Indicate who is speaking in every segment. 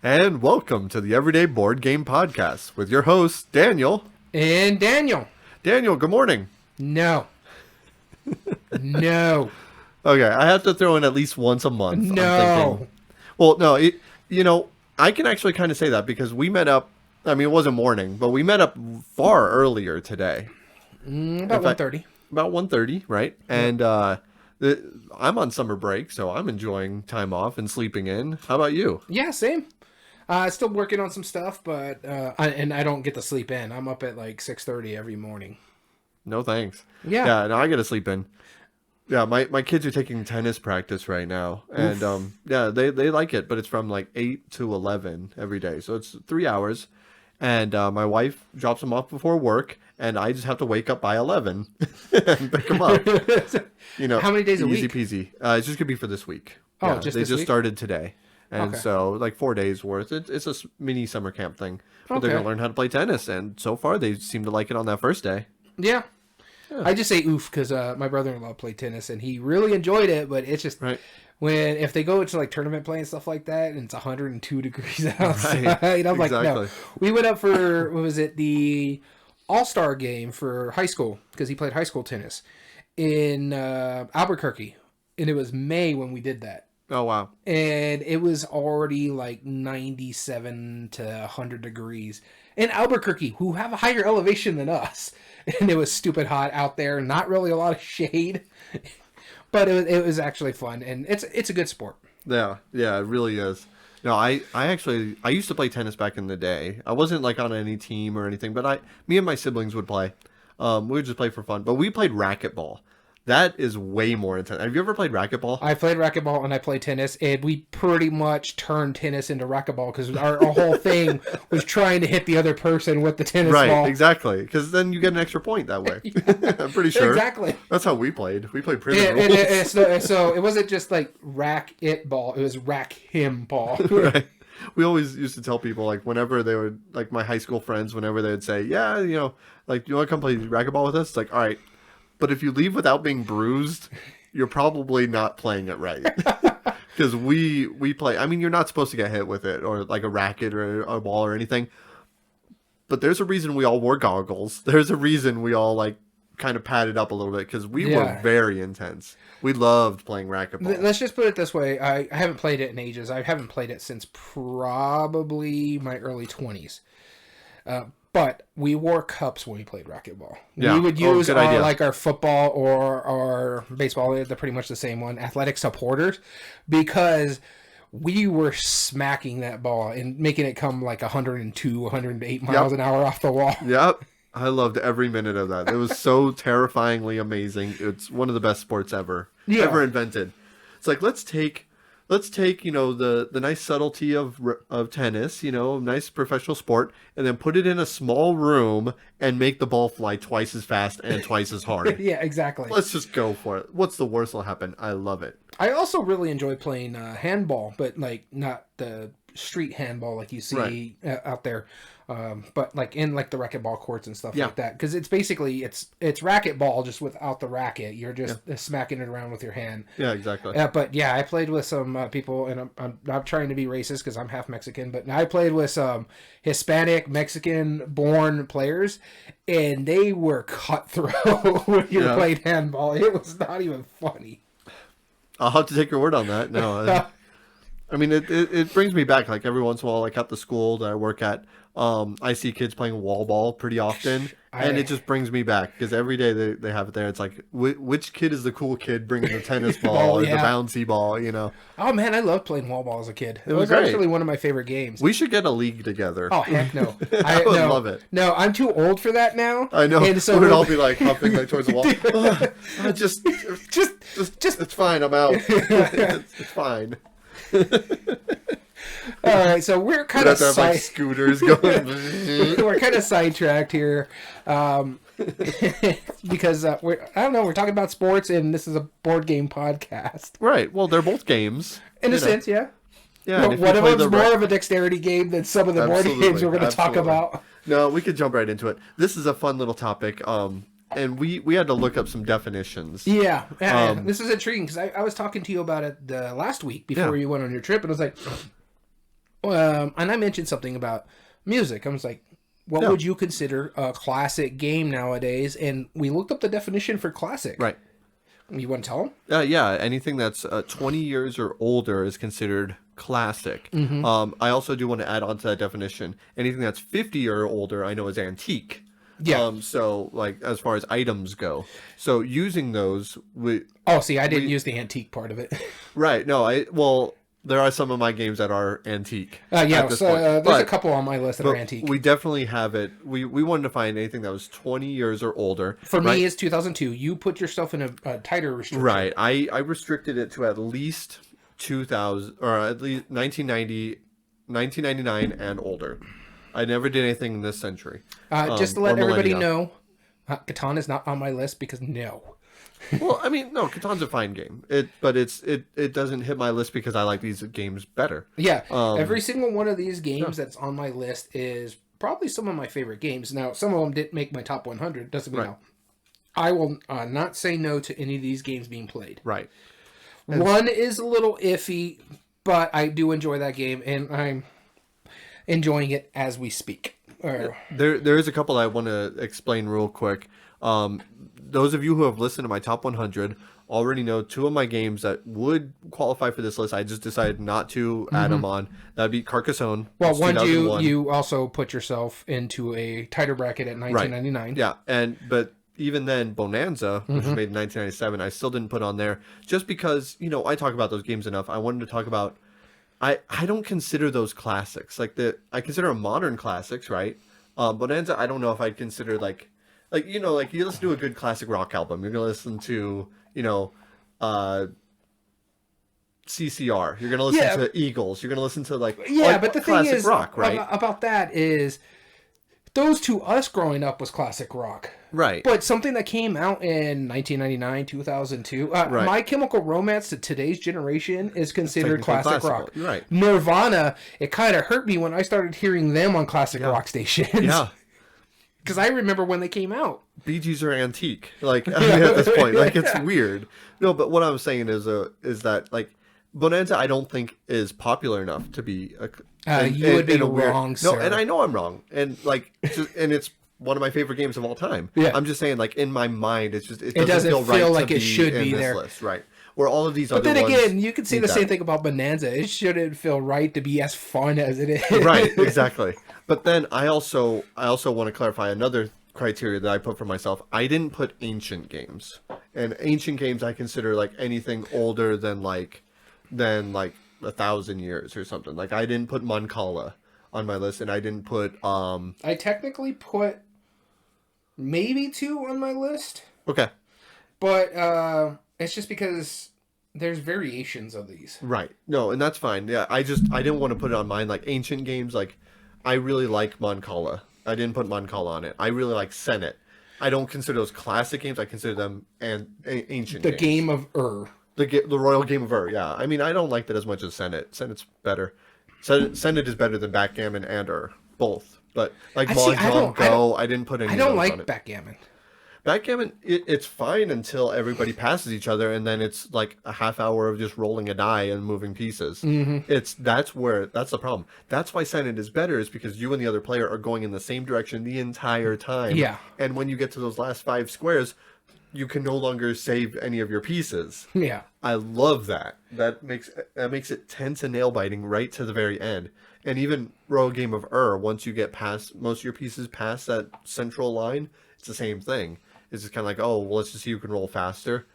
Speaker 1: And welcome to the Everyday Board Game Podcast with your hosts, Daniel.
Speaker 2: And Daniel.
Speaker 1: Daniel, good morning.
Speaker 2: No. No.
Speaker 1: Okay, I have to throw in at least once a month.
Speaker 2: No.
Speaker 1: Well, no, I can actually kind of say that because we met up, I mean, it wasn't morning, but we met up far earlier today.
Speaker 2: About 1:30.
Speaker 1: About 1:30, right? And I'm on summer break, so I'm enjoying time off and sleeping in. How about you?
Speaker 2: Yeah, same. Still working on some stuff, but I don't get to sleep in. I'm up at like 6:30 every morning.
Speaker 1: No thanks.
Speaker 2: Yeah.
Speaker 1: Yeah, no, I get to sleep in. Yeah, my kids are taking tennis practice right now, and yeah, they like it, but it's from like 8 to 11 every day, so it's 3 hours, and my wife drops them off before work, and I just have to wake up by 11 and pick them up.
Speaker 2: How many days a week?
Speaker 1: Easy peasy. It's just gonna be for this week.
Speaker 2: Oh,
Speaker 1: Yeah,
Speaker 2: just
Speaker 1: they
Speaker 2: this
Speaker 1: just
Speaker 2: week?
Speaker 1: started today, and
Speaker 2: Okay.
Speaker 1: so like 4 days worth. It's a mini summer camp thing, but they're
Speaker 2: Okay.
Speaker 1: gonna learn how to play tennis, and so far they seem to like it on that first day.
Speaker 2: Yeah. I just say oof because my brother-in-law played tennis and he really enjoyed it, but it's just
Speaker 1: Right.
Speaker 2: if they go to like tournament play and stuff like that and it's 102 degrees outside,
Speaker 1: Right.
Speaker 2: I'm like, no.
Speaker 1: Exactly.
Speaker 2: We went up for, what was it, the All-Star game for high school because he played high school tennis in Albuquerque, and it was May when we did that.
Speaker 1: Oh wow.
Speaker 2: And it was already like 97 to 100 degrees in Albuquerque, who have a higher elevation than us. And it was stupid hot out there, not really a lot of shade, but it was actually fun, and it's a good sport.
Speaker 1: Yeah, it really is. No, I used to play tennis back in the day. I wasn't like on any team or anything, but me and my siblings would play. We would just play for fun. But we played racquetball. That is way more intense. Have you ever played racquetball?
Speaker 2: I played racquetball and I played tennis, and we pretty much turned tennis into racquetball because our whole thing was trying to hit the other person with the tennis ball.
Speaker 1: Right, exactly. Because then you get an extra point that way. I'm pretty sure.
Speaker 2: Exactly.
Speaker 1: That's how we played. We played prison
Speaker 2: And so it wasn't just like rack it ball; it was rack him ball.
Speaker 1: Right. We always used to tell people, like, whenever they would, like, my high school friends, whenever they would say, yeah, like, do you want to come play racquetball with us? It's like, all right. But if you leave without being bruised, you're probably not playing it right. Because we play, I mean, you're not supposed to get hit with it or like a racket or a ball or anything. But there's a reason we all wore goggles. There's a reason we all like kind of padded up a little bit because we were very intense. We loved playing racquetball.
Speaker 2: Let's just put it this way. I haven't played it in ages. I haven't played it since probably my early 20s. But we wore cups when we played racquetball.
Speaker 1: Yeah.
Speaker 2: We would use
Speaker 1: good idea.
Speaker 2: like our football or our baseball. They're pretty much the same one. Athletic supporters, because we were smacking that ball and making it come like 102, 108 miles an hour off the wall.
Speaker 1: Yep. I loved every minute of that. It was so terrifyingly amazing. It's one of the best sports ever invented. It's like, let's take the nice subtlety of tennis, nice professional sport, and then put it in a small room and make the ball fly twice as fast and twice as hard.
Speaker 2: Yeah, exactly.
Speaker 1: Let's just go for it. What's the worst that'll happen? I love it.
Speaker 2: I also really enjoy playing handball, but like not the street handball like you see out there, but like in like the racquetball courts and stuff like that. Because it's basically it's racquetball just without the racket. You're just smacking it around with your hand.
Speaker 1: Yeah, exactly.
Speaker 2: But yeah, I played with some people, and I'm not trying to be racist because I'm half Mexican, but I played with some Hispanic Mexican-born players, and they were cutthroat when you played handball. It was not even funny.
Speaker 1: I'll have to take your word on that. No, I mean, it brings me back, like, every once in a while, like, at the school that I work at, I see kids playing wall ball pretty often, and it just brings me back, because every day they have it there. It's like, which kid is the cool kid bringing the tennis ball or the bouncy ball,
Speaker 2: Oh, man, I loved playing wall ball as a kid. It was
Speaker 1: great.
Speaker 2: actually one of my favorite games.
Speaker 1: We should get a league together.
Speaker 2: Oh, heck no.
Speaker 1: I would love it.
Speaker 2: No, I'm too old for that now.
Speaker 1: I know.
Speaker 2: And so
Speaker 1: we'd all be, like, huffing like, towards the wall. Just, it's fine. I'm out. It's fine.
Speaker 2: All right, so we're kind of
Speaker 1: like scooters going.
Speaker 2: we're kind of sidetracked here, because we're talking about sports, and this is a board game podcast.
Speaker 1: Right. Well, they're both games
Speaker 2: In a sense, yeah.
Speaker 1: Yeah.
Speaker 2: But one of them's more of a dexterity game than some of the board games we're going to talk about.
Speaker 1: No, we could jump right into it. This is a fun little topic. And we had to look up some definitions.
Speaker 2: Yeah. This is intriguing because I was talking to you about it last week before you went on your trip, and I was like, And I mentioned something about music. I was like, what
Speaker 1: Yeah.
Speaker 2: would you consider a classic game nowadays? And we looked up the definition for classic.
Speaker 1: Right.
Speaker 2: You want to tell them?
Speaker 1: Yeah, anything that's 20 years or older is considered classic.
Speaker 2: Mm-hmm.
Speaker 1: I also do want to add on to that definition. Anything that's 50 or older, I know is antique.
Speaker 2: Yeah.
Speaker 1: So, like, as far as items go. So, using those,
Speaker 2: Oh, see, I didn't use the antique part of it.
Speaker 1: right, no, well, there are some of my games that are antique.
Speaker 2: Yeah,
Speaker 1: at this
Speaker 2: so
Speaker 1: point.
Speaker 2: there's a couple on my list that are
Speaker 1: But
Speaker 2: antique.
Speaker 1: we definitely have it. We wanted to find anything that was 20 years or older.
Speaker 2: For
Speaker 1: right?
Speaker 2: me, it's 2002. You put yourself in a tighter restriction.
Speaker 1: Right. I restricted it to at least 2000 or at least 1990, 1999 and older. I never did anything in this century.
Speaker 2: Just to
Speaker 1: or
Speaker 2: let everybody
Speaker 1: millennia.
Speaker 2: know, Catan is not on my list because no.
Speaker 1: Well, I mean, no, Catan's a fine game. But it doesn't hit my list because I like these games better.
Speaker 2: Yeah, every single one of these games that's on my list is probably some of my favorite games. Now, some of them didn't make my top 100. Doesn't mean no. I will not say no to any of these games being played.
Speaker 1: Right.
Speaker 2: One is a little iffy, but I do enjoy that game, and I'm enjoying it as we speak.
Speaker 1: There is a couple I want to explain real quick. Those of you who have listened to my top 100 already know two of my games that would qualify for this list. I just decided not to add them on. That'd be Carcassonne.
Speaker 2: Well, you also put yourself into a tighter bracket at 1999.
Speaker 1: Right. Yeah, but even then, Bonanza, which was made in 1997, I still didn't put on there just because, I talk about those games enough. I wanted to talk about, I don't consider those classics. I consider them modern classics, right? Bonanza, I don't know if I'd consider like you listen to a good classic rock album. You're going to listen to, CCR. You're going to listen to Eagles. You're going to listen to
Speaker 2: but the thing is
Speaker 1: rock, right?
Speaker 2: About that is those to us growing up was classic rock.
Speaker 1: Right.
Speaker 2: But something that came out in 1999, 2002, My Chemical Romance to today's generation is considered classic rock.
Speaker 1: Right.
Speaker 2: Nirvana, it kind of hurt me when I started hearing them on classic rock stations.
Speaker 1: Yeah.
Speaker 2: Because I remember when they came out.
Speaker 1: Bee Gees are antique. At this point, it's weird. No, but what I'm saying is that Bonanza, I don't think is popular enough to be
Speaker 2: you would be wrong, sir.
Speaker 1: No, and I know I'm wrong, and and it's one of my favorite games of all time.
Speaker 2: Yeah.
Speaker 1: I'm just saying, in my mind, it
Speaker 2: doesn't
Speaker 1: feel right
Speaker 2: like
Speaker 1: to
Speaker 2: it should
Speaker 1: in
Speaker 2: be
Speaker 1: this
Speaker 2: there.
Speaker 1: list, right? Where all of these other
Speaker 2: But then
Speaker 1: ones
Speaker 2: again, you can say the same thing about Bonanza. It shouldn't feel right to be as fun as it is.
Speaker 1: Right, exactly. But then I also want to clarify another criteria that I put for myself. I didn't put ancient games, and ancient games I consider anything older than 1,000 years or something. I didn't put Mancala on my list, and I didn't put
Speaker 2: I technically put maybe 2 on my list.
Speaker 1: Okay.
Speaker 2: But it's just because there's variations of these.
Speaker 1: Right. No, and that's fine. Yeah, I didn't want to put it on mine. Ancient games, I really like Mancala. I didn't put Mancala on it. I really like Senate. I don't consider those classic games. I consider them ancient games.
Speaker 2: The game of
Speaker 1: The Royal Game of Ur, yeah. I mean, I don't like that as much as Senate. Senate's better. Senate is better than Backgammon and Ur, both. But Mahjong Go, I didn't put any of those on it.
Speaker 2: I don't like Backgammon.
Speaker 1: Backgammon, it's fine until everybody passes each other, and then it's a half hour of just rolling a die and moving pieces.
Speaker 2: Mm-hmm.
Speaker 1: That's the problem. That's why Senate is better, is because you and the other player are going in the same direction the entire time.
Speaker 2: Yeah.
Speaker 1: And when you get to those last 5 squares, you can no longer save any of your pieces.
Speaker 2: Yeah.
Speaker 1: I love that. That makes it tense and nail biting right to the very end. And even Royal Game of Ur, once you get past most of your pieces past that central line, it's the same thing. It's just kind of let's just see who can roll faster.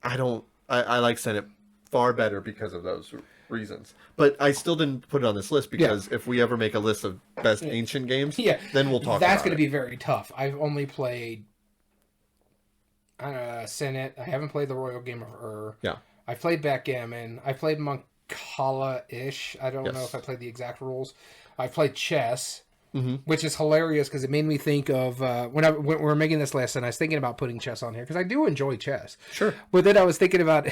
Speaker 1: I like Senate far better because of those reasons. But I still didn't put it on this list because if we ever make a list of best ancient games, then we'll talk about it.
Speaker 2: That's going to be very tough. I've only played Senate. I haven't played the Royal Game of Ur.
Speaker 1: Yeah.
Speaker 2: I played Backgammon. I played Mancala-ish. I don't know if I played the exact rules. I played chess. Mm-hmm. Which is hilarious because it made me think of when we were making this list, and I was thinking about putting chess on here because I do enjoy chess.
Speaker 1: Sure.
Speaker 2: But then I was thinking about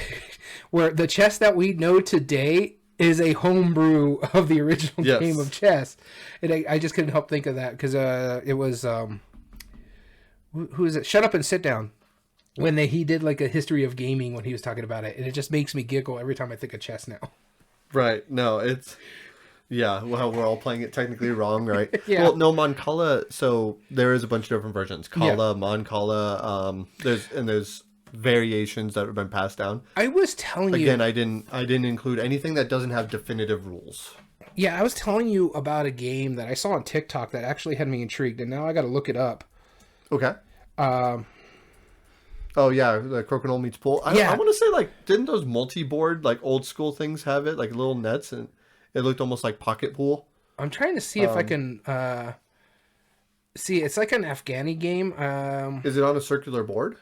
Speaker 2: where the chess that we know today is a homebrew of the original game of chess, and I just couldn't help think of that because it was who is it? Shut Up and Sit Down. When he did a history of gaming when he was talking about it, and it just makes me giggle every time I think of chess now.
Speaker 1: Right. No, it's. Yeah, well, we're all playing it technically wrong, right?
Speaker 2: Yeah.
Speaker 1: Well, no, Mon Cala, so there is a bunch of different versions. Cala, Mon Cala, there's variations that have been passed down.
Speaker 2: I was telling you
Speaker 1: Again, I didn't include anything that doesn't have definitive rules.
Speaker 2: Yeah, I was telling you about a game that I saw on TikTok that actually had me intrigued, and now I got to look it up.
Speaker 1: Okay.
Speaker 2: Um,
Speaker 1: Oh yeah, the Crocodile meets pool. I want to say, like, didn't those multi-board, like, old school things have it, like little nets, and it looked almost like pocket pool?
Speaker 2: I'm trying to see if I can see. It's like an Afghani game.
Speaker 1: Is it on a circular board?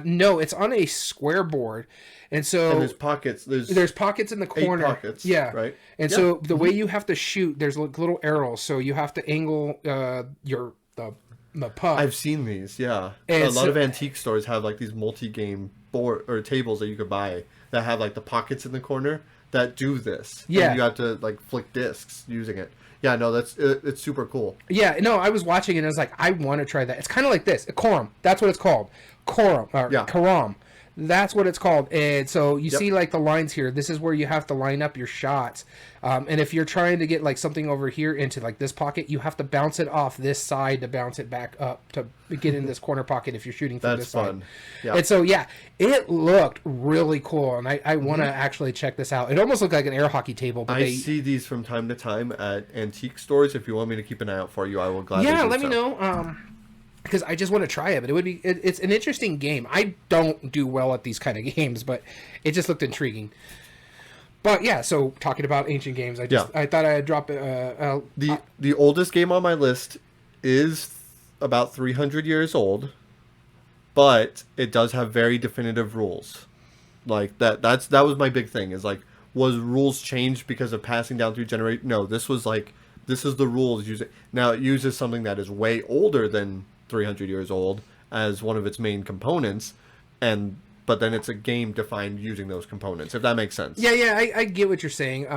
Speaker 2: No, it's on a square board, and so
Speaker 1: And there's pockets.
Speaker 2: There's pockets in the corner.
Speaker 1: 8 pockets.
Speaker 2: Yeah,
Speaker 1: right.
Speaker 2: And so the way you have to shoot, there's like little arrows, so you have to angle the puck.
Speaker 1: I've seen these. Yeah,
Speaker 2: And
Speaker 1: a lot of antique stores have like these multi-game board or tables that you could buy that have like the pockets in the corner that do this.
Speaker 2: Yeah,
Speaker 1: and you have to like flick discs using it. Yeah, no, it's super cool.
Speaker 2: Yeah, no, I was watching it and I was like, I want to try that. It's kind of like this, a Quorum. That's what it's called. Quorum, or Karam. That's what it's called. And so you see like the lines here. This is where you have to line up your shots. And if you're trying to get like something over here into like this pocket, you have to bounce it off this side to bounce it back up to get in this corner pocket if you're shooting from this side. Yeah. And so, yeah, it looked really cool. And I want to actually check this out. It almost looked like an air hockey table. But
Speaker 1: I see these from time to time at antique stores. If you want me to keep an eye out for you, I will gladly do
Speaker 2: let me know. Because I just want to try it, but it's an interesting game. I don't do well at these kind of games, but it just looked intriguing. But yeah, so talking about ancient games, I thought I'd drop
Speaker 1: the oldest game on my list is about 300 years old, but it does have very definitive rules. Like that was my big thing, is like, was rules changed because of passing down through generation? No, this was like, this is the rules. Now it uses something that is way older than 300 years old as one of its main components, but then it's a game defined using those components, if that makes sense.
Speaker 2: I get what you're saying.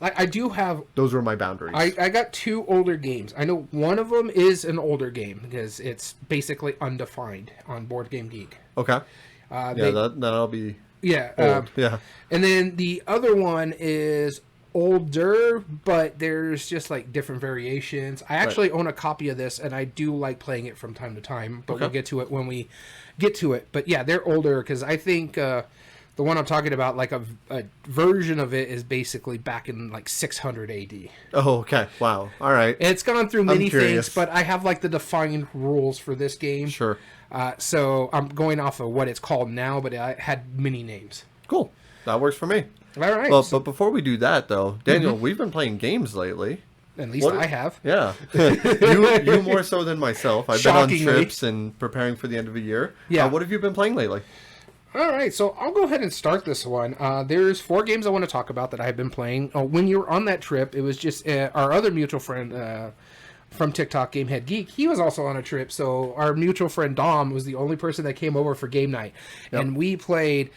Speaker 2: I do have,
Speaker 1: those were my boundaries.
Speaker 2: I got 2 older games. I know one of them is an older game because it's basically undefined on Board Game Geek.
Speaker 1: Okay. That'll be old.
Speaker 2: And then the other one is older, but there's just like different variations. I actually own a copy of this, and I do like playing it from time to time, but we'll get to it when we get to it. But yeah, they're older because I think the one I'm talking about, like a version of it, is basically back in like 600 AD.
Speaker 1: Oh, okay. Wow. All right.
Speaker 2: It's gone through many things, but I have like the defined rules for this game.
Speaker 1: Sure.
Speaker 2: So I'm going off of what it's called now, but it had many names.
Speaker 1: Cool. That works for me.
Speaker 2: All right.
Speaker 1: Well, but before we do that, though, Daniel, we've been playing games lately.
Speaker 2: At least I have.
Speaker 1: Yeah. you more so than myself. I've been on trips and preparing for the end of the year. Yeah. What have you been playing lately?
Speaker 2: All right, so I'll go ahead and start this one. There's 4 games I want to talk about that I've been playing. When you were on that trip, it was just our other mutual friend from TikTok, Gamehead Geek. He was also on a trip, so our mutual friend Dom was the only person that came over for game night. Yep. And we played...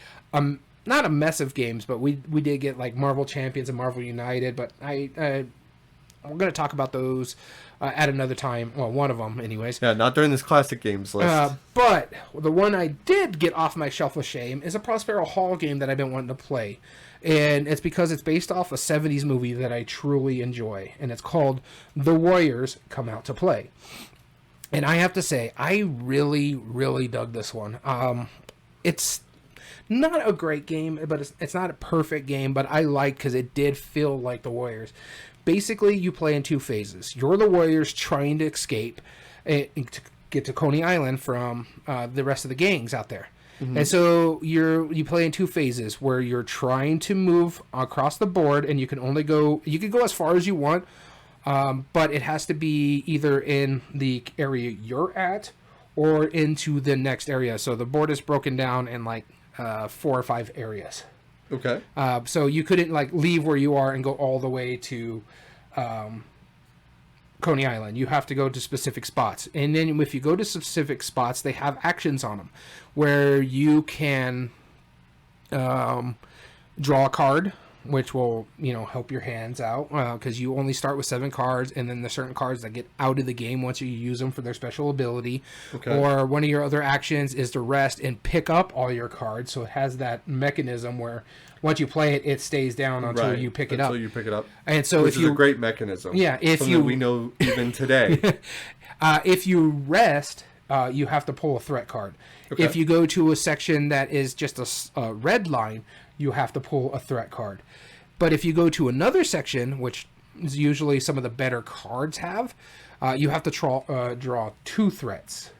Speaker 2: not a mess of games, but we did get like Marvel Champions and Marvel United, but we're going to talk about those at another time. Well, one of them anyways.
Speaker 1: Yeah, not during this classic games list.
Speaker 2: But the one I did get off my shelf of shame is a Prospero Hall game that I've been wanting to play. And it's because it's based off a 70s movie that I truly enjoy. And it's called The Warriors Come Out to Play. And I have to say, I really, really dug this one. It's not a great game, but it's not a perfect game, but I like because it did feel like the Warriors. Basically, you play in 2 phases. You're the Warriors trying to escape and to get to Coney Island from the rest of the gangs out there. Mm-hmm. And so you play in 2 phases where you're trying to move across the board, and you can go as far as you want, but it has to be either in the area you're at or into the next area. So the board is broken down in like 4 or 5 areas.
Speaker 1: Okay.
Speaker 2: So you couldn't like leave where you are and go all the way to Coney Island. You have to go to specific spots. And then if you go to specific spots, they have actions on them where you can draw a card which will, help your hands out because you only start with 7 cards, and then there's certain cards that get out of the game once you use them for their special ability.
Speaker 1: Okay.
Speaker 2: Or one of your other actions is to rest and pick up all your cards, so it has that mechanism where once you play it, it stays down until you pick it up.
Speaker 1: Until you pick it up.
Speaker 2: And so
Speaker 1: which is a great mechanism.
Speaker 2: Yeah, if
Speaker 1: something we know even today.
Speaker 2: If you rest, you have to pull a threat card.
Speaker 1: Okay.
Speaker 2: If you go to a section that is just a red line, you have to pull a threat card. But if you go to another section, which is usually some of the better cards have, you have to draw 2 threats.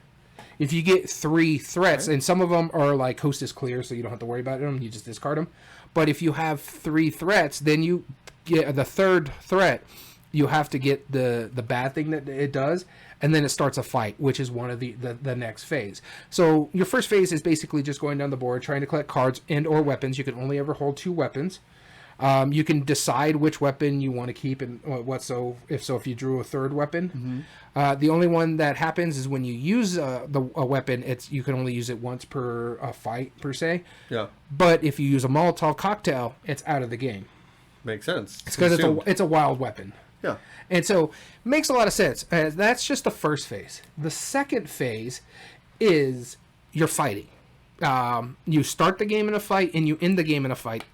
Speaker 2: If you get 3 threats, and some of them are like Coast is clear, so you don't have to worry about them, you just discard them. But if you have 3 threats, then you get the third threat, you have to get the bad thing that it does, and then it starts a fight, which is one of the next phase. So your first phase is basically just going down the board, trying to collect cards and or weapons. You can only ever hold 2 weapons. You can decide which weapon you want to keep and if you drew a third weapon. Mm-hmm. The only one that happens is when you use a weapon, you can only use it once per fight per se.
Speaker 1: Yeah.
Speaker 2: But if you use a Molotov cocktail, it's out of the game.
Speaker 1: Makes sense.
Speaker 2: It's because it's a wild weapon.
Speaker 1: Yeah.
Speaker 2: And so it makes a lot of sense. That's just the first phase. The second phase is you're fighting. You start the game in a fight and you end the game in a fight.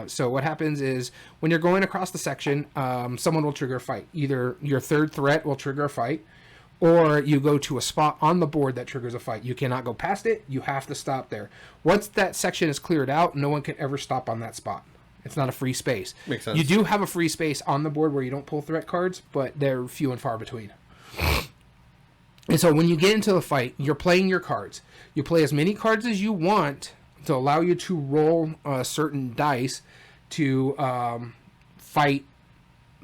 Speaker 2: So what happens is when you're going across the section, someone will trigger a fight. Either your third threat will trigger a fight, or you go to a spot on the board that triggers a fight. You cannot go past it. You have to stop there. Once that section is cleared out, no one can ever stop on that spot. It's not a free space.
Speaker 1: Makes sense.
Speaker 2: You do have a free space on the board where you don't pull threat cards, but they're few and far between. And so when you get into the fight, you're playing your cards. You play as many cards as you want to allow you to roll certain dice to fight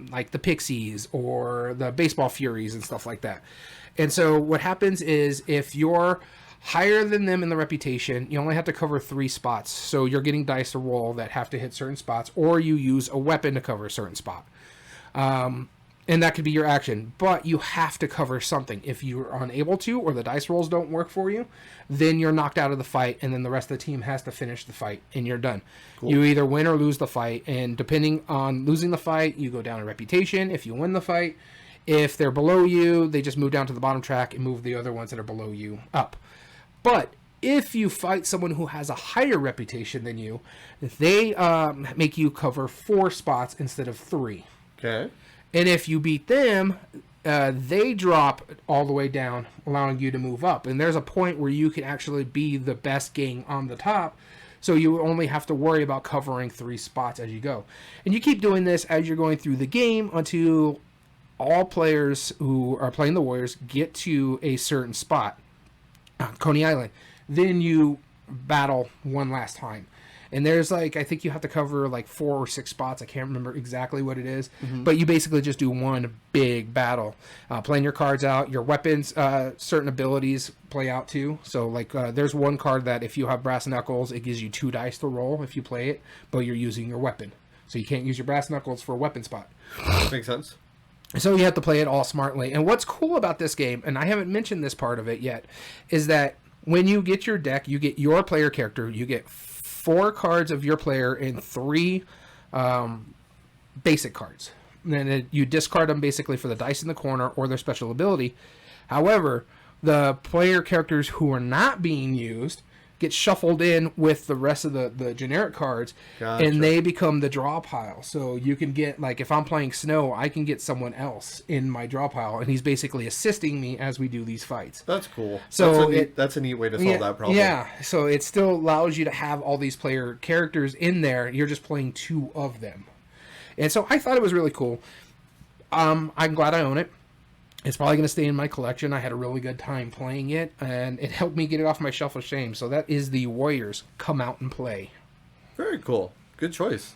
Speaker 2: like the Pixies or the Baseball Furies and stuff like that. And so what happens is if you're higher than them in the reputation, you only have to cover 3 spots. So you're getting dice to roll that have to hit certain spots, or you use a weapon to cover a certain spot. And that could be your action, but you have to cover something. If you're unable to, or the dice rolls don't work for you, then you're knocked out of the fight, and then the rest of the team has to finish the fight, and you're done. Cool. You either win or lose the fight, and depending on losing the fight, you go down in reputation. If you win the fight, if they're below you, they just move down to the bottom track and move the other ones that are below you up. But if you fight someone who has a higher reputation than you, they make you cover 4 spots instead of 3.
Speaker 1: Okay.
Speaker 2: And if you beat them, they drop all the way down, allowing you to move up. And there's a point where you can actually be the best gang on the top, so you only have to worry about covering 3 spots as you go. And you keep doing this as you're going through the game until all players who are playing the Warriors get to a certain spot, Coney Island. Then you battle one last time. And there's I think you have to cover 4 or 6 spots. I can't remember exactly what it is. Mm-hmm. But you basically just do one big battle. Playing your cards out. Your weapons, certain abilities play out too. So there's one card that if you have brass knuckles, it gives you 2 dice to roll if you play it. But you're using your weapon. So you can't use your brass knuckles for a weapon spot.
Speaker 1: Makes sense.
Speaker 2: So you have to play it all smartly. And what's cool about this game, and I haven't mentioned this part of it yet, is that when you get your deck, you get your player character. You get 4 cards of your player and 3 basic cards. And then you discard them basically for the dice in the corner or their special ability. However, the player characters who are not being used get shuffled in with the rest of the generic cards. Gotcha. And they become the draw pile. So you can get, if I'm playing Snow, I can get someone else in my draw pile, and he's basically assisting me as we do these fights.
Speaker 1: That's cool.
Speaker 2: So
Speaker 1: that's a neat way to solve that problem.
Speaker 2: Yeah, so it still allows you to have all these player characters in there. You're just playing 2 of them. And so I thought it was really cool. I'm glad I own it. It's probably going to stay in my collection. I had a really good time playing it, and it helped me get it off my shelf of shame. So that is the Warriors. Come out and play.
Speaker 1: Very cool. Good choice.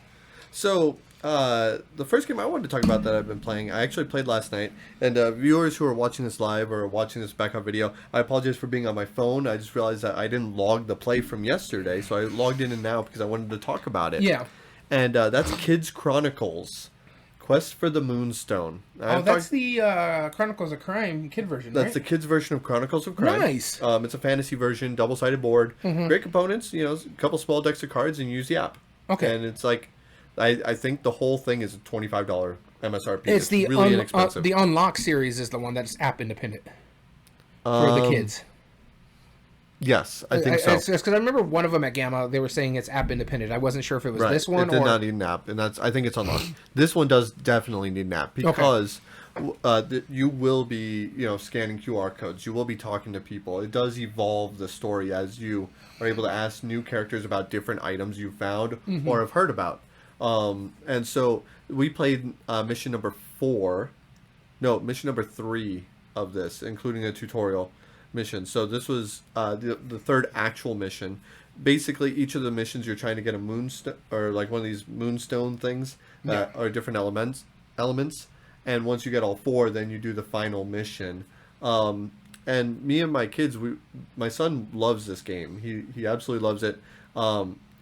Speaker 1: So the first game I wanted to talk about that I've been playing, I actually played last night. And viewers who are watching this live or watching this back on video, I apologize for being on my phone. I just realized that I didn't log the play from yesterday, so I logged in and now because I wanted to talk about it.
Speaker 2: Yeah.
Speaker 1: And that's Kids Chronicles. Quest for the Moonstone.
Speaker 2: That's the Chronicles of Crime kid version,
Speaker 1: That's
Speaker 2: right?
Speaker 1: the kids' version of Chronicles of Crime.
Speaker 2: Nice.
Speaker 1: It's a fantasy version, double-sided board. Mm-hmm. Great components, a couple small decks of cards, and you use the app.
Speaker 2: Okay.
Speaker 1: And it's I think the whole thing is a $25 MSRP.
Speaker 2: It's the
Speaker 1: really inexpensive.
Speaker 2: the Unlock series is the one that's app independent for the kids.
Speaker 1: Yes, I think so.
Speaker 2: It's just because I remember one of them at Gamma, they were saying it's app independent. I wasn't sure if it was this one
Speaker 1: It did
Speaker 2: or
Speaker 1: not need an app, and I think it's unlocked. This one does definitely need an app because you will be, scanning QR codes. You will be talking to people. It does evolve the story as you are able to ask new characters about different items you found or have heard about. And so we played mission number 3 of this, including a tutorial mission. So this was the third actual mission. Basically, each of the missions you're trying to get a moonstone or like one of these moonstone things that are different elements. And once you get all 4, then you do the final mission. And me and my kids, my son loves this game. He absolutely loves it.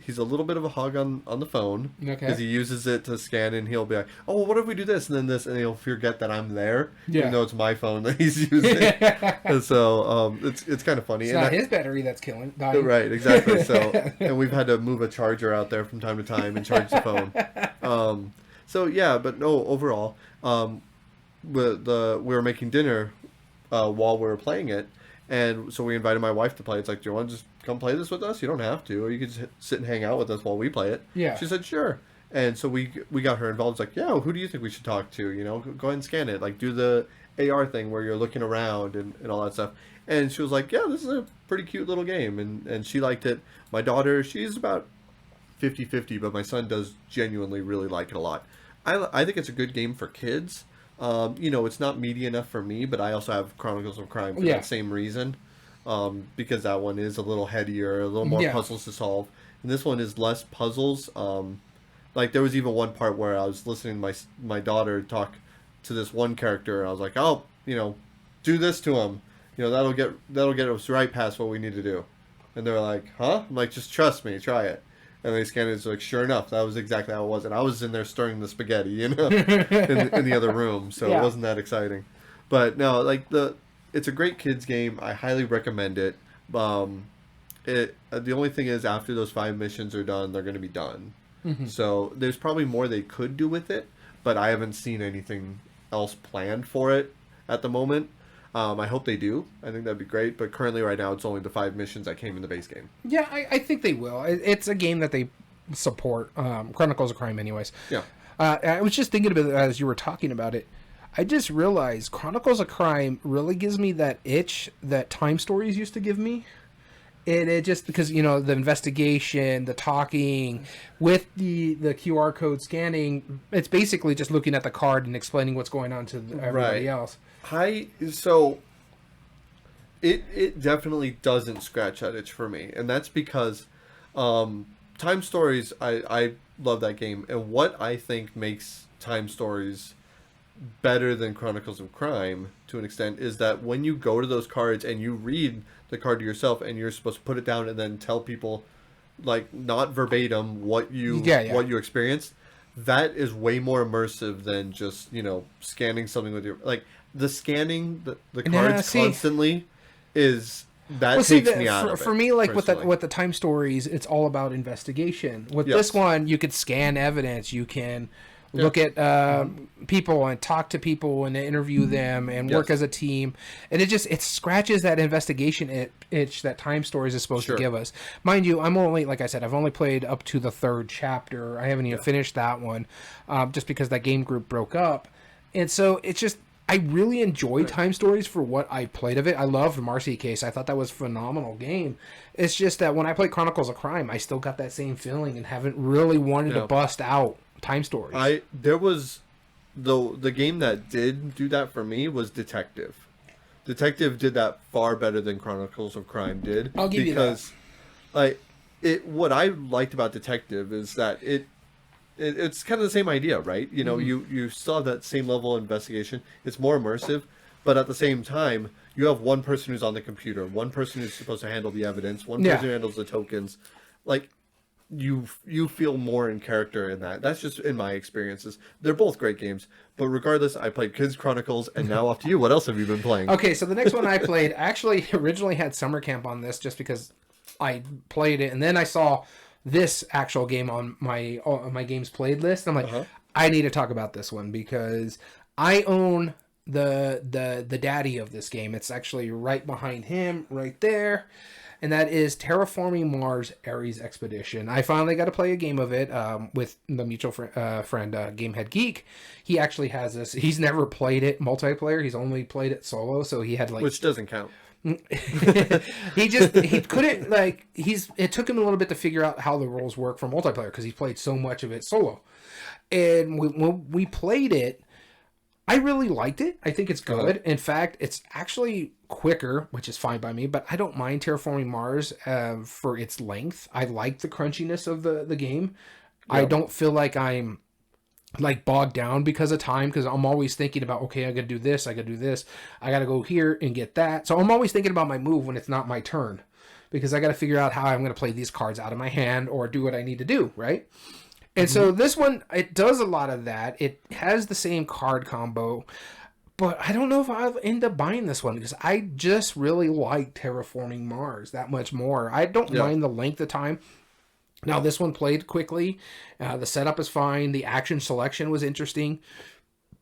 Speaker 1: He's a little bit of a hog on the phone because he uses it to scan, and he'll be like, "Oh, well, what if we do this and then this?" And he'll forget that I'm there, even though it's my phone that he's using. And so it's kind of funny.
Speaker 2: It's not his battery that's dying.
Speaker 1: Right, exactly. So and we've had to move a charger out there from time to time and charge the phone. So yeah, but no, overall, we were making dinner while we were playing it. And so we invited my wife to play. It's like, do you want to just come play this with us? You don't have to. Or you can just sit and hang out with us while we play it.
Speaker 2: Yeah.
Speaker 1: She said, sure. And so we got her involved. It's like, yeah, who do you think we should talk to? Go ahead and scan it. Like, do the AR thing where you're looking around and all that stuff. And she was like, yeah, this is a pretty cute little game. And she liked it. My daughter, she's about 50-50, but my son does genuinely really like it a lot. I think it's a good game for kids. It's not meaty enough for me, but I also have Chronicles of Crime for that same reason. Because that one is a little headier, a little more puzzles to solve. And this one is less puzzles. Like there was even one part where I was listening to my daughter talk to this one character, and I was like, "Oh, do this to him. That'll get us right past what we need to do." And they're like, "Huh?" I'm like, "Just trust me, try it." And they scanned it. It's like, sure enough, that was exactly how it was. And I was in there stirring the spaghetti, in the other room, so it wasn't that exciting. But no, like it's a great kids game. I highly recommend it. The only thing is, after those 5 missions are done, they're going to be done. Mm-hmm. So there's probably more they could do with it, but I haven't seen anything else planned for it at the moment. I hope they do. I think that'd be great. But currently, right now, it's only the 5 missions that came in the base game.
Speaker 2: Yeah, I think they will. It's a game that they support. Chronicles of Crime, anyways.
Speaker 1: Yeah.
Speaker 2: I was just thinking about it as you were talking about it. I just realized Chronicles of Crime really gives me that itch that Time Stories used to give me. And it just because, the investigation, the talking, with the QR code scanning, it's basically just looking at the card and explaining what's going on to everybody else.
Speaker 1: So it definitely doesn't scratch that itch for me. And that's because Time Stories, I love that game. And what I think makes Time Stories better than Chronicles of Crime to an extent is that when you go to those cards and you read the card to yourself and you're supposed to put it down and then tell people, like, not verbatim what you experienced, that is way more immersive than just scanning something with your the scanning the cards constantly is that takes me out of it.
Speaker 2: For me, like with the Time Stories, it's all about investigation. With this one, you could scan evidence, you can look at people and talk to people and interview them and work as a team, and it scratches that investigation itch that Time Stories is supposed to give us. Mind you, I'm only, like I said, I've only played up to the 3rd chapter. I haven't even finished that one, just because that game group broke up, and so it's just, I really enjoy Time Stories for what I played of it. I love Marcy Case. I thought that was a phenomenal game. It's just that when I played Chronicles of Crime, I still got that same feeling and haven't really wanted to bust out Time Stories.
Speaker 1: There was the game that did do that for me was Detective. Detective did that far better than Chronicles of Crime did.
Speaker 2: I'll give you that.
Speaker 1: What I liked about Detective is that it's kind of the same idea, right? You still have that same level of investigation. It's more immersive, but at the same time, you have one person who's on the computer, one person who's supposed to handle the evidence, one person who handles the tokens. Like, you feel more in character in that. That's just in my experiences. They're both great games, but regardless, I played Kids Chronicles, and now off to you. What else have you been playing?
Speaker 2: Okay, so the next one I played, actually originally had summer camp on this just because I played it, and then I saw this actual game on my games played list. I'm like, I need to talk about this one because I own the daddy of this game. It's actually right behind him, right there. And that is Terraforming Mars Ares Expedition. I finally got to play a game of it with the mutual friend, Gamehead Geek. He actually has this. He's never played it multiplayer. He's only played it solo. So he had like...
Speaker 1: Which doesn't count.
Speaker 2: he couldn't like... It took him a little bit to figure out how the rules work for multiplayer because he's played so much of it solo. And when we played it, I really liked it. I think it's good. In fact, it's actually quicker, which is fine by me, but I don't mind Terraforming Mars for its length. I like the crunchiness of the game. Yep. I don't feel like I'm like bogged down because of time, because I'm always thinking about, okay, I gotta do this, I gotta do this, I gotta go here and get that. So I'm always thinking about my move when it's not my turn, because I gotta figure out how I'm gonna play these cards out of my hand or do what I need to do, right? And so this one, it does a lot of that. It has the same card combo, but I don't know if I'll end up buying this one because I just really like Terraforming Mars that much more. I don't mind the length of time. Now, this one played quickly. The setup is fine. The action selection was interesting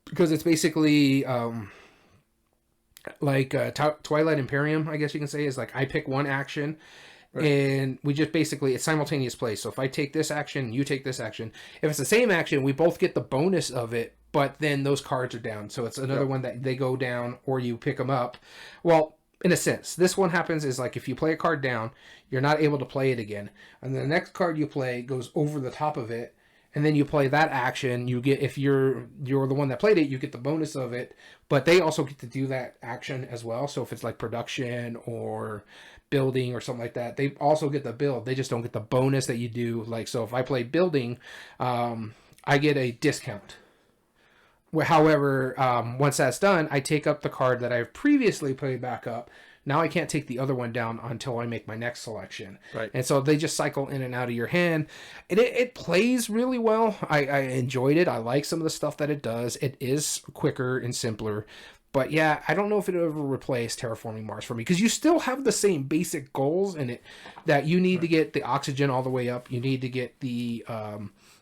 Speaker 2: because it's basically like Twilight Imperium, I guess you can say, is like I pick one action. Right. And we just basically, it's simultaneous play. So if I take this action, you take this action. If it's the same action, we both get the bonus of it, but then those cards are down. So it's another one that they go down or you pick them up. Well, in a sense, this one happens is like if you play a card down, you're not able to play it again. And the next card you play goes over the top of it. And then you play that action. You get, if you're the one that played it, you get the bonus of it. But they also get to do that action as well. So if it's like production or building or something like that, they also get the build. They just don't get the bonus that you do. Like, so if I play building, I get a discount. However, once that's done, I take up the card that I've previously played back up. Now I can't take the other one down until I make my next selection.
Speaker 1: Right.
Speaker 2: And so they just cycle in and out of your hand. And it plays really well. I enjoyed it. I like some of the stuff that it does. It is quicker and simpler. But yeah, I don't know if it'll ever replace Terraforming Mars for me, because you still have the same basic goals in it, that you need to get the oxygen all the way up. You need to get the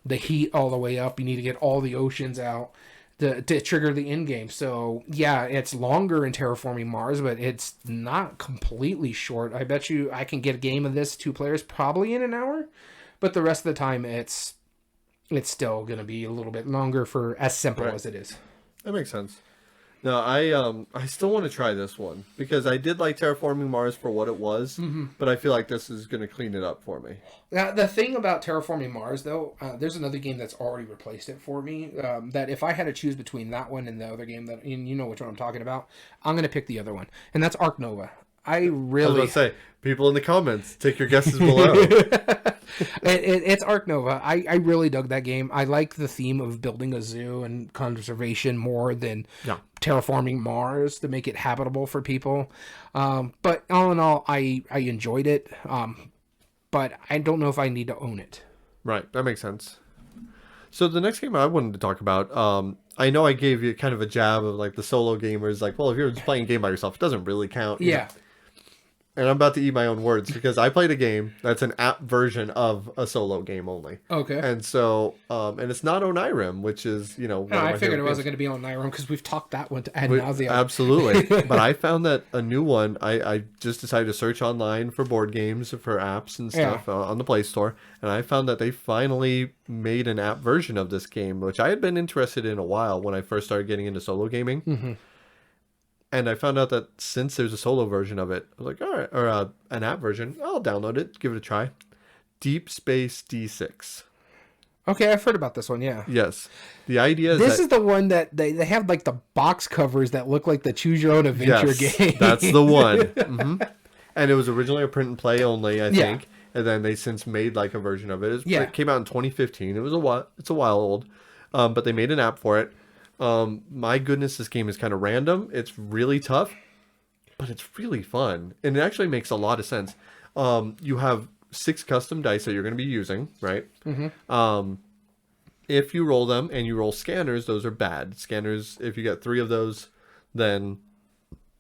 Speaker 2: heat all the way up. You need to get all the oceans out to trigger the end game. So yeah, it's longer in Terraforming Mars, but it's not completely short. I bet you I can get a game of this 2 players probably in an hour, but the rest of the time it's still going to be a little bit longer for as simple as it is.
Speaker 1: That makes sense. No, I still want to try this one because I did like Terraforming Mars for what it was, but I feel like this is going to clean it up for me.
Speaker 2: Now, the thing about Terraforming Mars, though, there's another game that's already replaced it for me, that if I had to choose between that one and the other game, that, and you know which one I'm talking about, I'm going to pick the other one, and that's Ark Nova. I was
Speaker 1: about to say, people in the comments, take your guesses below.
Speaker 2: It's Ark Nova. I really dug that game. I like the theme of building a zoo and conservation more than terraforming Mars to make it habitable for people. But all in all, I enjoyed it. But I don't know if I need to own it.
Speaker 1: Right, that makes sense. So the next game I wanted to talk about, I know I gave you kind of a jab of like the solo gamers, like, well, if you're just playing a game by yourself, it doesn't really count.
Speaker 2: Yeah.
Speaker 1: And I'm about to eat my own words because I played a game that's an app version of a solo game only.
Speaker 2: Okay.
Speaker 1: And so, and it's not on IREM, which is, you know,
Speaker 2: I figured it wasn't going to be on IREM because we've talked that one to ad nauseam.
Speaker 1: Absolutely. But I found that a new one, I just decided to search online for board games, for apps and stuff on the Play Store. And I found that they finally made an app version of this game, which I had been interested in a while when I first started getting into solo gaming. Mm-hmm. And I found out that since there's a solo version of it, I was like, all right, or an app version, I'll download it, give it a try. Deep Space D6.
Speaker 2: Okay, I've heard about this one, yeah.
Speaker 1: Yes. The idea is
Speaker 2: this is the one that they have like the box covers that look like the Choose Your Own Adventure game.
Speaker 1: That's the one. Mm-hmm. And it was originally a print and play only, I think. And then they since made like a version of it. It came out in 2015. It's a while old. But they made an app for it. My goodness, this game is kind of random. It's really tough, but it's really fun. And it actually makes a lot of sense. You have 6 custom dice that you're going to be using, right? Mm-hmm. If you roll them and you roll scanners, those are bad. Scanners, if you get 3 of those, then,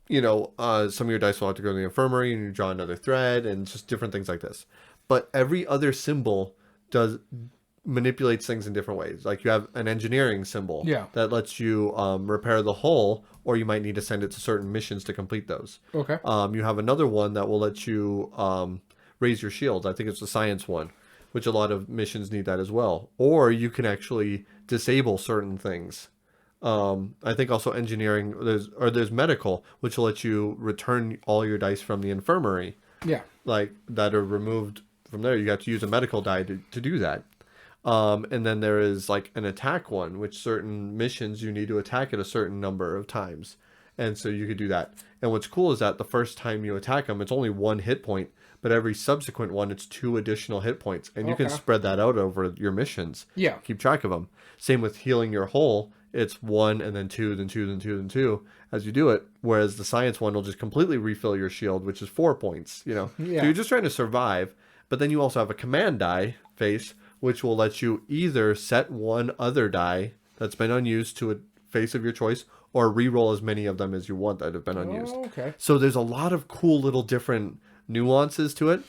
Speaker 1: you know, some of your dice will have to go to the infirmary and you draw another thread and just different things like this. but every other symbol manipulates things in different ways. Like you have an engineering symbol that lets you repair the hull, or you might need to send it to certain missions to complete those.
Speaker 2: Okay.
Speaker 1: You have another one that will let you raise your shields. I think it's the science one, which a lot of missions need that as well. Or you can actually disable certain things. I think also engineering, there's medical, which will let you return all your dice from the infirmary.
Speaker 2: Yeah.
Speaker 1: Like that are removed from there. You have to use a medical die to do that. And then there is like an attack one, which certain missions you need to attack at a certain number of times. And so you could do that. And what's cool is that the first time you attack them, it's only 1 hit point, but every subsequent one, it's 2 additional hit points. And you can spread that out over your missions.
Speaker 2: Yeah.
Speaker 1: Keep track of them. Same with healing your hull. It's 1 and then 2, then 2, then 2, then 2 as you do it. Whereas the science one will just completely refill your shield, which is 4 points, you know.
Speaker 2: Yeah.
Speaker 1: So you're just trying to survive. But then you also have a command die face, which will let you either set one other die that's been unused to a face of your choice, or re-roll as many of them as you want that have been unused.
Speaker 2: Okay.
Speaker 1: So there's a lot of cool little different nuances to it.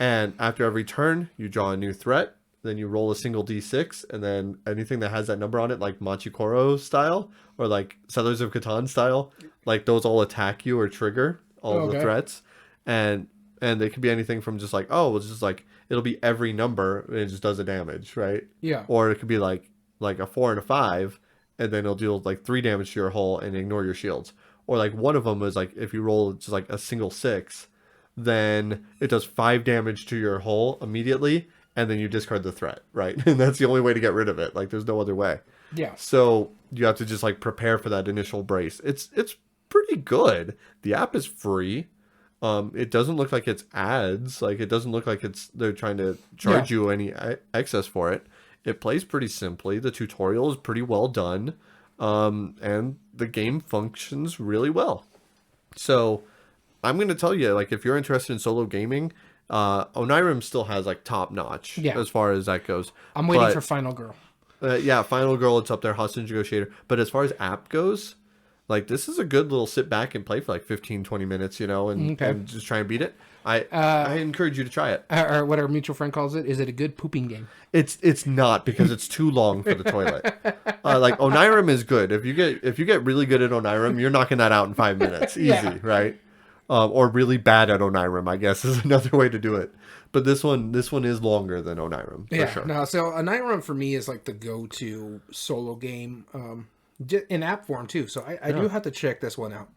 Speaker 1: And after every turn, you draw a new threat. Then you roll a single d6, and then anything that has that number on it, like Machikoro style, or like Settlers of Catan style, like those all attack you or trigger all of the threats. And they could be anything from just like, oh, it's just like, it'll be every number and it just does a damage, right?
Speaker 2: Yeah.
Speaker 1: Or it could be like a 4 and a 5, and then it'll deal like 3 damage to your hull and ignore your shields. Or like one of them is like, if you roll just like a single 6, then it does 5 damage to your hull immediately, and then you discard the threat, right? And that's the only way to get rid of it. Like there's no other way.
Speaker 2: Yeah.
Speaker 1: So you have to just like prepare for that initial brace. It's pretty good. The app is free. It doesn't look like it's ads. Like it doesn't look like they're trying to charge you any excess for it. It plays pretty simply. The tutorial is pretty well done. And the game functions really well. So I'm going to tell you, like, if you're interested in solo gaming, Onirim still has like top notch as far as that goes.
Speaker 2: I'm waiting for Final Girl.
Speaker 1: Final Girl, it's up there, Hostage Negotiator. But as far as app goes, like, this is a good little sit back and play for like 15, 20 minutes, you know, and just try and beat it. I encourage you to try it.
Speaker 2: Or what our mutual friend calls it, is it a good pooping game?
Speaker 1: It's not, because it's too long for the toilet. Like Onirim is good. If you get really good at Onirim, you're knocking that out in 5 minutes, easy, right? Or really bad at Onirim, I guess, is another way to do it. But this one is longer than Onirim, for sure.
Speaker 2: No, so Onirim for me is like the go-to solo game, in app form too. So I do have to check this one out.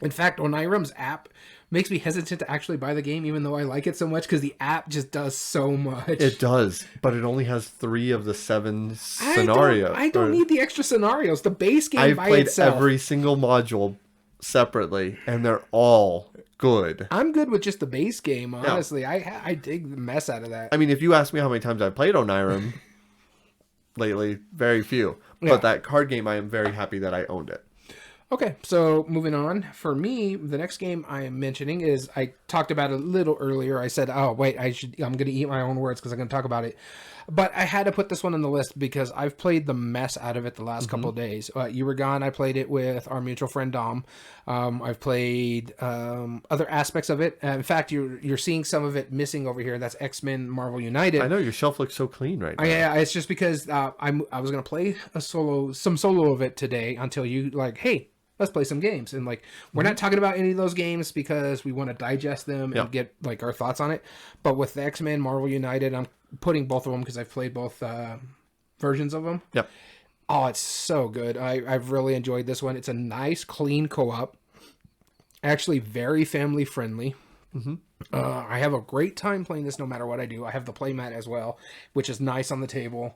Speaker 2: In fact, Onirim's app makes me hesitant to actually buy the game, even though I like it so much, because the app just does so much.
Speaker 1: It does, but it only has 3 of the 7 scenarios.
Speaker 2: I don't need the extra scenarios. The base game
Speaker 1: I've
Speaker 2: by
Speaker 1: played
Speaker 2: itself.
Speaker 1: every single module separately, and they're all good.
Speaker 2: I'm good with just the base game, honestly. Yeah. I dig the mess out of that.
Speaker 1: I mean, if you ask me how many times I've played Onirim lately, very few. But that card game, I am very happy that I owned it.
Speaker 2: Okay, so moving on. For me, the next game I am mentioning is, I talked about it a little earlier. I said, oh, wait, I'm going to eat my own words because I'm going to talk about it. But I had to put this one on the list because I've played the mess out of it the last couple of days. You Were Gone, I played it with our mutual friend Dom. I've played other aspects of it. In fact, you're seeing some of it missing over here. That's XMen Marvel United.
Speaker 1: I know, your shelf looks so clean right now.
Speaker 2: Yeah, it's just because I was going to play some solo of it today until you like, hey, let's play some games. And like, we're not talking about any of those games because we want to digest them and get like our thoughts on it. But with the X-Men Marvel United, I'm putting both of them because I've played both versions of them.
Speaker 1: Yep.
Speaker 2: Oh, it's so good. I've really enjoyed this one. It's a nice, clean co-op. Actually, very family friendly. I have a great time playing this no matter what I do. I have the playmat as well, which is nice on the table.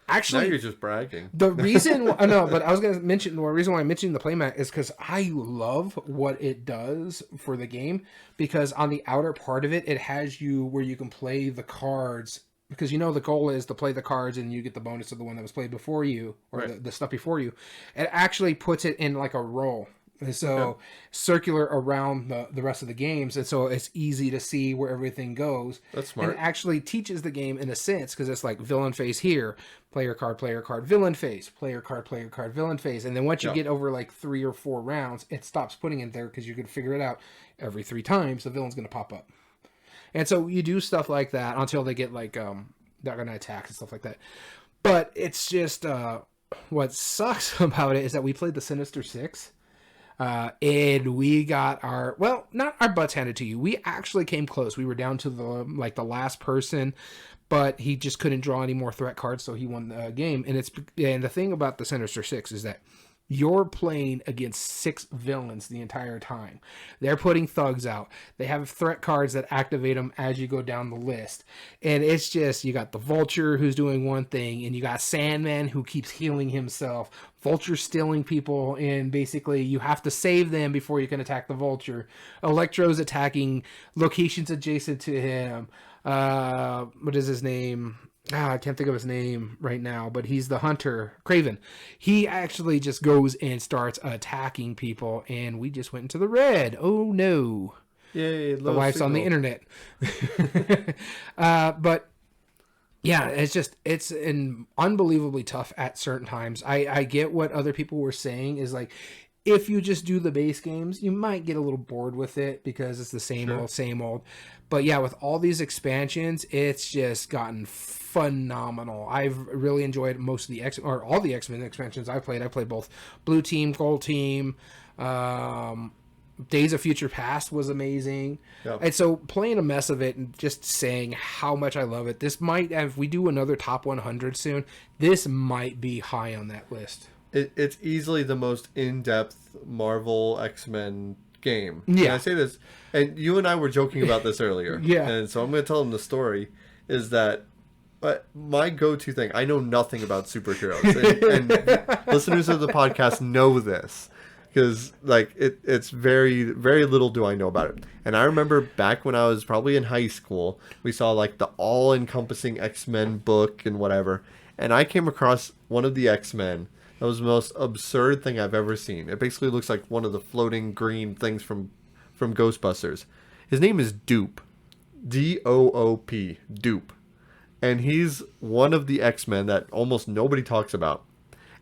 Speaker 2: Actually,
Speaker 1: now you're just bragging.
Speaker 2: The reason, no, but I was going to mention, the reason why I'm mentioning the playmat is because I love what it does for the game. Because on the outer part of it, it has you where you can play the cards. Because you know the goal is to play the cards and you get the bonus of the one that was played before you, or the stuff before you. It actually puts it in like a row. So circular around the rest of the games, and so it's easy to see where everything goes.
Speaker 1: That's smart.
Speaker 2: And it actually teaches the game in a sense, because it's like villain phase here, player card, villain phase, player card, villain phase. And then once you get over like 3 or 4 rounds, it stops putting it there because you can figure it out every 3 times the villain's going to pop up. And so you do stuff like that until they get like they're gonna attack and stuff like that. But it's just what sucks about it is that we played the Sinister Six. And we got not our butts handed to you. We actually came close. We were down to the last person, but he just couldn't draw any more threat cards, so he won the game. And the thing about the Sinister Six is that you're playing against 6 villains the entire time. They're putting thugs out. They have threat cards that activate them as you go down the list. And it's just, you got the Vulture who's doing one thing, and you got Sandman who keeps healing himself. Vulture stealing people, and basically you have to save them before you can attack the Vulture. Electro's attacking locations adjacent to him. What is his name? I can't think of his name right now, but he's the hunter, Craven. He actually just goes and starts attacking people, and we just went into the red. Oh no.
Speaker 1: Yay,
Speaker 2: the wife's signal on the internet. But yeah, it's unbelievably tough at certain times. I get what other people were saying is like, if you just do the base games, you might get a little bored with it because it's the same old. But yeah, with all these expansions, it's just gotten phenomenal. I've really enjoyed most of the all the X-Men expansions I've played. I played both Blue Team, Gold Team. Days of Future Past was amazing. Yep. And so playing a mess of it and just saying how much I love it. This might, if we do another top 100 soon, this might be high on that list.
Speaker 1: It's easily the most in-depth Marvel X-Men game.
Speaker 2: Yeah.
Speaker 1: And I say this, and you and I were joking about this earlier.
Speaker 2: Yeah.
Speaker 1: And so I'm going to tell them the story, is that my go-to thing, I know nothing about superheroes. And listeners of the podcast know this. Because, like, it's very, very little do I know about it. And I remember back when I was probably in high school, we saw, like, the all-encompassing X-Men book and whatever. And I came across one of the X-Men. That was the most absurd thing I've ever seen. It basically looks like one of the floating green things from Ghostbusters. His name is Dupe. D-O-O-P. Dupe. And he's one of the X-Men that almost nobody talks about.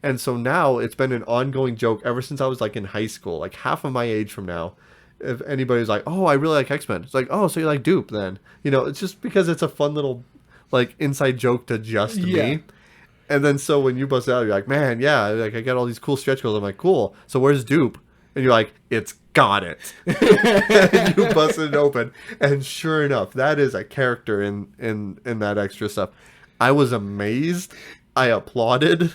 Speaker 1: And so now it's been an ongoing joke ever since I was like in high school, like half of my age from now. If anybody's like, oh, I really like X-Men. It's like, oh, so you like Dupe then. You know, it's just because it's a fun little like inside joke to just me. And then so when you bust it out, you're like, man, yeah, like I got all these cool stretch goals. I'm like, cool. So where's Dupe? And you're like, it's got it. And you bust it open. And sure enough, that is a character in that extra stuff. I was amazed. I applauded.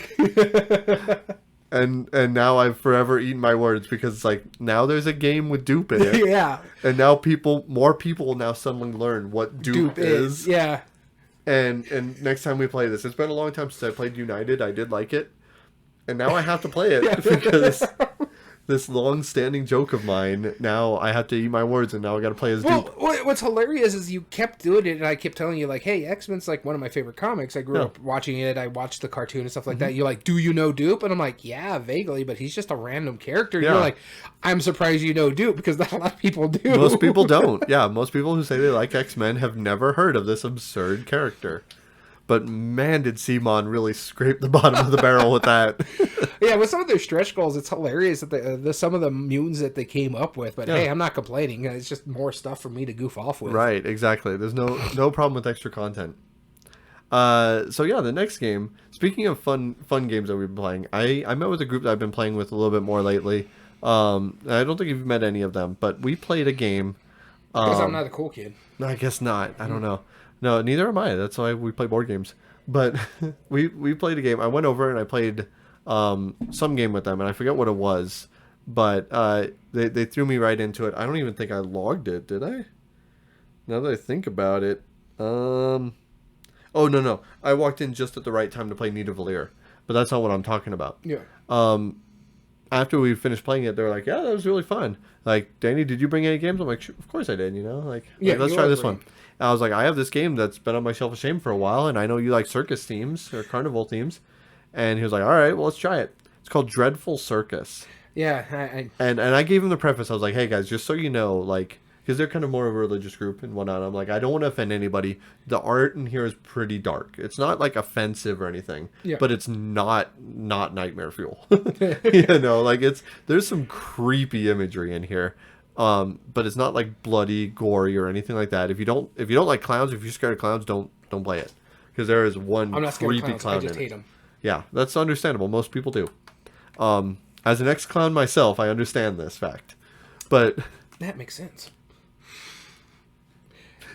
Speaker 1: and now I've forever eaten my words because it's like, now there's a game with Dupe in it.
Speaker 2: Yeah.
Speaker 1: And now more people now suddenly learn what Dupe is.
Speaker 2: Yeah.
Speaker 1: And next time we play this, it's been a long time since I played United. I did like it. And now I have to play it because this long-standing joke of mine, now I have to eat my words, and now I got to play as Dupe.
Speaker 2: What's hilarious is you kept doing it, and I kept telling you, like, hey, X-Men's like one of my favorite comics. I grew up watching it. I watched the cartoon and stuff like that. You're like, do you know Dupe? And I'm like, yeah, vaguely, but he's just a random character. Yeah. You're like, I'm surprised you know Dupe, because not a lot of people do.
Speaker 1: Most people don't. Yeah, most people who say they like X-Men have never heard of this absurd character. But man, did Simon really scrape the bottom of the barrel with that.
Speaker 2: Yeah, with some of their stretch goals, it's hilarious that some of the mutants that they came up with. But hey, I'm not complaining. It's just more stuff for me to goof off with.
Speaker 1: Right, exactly. There's no problem with extra content. So yeah, the next game. Speaking of fun games that we've been playing, I met with a group that I've been playing with a little bit more lately. I don't think you've met any of them, but we played a game.
Speaker 2: Because I'm not a cool kid.
Speaker 1: No, I guess not. I don't know. No, neither am I. That's why we play board games. But we played a game. I went over and I played some game with them, and I forget what it was. But they threw me right into it. I don't even think I logged it, did I? Now that I think about it. Oh, no. I walked in just at the right time to play Nita Valier. But that's not what I'm talking about.
Speaker 2: Yeah.
Speaker 1: After we finished playing it, they were like, yeah, that was really fun. Like, Danny, did you bring any games? I'm like, sure, of course I did, you know? Like let's try this one. And I was like, I have this game that's been on my shelf of shame for a while, and I know you like circus themes or carnival themes. And he was like, all right, well, let's try it. It's called Dreadful Circus.
Speaker 2: Yeah.
Speaker 1: And I gave him the preface. I was like, hey, guys, just so you know, like, because they're kind of more of a religious group and whatnot. I'm like, I don't want to offend anybody. The art in here is pretty dark. It's not, like, offensive or anything.
Speaker 2: Yeah.
Speaker 1: But it's not nightmare fuel. You know, like, there's some creepy imagery in here. But it's not like bloody, gory, or anything like that. If you don't like clowns, if you're scared of clowns, don't play it, because there is one
Speaker 2: I'm not scared of
Speaker 1: creepy
Speaker 2: clowns.
Speaker 1: clown
Speaker 2: I just
Speaker 1: in
Speaker 2: hate
Speaker 1: it.
Speaker 2: them.
Speaker 1: Yeah, that's understandable. Most people do. As an ex-clown myself, I understand this fact. But
Speaker 2: That makes sense.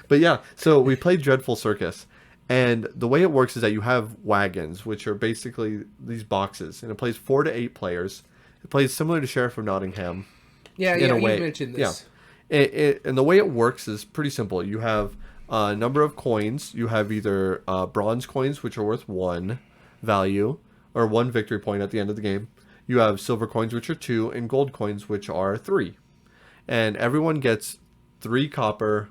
Speaker 1: yeah, so we played Dreadful Circus, and the way it works is that you have wagons, which are basically these boxes, and it plays 4 to 8 players. It plays similar to Sheriff of Nottingham.
Speaker 2: Yeah,
Speaker 1: In a
Speaker 2: you
Speaker 1: way.
Speaker 2: mentioned this.
Speaker 1: And the way it works is pretty simple. You have a number of coins. You have either bronze coins, which are worth 1 value, or 1 victory point at the end of the game. You have silver coins, which are 2, and gold coins, which are 3. And everyone gets 3 copper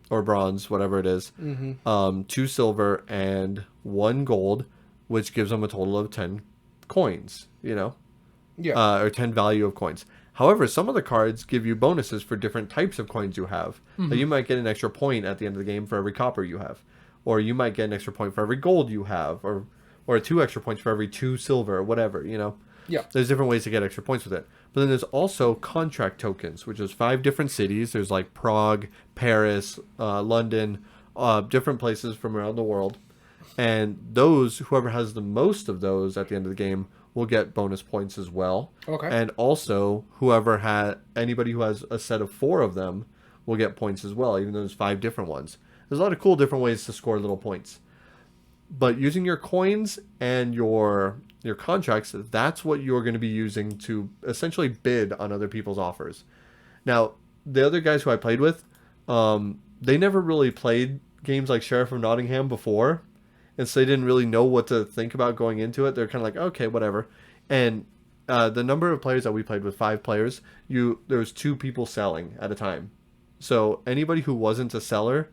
Speaker 1: or bronze, whatever it is, 2 silver, and 1 gold, which gives them a total of 10 coins,
Speaker 2: Yeah.
Speaker 1: or 10 value of coins. However, some of the cards give you bonuses for different types of coins you have. Like you might get an extra point at the end of the game for every copper you have. Or you might get an extra point for every gold you have. Or 2 extra points for every 2 silver, or whatever,
Speaker 2: Yeah.
Speaker 1: There's different ways to get extra points with it. But then there's also contract tokens, which is 5 different cities. There's like Prague, Paris, London, different places from around the world. And those, whoever has the most of those at the end of the game, will get bonus points as well.
Speaker 2: Okay.
Speaker 1: And also, anybody who has a set of 4 of them will get points as well, even though there's 5 different ones. There's a lot of cool different ways to score little points. But using your coins and your contracts, that's what you're going to be using to essentially bid on other people's offers. Now, the other guys who I played with, they never really played games like Sheriff of Nottingham before, and so they didn't really know what to think about going into it. They're kind of like, okay, whatever. And the number of players that we played with, 5 players, there was 2 people selling at a time. So anybody who wasn't a seller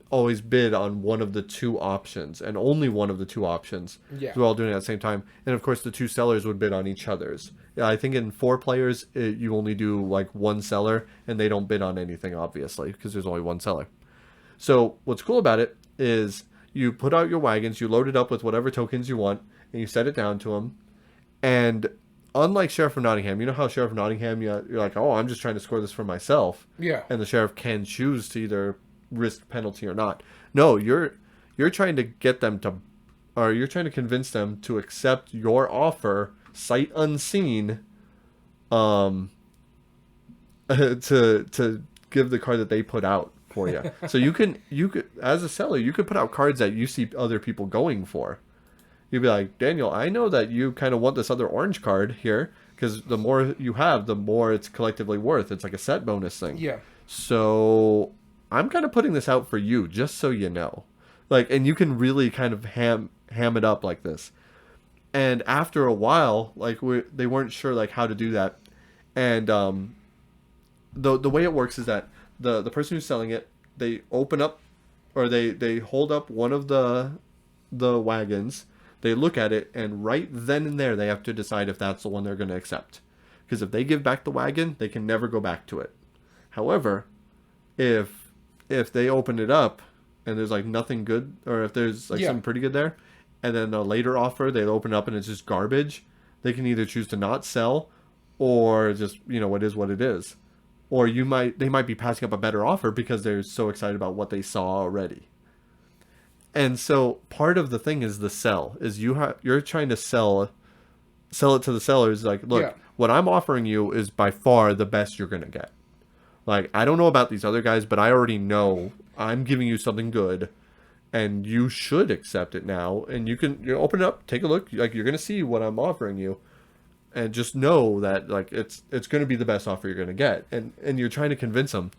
Speaker 1: always bid on one of the 2 options, and only one of the 2 options.
Speaker 2: Yeah.
Speaker 1: We're all doing it at the same time. And of course, the 2 sellers would bid on each other's. Yeah, I think in 4 players, you only do like 1 seller, and they don't bid on anything, obviously, because there's only 1 seller. So what's cool about it is you put out your wagons, you load it up with whatever tokens you want, and you set it down to them. And unlike Sheriff of Nottingham, you know how Sheriff of Nottingham, you're like, oh, I'm just trying to score this for myself.
Speaker 2: Yeah.
Speaker 1: And the sheriff can choose to either risk penalty or not. No, you're trying to get them to, or you're trying to convince them to accept your offer, sight unseen, to give the card that they put out for you. So you could, as a seller, you could put out cards that you see other people going for. You'd be like, Daniel, I know that you kind of want this other orange card here, because the more you have, the more it's collectively worth. It's like a set bonus thing.
Speaker 2: Yeah.
Speaker 1: So I'm kind of putting this out for you, just so you know. Like, and you can really kind of ham it up like this. And after a while, like they weren't sure like how to do that. And the way it works is that the person who's selling it, they open up, or they hold up one of the wagons. They look at it, and right then and there, they have to decide if that's the one they're going to accept. Because if they give back the wagon, they can never go back to it. However, if they open it up and there's like nothing good, or if there's like something pretty good there, and then a later offer they open up and it's just garbage, they can either choose to not sell, or just, it is what it is. Or they might be passing up a better offer because they're so excited about what they saw already. And so part of the thing is the sell is you're trying to sell it to the sellers. Like, look, what I'm offering you is by far the best you're going to get. Like, I don't know about these other guys, but I already know I'm giving you something good, and you should accept it now. And you open it up, take a look. Like, you're going to see what I'm offering you, and just know that like it's going to be the best offer you're going to get. And you're trying to convince them.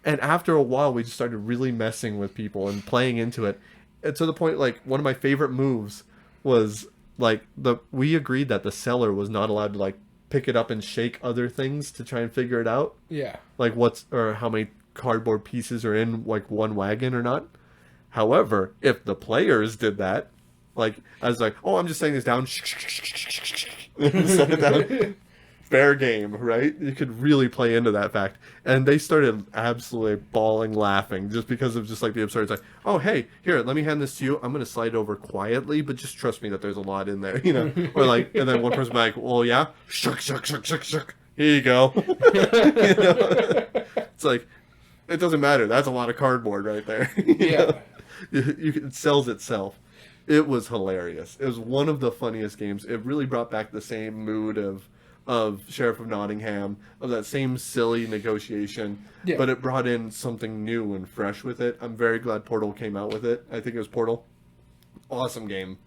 Speaker 1: And after a while, we just started really messing with people and playing into it. And to the point, like, one of my favorite moves was like we agreed that the seller was not allowed to like pick it up and shake other things to try and figure it out.
Speaker 2: Yeah.
Speaker 1: Like or how many cardboard pieces are in like one wagon or not. However, if the players did that, like, I was like, oh, I'm just setting this down. Set it down. Fair game, right? You could really play into that fact. And they started absolutely bawling laughing just because of just like the absurd. It's like, oh, hey, here, let me hand this to you. I'm going to slide it over quietly, but just trust me that there's a lot in there, Or like, and then one person like, well, yeah, shook. Here you go. It's like, it doesn't matter. That's a lot of cardboard right there.
Speaker 2: Yeah.
Speaker 1: It sells itself. It was hilarious. It was one of the funniest games. It really brought back the same mood of Sheriff of Nottingham, of that same silly negotiation,
Speaker 2: Yeah.
Speaker 1: but it brought in something new and fresh with it. I'm very glad Portal came out with it. I think it was Portal. Awesome game.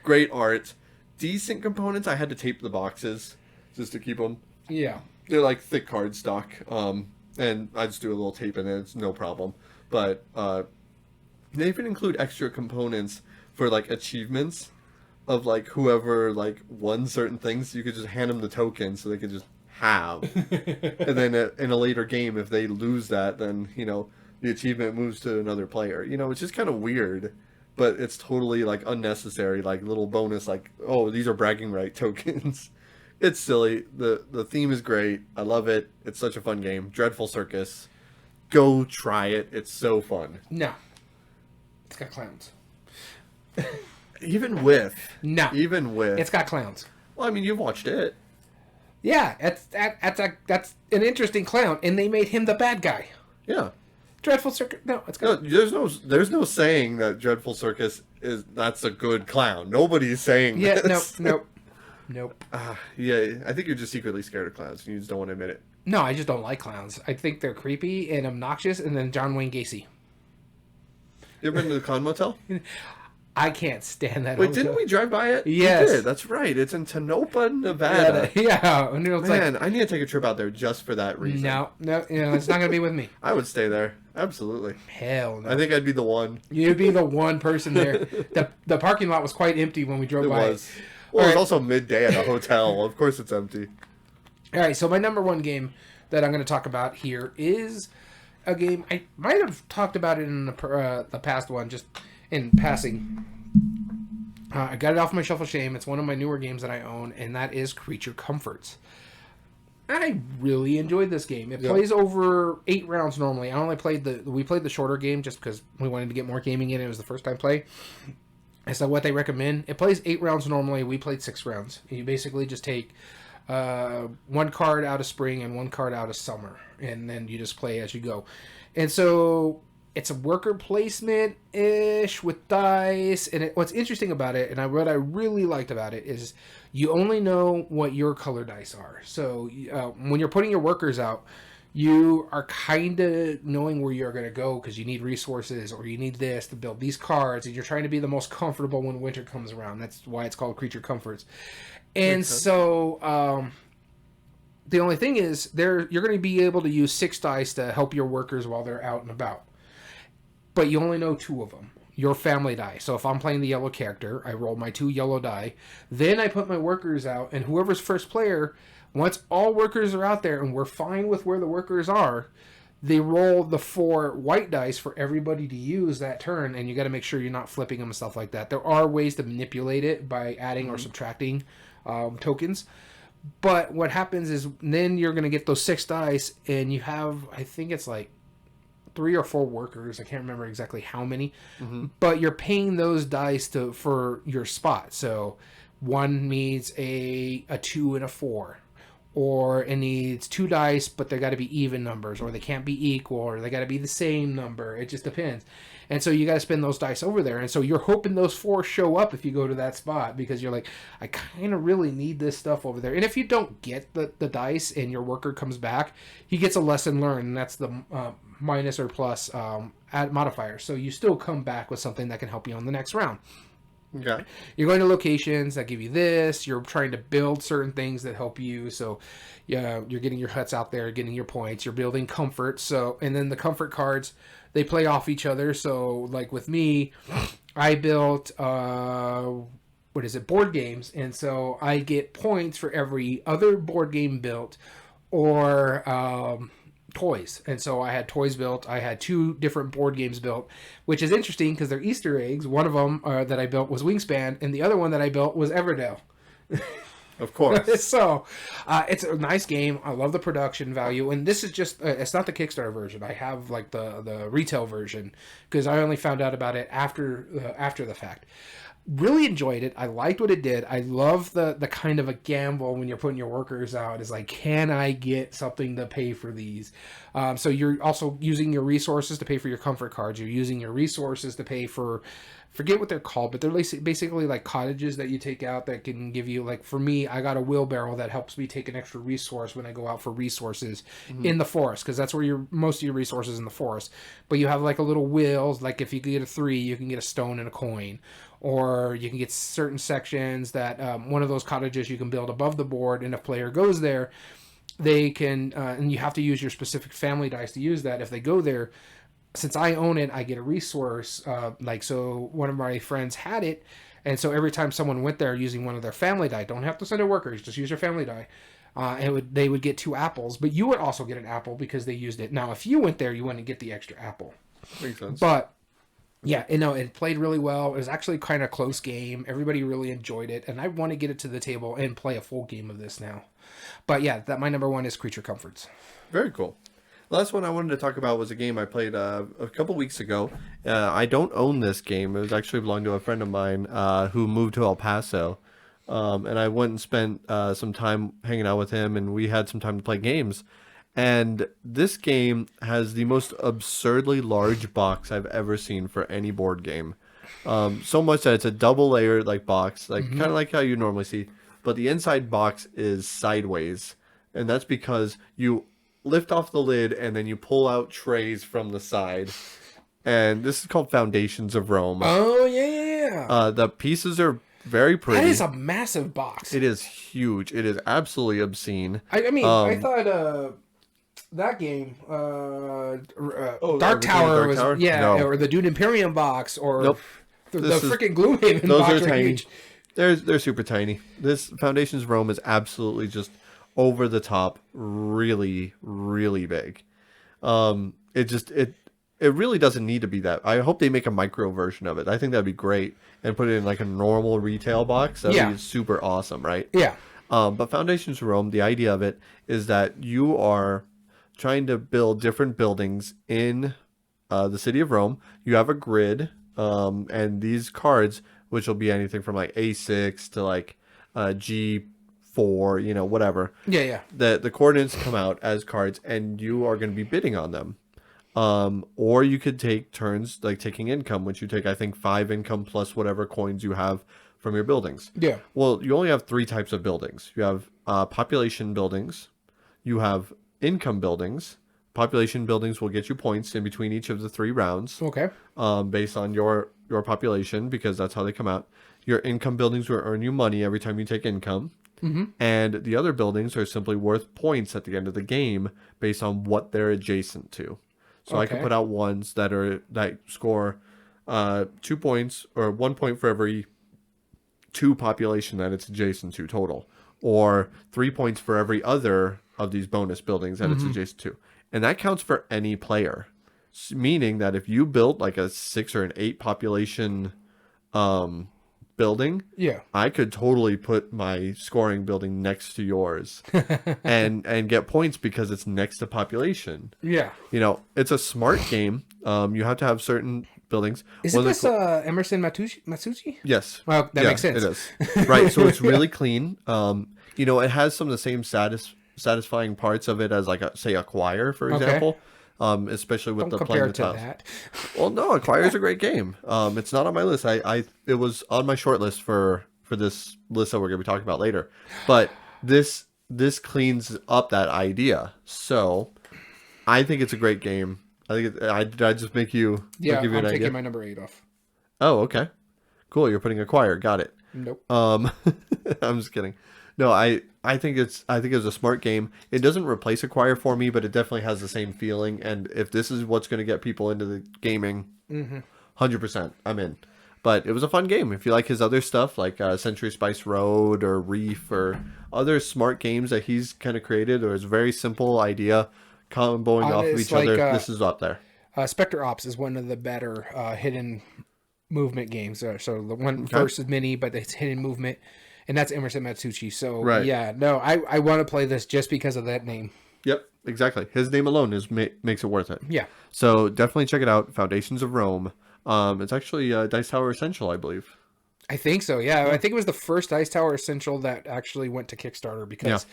Speaker 1: Great art. Decent components. I had to tape the boxes just to keep them.
Speaker 2: Yeah.
Speaker 1: They're like thick cardstock. And I just do a little tape in it. It's no problem. But they even include extra components for like achievements of like whoever like won certain things. You could just hand them the token so they could just have. And then in a later game, if they lose that, then the achievement moves to another player. It's just kind of weird, but it's totally like unnecessary. Like little bonus, like, oh, these are bragging right tokens. It's silly. The theme is great. I love it. It's such a fun game. Dreadful Circus. Go try it. It's so fun.
Speaker 2: No. It's got clowns.
Speaker 1: Even with.
Speaker 2: It's got clowns.
Speaker 1: Well, I mean, you've watched it.
Speaker 2: Yeah, that's an interesting clown, and they made him the bad guy.
Speaker 1: Yeah.
Speaker 2: Dreadful Circus. No, it's got.
Speaker 1: No, there's no saying that Dreadful Circus that's a good clown. Nobody's saying this.
Speaker 2: Nope.
Speaker 1: Yeah, I think you're just secretly scared of clowns, and you just don't want to admit it.
Speaker 2: No, I just don't like clowns. I think they're creepy and obnoxious, and then John Wayne Gacy.
Speaker 1: You ever been to the Con Motel?
Speaker 2: I can't stand that.
Speaker 1: Wait,
Speaker 2: hotel.
Speaker 1: didn't we drive by it?
Speaker 2: Yes.
Speaker 1: We did. That's right. It's in Tonopah, Nevada.
Speaker 2: Yeah. And it's
Speaker 1: Man, I need to take a trip out there just for that reason.
Speaker 2: No, it's not going to be with me.
Speaker 1: I would stay there. Absolutely.
Speaker 2: Hell no.
Speaker 1: I think I'd be the one.
Speaker 2: You'd be the one person there. The parking lot was quite empty when we drove by.
Speaker 1: It was. Well, it was also midday at a hotel. Of course it's empty.
Speaker 2: All right, so my number one game that I'm going to talk about here is a game I might have talked about it in the past one, just in passing. I got it off my shelf of shame. It's one of my newer games that I own, and that is Creature Comforts. I really enjoyed this game. It plays over 8 rounds normally. We played the shorter game just because we wanted to get more gaming in. It was the first time play. And so what they recommend, it plays 8 rounds normally. We played 6 rounds. You basically just take 1 card out of spring and 1 card out of summer, and then you just play as you go. And so it's a worker placement-ish with dice. And what's interesting about it, and what I really liked about it, is you only know what your color dice are. So when you're putting your workers out, you are kind of knowing where you're going to go because you need resources or you need this to build these cards, and you're trying to be the most comfortable when winter comes around. That's why it's called Creature Comforts. And so the only thing is you're going to be able to use 6 dice to help your workers while they're out and about. But you only know 2 of them. Your family die. So if I'm playing the yellow character, I roll my 2 yellow die. Then I put my workers out, and whoever's first player, once all workers are out there and we're fine with where the workers are, they roll the 4 white dice for everybody to use that turn, and you got to make sure you're not flipping them and stuff like that. There are ways to manipulate it by adding or subtracting tokens. But what happens is then you're going to get those 6 dice, and you have, I think it's like 3 or 4 workers. I can't remember exactly how many, but you're paying those dice for your spot. So one needs a 2 and a 4, or it needs 2 dice, but they got to be even numbers, or they can't be equal, or they got to be the same number. It just depends. And so you got to spend those dice over there. And so you're hoping those 4 show up if you go to that spot, because you're like, I kind of really need this stuff over there. And if you don't get the dice and your worker comes back, he gets a lesson learned, and that's the minus or plus add modifier. So you still come back with something that can help you on the next round.
Speaker 1: Okay.
Speaker 2: You're going to locations that give you this. You're trying to build certain things that help you. So yeah, you're getting your huts out there, getting your points. You're building comfort. So, and then the comfort cards, they play off each other. So like with me, I built board games, and so I get points for every other board game built or toys. And so I had toys built. I had 2 different board games built, which is interesting because they're Easter eggs. One of them that I built was Wingspan, and the other one that I built was Everdell.
Speaker 1: Of course.
Speaker 2: So it's a nice game. I love the production value, and this is just it's not the Kickstarter version. I have like the retail version because I only found out about it after the fact. Really enjoyed it. I liked what it did. I love the kind of a gamble when you're putting your workers out. Is like, can I get something to pay for these? So you're also using your resources to pay for your comfort cards. You're using your resources to pay for, forget what they're called, but they're basically like cottages that you take out that can give you, like for me, I got a wheelbarrow that helps me take an extra resource when I go out for resources in the forest, because that's where most of your resources in the forest. But you have like a little wheels, like if you get a 3, you can get a stone and a coin. Or you can get certain sections that one of those cottages you can build above the board, and if a player goes there, they can, and you have to use your specific family dice to use that. If they go there, since I own it, I get a resource. So one of my friends had it, and so every time someone went there using one of their family die, don't have to send a workers, just use your family die. They would get 2 apples, but you would also get an apple because they used it. Now, if you went there, you wouldn't get the extra apple.
Speaker 1: Makes sense.
Speaker 2: But yeah, it played really well. It was actually kind of close game. Everybody really enjoyed it, and I want to get it to the table and play a full game of this now. But yeah, my number 1 is Creature Comforts.
Speaker 1: Very cool. The last one I wanted to talk about was a game I played a couple weeks ago. I don't own this game. It was actually belonged to a friend of mine who moved to El Paso. And I went and spent some time hanging out with him, and we had some time to play games. And this game has the most absurdly large box I've ever seen for any board game. So much that it's a double layered box, kind of like how you normally see. But the inside box is sideways. And that's because you lift off the lid and then you pull out trays from the side. And this is called Foundations of Rome.
Speaker 2: Oh, yeah.
Speaker 1: The pieces are very pretty.
Speaker 2: That is a massive box.
Speaker 1: It is huge. It is absolutely obscene.
Speaker 2: I mean, I thought that game, Dark Tower was,
Speaker 1: Tower?
Speaker 2: yeah,
Speaker 1: No.
Speaker 2: or the Dune Imperium box, or
Speaker 1: Nope.
Speaker 2: the freaking Gloomhaven
Speaker 1: Those
Speaker 2: box.
Speaker 1: are tiny. They're super tiny. This Foundations of Rome is absolutely just over the top, really, really big. It really doesn't need to be that. I hope they make a micro version of it. I think that'd be great, and put it in a normal retail box. That'd be super awesome, right?
Speaker 2: Yeah.
Speaker 1: But Foundations of Rome, the idea of it is that you are trying to build different buildings in the city of Rome. You have a grid, and these cards, which will be anything from A6 to G4, whatever.
Speaker 2: Yeah.
Speaker 1: The coordinates come out as cards, and you are going to be bidding on them. Or you could take turns taking income, which you take, I think, 5 income plus whatever coins you have from your buildings.
Speaker 2: Yeah.
Speaker 1: Well, you only have 3 types of buildings. You have population buildings. You have income buildings. Population buildings will get you points in between each of the 3 rounds.
Speaker 2: Okay.
Speaker 1: Based on your population, because that's how they come out. Your income buildings will earn you money every time you take income.
Speaker 2: Mm-hmm.
Speaker 1: And the other buildings are simply worth points at the end of the game based on what they're adjacent to. So I can put out ones that score 2 points, or 1 point for every 2 population that it's adjacent to total, or 3 points for every other of these bonus buildings that it's adjacent to. And that counts for any player, meaning that if you built a 6 or an 8 population building, I could totally put my scoring building next to yours and get points because it's next to population.
Speaker 2: Yeah.
Speaker 1: It's a smart game. You have to have certain buildings.
Speaker 2: Isn't this Emerson Matsuchi?
Speaker 1: Yes.
Speaker 2: Well, that makes sense.
Speaker 1: It is. Right. So it's really clean. It has some of the same satisfying parts of it as say Acquire, for example. Especially with
Speaker 2: Don't
Speaker 1: the playing the
Speaker 2: compare to
Speaker 1: tiles.
Speaker 2: that.
Speaker 1: Well, no, Acquire is a great game. It's not on my list. It was on my short list for this list that we're going to be talking about later. But this cleans up that idea. So I think it's a great game. Did I just make you?
Speaker 2: Yeah,
Speaker 1: give you
Speaker 2: I'm
Speaker 1: an
Speaker 2: taking
Speaker 1: idea?
Speaker 2: my number 8 off.
Speaker 1: Oh, okay, cool. You're putting Acquire. Got it.
Speaker 2: Nope.
Speaker 1: I'm just kidding. No, I think it's a smart game. It doesn't replace Acquire for me, but it definitely has the same feeling. And if this is what's going to get people into the gaming, 100%, I'm in. But it was a fun game. If you like his other stuff, like Century Spice Road or Reef or other smart games that he's kind of created, or his very simple idea comboing off of each other, this is up there.
Speaker 2: Spectre Ops is one of the better hidden movement games. So the one versus mini, but it's hidden movement. And that's Emerson Matsuchi. So, yeah, no, I want to play this just because of that name.
Speaker 1: Yep, exactly. His name alone makes it worth it.
Speaker 2: Yeah.
Speaker 1: So definitely check it out, Foundations of Rome. It's actually Dice Tower Essential, I believe.
Speaker 2: I think so. Yeah, I think it was the first Ice Tower Essential that actually went to Kickstarter because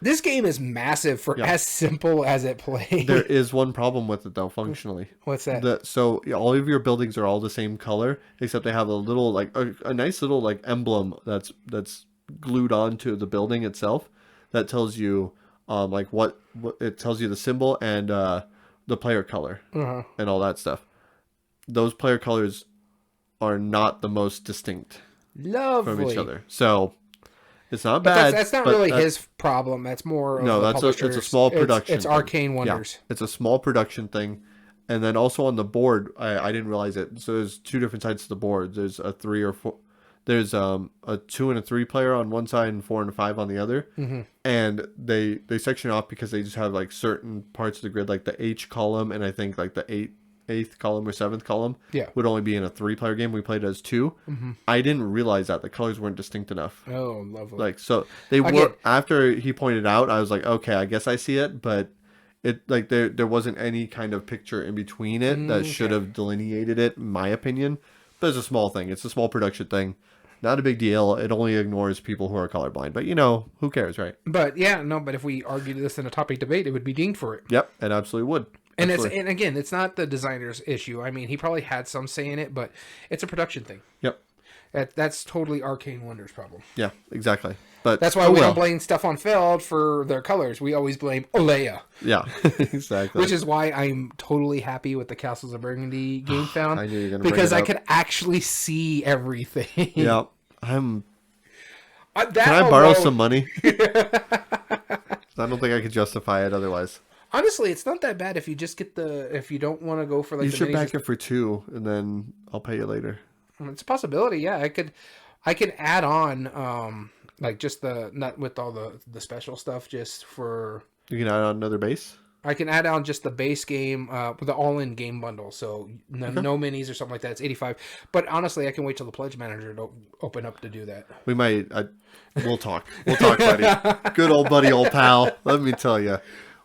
Speaker 2: this game is massive for as simple as it plays.
Speaker 1: There is one problem with it though, functionally.
Speaker 2: What's that?
Speaker 1: So all of your buildings are all the same color, except they have a little like a nice little like emblem that's glued onto the building itself that tells you like what it tells you the symbol and the player color and all that stuff. Those player colors are not the most distinct from each other. So it's not bad.
Speaker 2: That's not really his problem. That's more of
Speaker 1: it's a small production.
Speaker 2: It's Arcane Wonders.
Speaker 1: Yeah, it's a small production thing. And then also on the board, I didn't realize it. So there's two different sides to the board. There's a 3 or 4. There's a 2 and a 3 player on one side and 4 and a 5 on the other. And they section off because they just have like certain parts of the grid, like the H column, and I think like the 8th column or 7th column would only be in a 3-player game. We played as 2. I didn't realize that the colors weren't distinct enough.
Speaker 2: Oh, lovely.
Speaker 1: Like, so they were, after he pointed out, I was like, okay, I guess I see it, but it like there wasn't any kind of picture in between it that should have delineated it, in my opinion. But it's a small thing. It's a small production thing. Not a big deal. It only ignores people who are colorblind. But, who cares, right?
Speaker 2: But, but if we argued this in a topic debate, it would be dinged for it.
Speaker 1: Yep, it absolutely would.
Speaker 2: And again, it's not the designer's issue. I mean, he probably had some say in it, but it's a production thing.
Speaker 1: Yep.
Speaker 2: That's totally Arcane Wonders' problem.
Speaker 1: Yeah, exactly. But
Speaker 2: that's why we don't blame Stefan Feld for their colors. We always blame Olea.
Speaker 1: Yeah, exactly.
Speaker 2: Which is why I'm totally happy with the Castles of Burgundy game found.
Speaker 1: I knew you were gonna
Speaker 2: because
Speaker 1: bring it
Speaker 2: I could actually see everything.
Speaker 1: Yeah, can I borrow some money? I don't think I could justify it otherwise.
Speaker 2: Honestly, it's not that bad if you just get if you don't want to go for like.
Speaker 1: You should back it for 2, and then I'll pay you later.
Speaker 2: It's a possibility. Yeah, I could add on like just not with all the special stuff, just for.
Speaker 1: You can add on another base.
Speaker 2: I can add on just the base game with the all-in game bundle, so no minis or something like that. It's $85. But honestly, I can wait till the pledge manager to open up to do that.
Speaker 1: We might. We'll talk. We'll talk, buddy. Good old buddy, old pal. Let me tell you.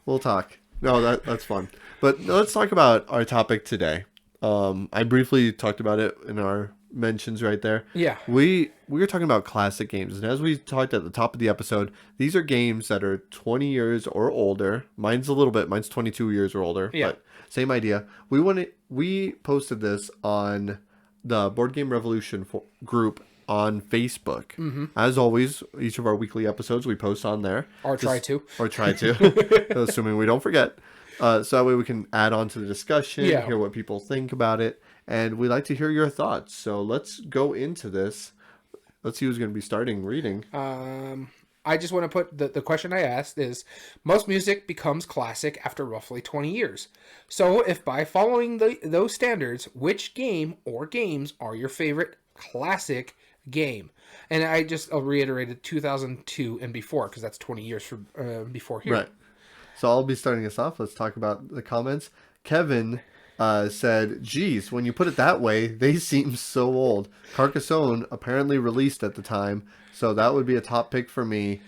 Speaker 1: We'll talk. No, that's fun. But let's talk about our topic today. I briefly talked about it in our mentions right there.
Speaker 2: Yeah.
Speaker 1: We were talking about classic games. And as we talked at the top of the episode, these are games that are 20 years or older. Mine's 22 years or older.
Speaker 2: Yeah.
Speaker 1: But same idea. We posted this on the Board Game Revolution group on Facebook. As always, each of our weekly episodes we post on there.
Speaker 2: Or try to,
Speaker 1: assuming we don't forget. So that way we can add on to the discussion, hear what people think about it, and we'd like to hear your thoughts. So let's go into this. Let's see who's going to be starting reading.
Speaker 2: I just want to put the question I asked is, most music becomes classic after roughly 20 years. So if by following those standards, which game or games are your favorite classic game? And I'll reiterate 2002 and before, because that's 20 years from before here.
Speaker 1: Right. So I'll be starting us off. Let's talk about the comments. Kevin said, geez, when you put it that way, they seem so old. Carcassonne apparently released at the time, so that would be a top pick for me.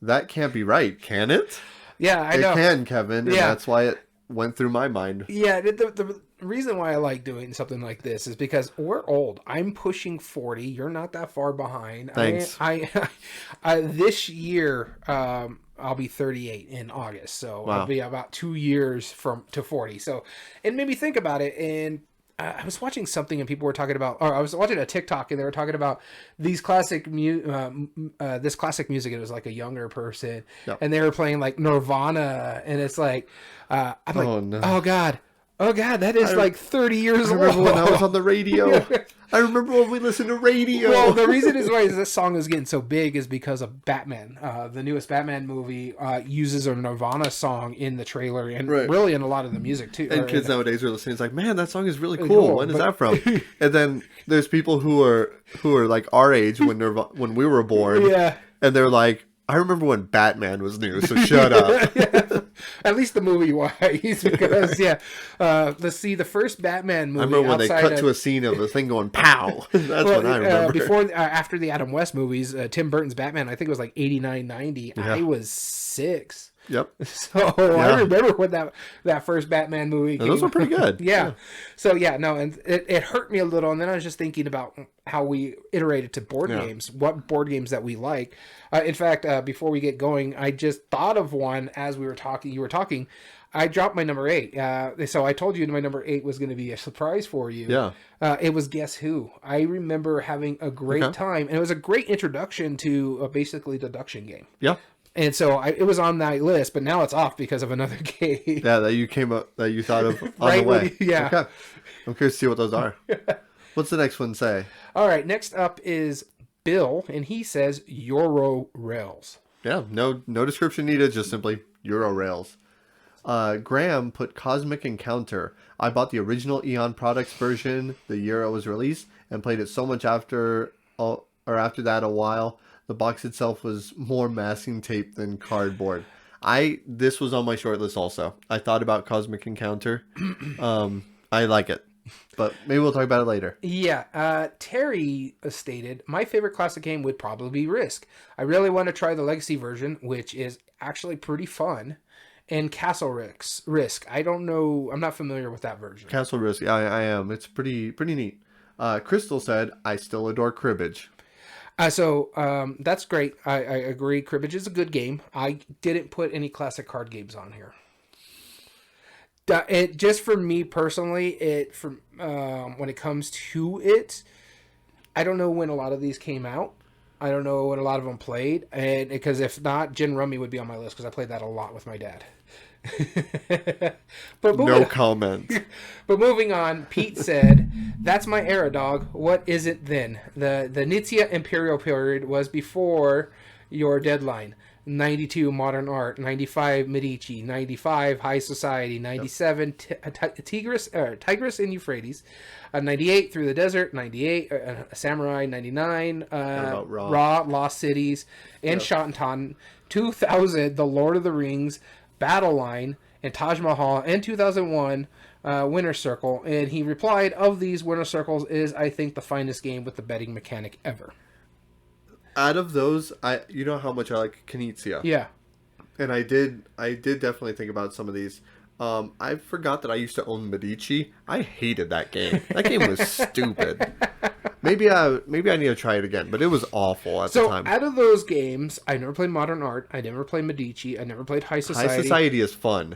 Speaker 1: That can't be right, can it?
Speaker 2: Yeah, I know.
Speaker 1: It can, Kevin, and that's why it went through my mind.
Speaker 2: Yeah, the reason why I like doing something like this is because we're old. I'm pushing 40. You're not that far behind.
Speaker 1: Thanks.
Speaker 2: I this year, I'll be 38 in August, so I'll be about 2 years to 40. So it made me think about it, and I was watching something, and people were talking about, or I was watching a TikTok, and they were talking about these classic this classic music. It was like a younger person, and they were playing like Nirvana, and it's like, I'm like, oh god, that is like 30 years old.
Speaker 1: I remember when I was on the radio. I remember when we listened to radio.
Speaker 2: Well, the reason is why this song is getting so big is because of Batman. The newest Batman movie uses a Nirvana song in the trailer and really in a lot are music too.
Speaker 1: And kids nowadays are listening. It's like, man, that song is really cool. When is that from? And then there's people who are like our age when we were born.
Speaker 2: Yeah.
Speaker 1: And they're like, I remember when Batman was new, so shut up.
Speaker 2: At least the movie wise, because let's see, the first Batman movie.
Speaker 1: I remember when they cut to a scene of the thing going pow. That's what I remember.
Speaker 2: After the Adam West movies, Tim Burton's Batman, I think it was like 89, 90. Yeah. I was 6.
Speaker 1: Yep.
Speaker 2: So I remember when that first Batman movie came.
Speaker 1: Those were pretty good.
Speaker 2: Yeah. So yeah, no, and it hurt me a little. And then I was just thinking about how we iterated to board games, what board games that we like. In fact, before we get going, I just thought of one as we were talking. You were talking. I dropped my number 8. So I told you my number 8 was going to be a surprise for you.
Speaker 1: Yeah.
Speaker 2: It was Guess Who. I remember having a great time, and it was a great introduction to a basically deduction game.
Speaker 1: Yeah.
Speaker 2: And so it was on that list, but now it's off because of another game.
Speaker 1: Yeah, that you thought of on the way.
Speaker 2: Yeah.
Speaker 1: Okay. I'm curious to see what those are. What's the next one say?
Speaker 2: All right. Next up is Bill, and he says Euro Rails.
Speaker 1: Yeah. No description needed. Just simply Euro Rails. Graham put Cosmic Encounter. I bought the original Eon Products version the year it was released and played it so much after that a while. The box itself was more masking tape than cardboard. This was on my short list also. I thought about Cosmic Encounter. I like it, but maybe we'll talk about it later.
Speaker 2: Yeah. Terry stated, my favorite classic game would probably be Risk. I really want to try the Legacy version, which is actually pretty fun. And Castle Risk. I don't know. I'm not familiar with that version.
Speaker 1: Castle Risk. I am. It's pretty neat. Crystal said, I still adore cribbage.
Speaker 2: So that's great. I agree. Cribbage is a good game. I didn't put any classic card games on here. It just for me personally, when it comes to it, I don't know when a lot of these came out. I don't know when a lot of them played, and because if not, Gin Rummy would be on my list because I played that a lot with my dad. But
Speaker 1: no comment.
Speaker 2: But moving on, Pete said, "That's my era, dog. What is it then? The Nizia Imperial period was before your deadline. 92 Modern Art, 95 Medici, 95 High Society, 97 Tigris and Euphrates, 98 Through the Desert, 98 Samurai, 99 Raw, Lost Cities, and Shotenton, 2000 The Lord of the Rings, Battle Line, and Taj Mahal, and 2001 Winter Circle." And he replied, "Of these, Winter Circles is, I think, the finest game with the betting mechanic ever."
Speaker 1: Out of those, you know how much I like Knizia.
Speaker 2: Yeah.
Speaker 1: And I did definitely think about some of these. I forgot that I used to own Medici. I hated that game. That game was stupid. Maybe I need to try it again, but it was awful at the time.
Speaker 2: So out of those games, I never played Modern Art. I never played Medici. I never played High Society.
Speaker 1: High Society is fun.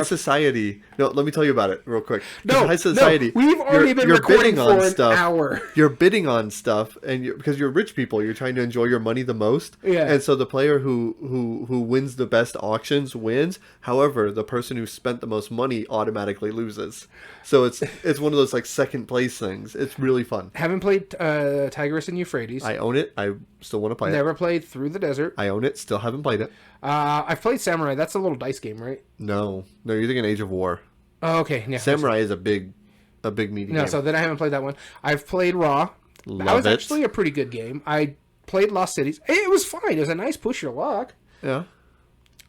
Speaker 1: Society. No, let me tell you about it real quick.
Speaker 2: No,
Speaker 1: High Society.
Speaker 2: No, we've already been recording for an hour.
Speaker 1: You're bidding on stuff, and because you're rich people, you're trying to enjoy your money the most.
Speaker 2: Yeah.
Speaker 1: And so the player who wins the best auctions wins. However, the person who spent the most money automatically loses. So it's one of those like second place things. It's really fun.
Speaker 2: Haven't played Tigris and Euphrates.
Speaker 1: I own it. I still want to play it.
Speaker 2: Never played Through the Desert.
Speaker 1: I own it. Still haven't played it.
Speaker 2: I've played Samurai. That's a little dice game, right?
Speaker 1: No, you're thinking Age of War.
Speaker 2: Oh, okay. Yeah,
Speaker 1: Samurai is a big meaty game.
Speaker 2: No, so then I haven't played that one. I've played Raw. That was actually a pretty good game. I played Lost Cities. It was fine. It was a nice push your luck.
Speaker 1: Yeah.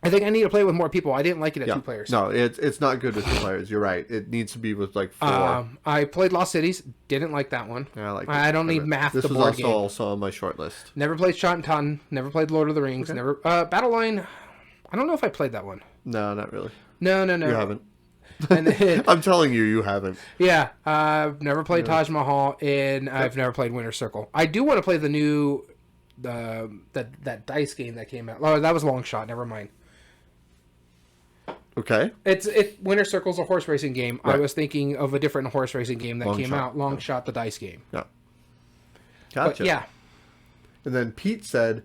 Speaker 2: I think I need to play with more people. I didn't like it at 2 players.
Speaker 1: No, it's not good with 2 players. You're right. It needs to be with like 4.
Speaker 2: I played Lost Cities. Didn't like that one.
Speaker 1: Yeah,
Speaker 2: I don't need math.
Speaker 1: This was also on my short list.
Speaker 2: Never played Shotenton. Never played Lord of the Rings.
Speaker 1: Okay.
Speaker 2: Never Battle Line. I don't know if I played that one.
Speaker 1: No, not really.
Speaker 2: No.
Speaker 1: You haven't.
Speaker 2: And then,
Speaker 1: I'm telling you haven't.
Speaker 2: Yeah, I've never played Taj Mahal, and I've never played Winter Circle. I do want to play the new that dice game that came out. Oh, that was Long Shot. Never mind.
Speaker 1: Okay.
Speaker 2: Winter Circle's a horse racing game. Right. I was thinking of a different horse racing game that came out. Long Shot, the dice game.
Speaker 1: Yeah. Gotcha.
Speaker 2: But, yeah.
Speaker 1: And then Pete said,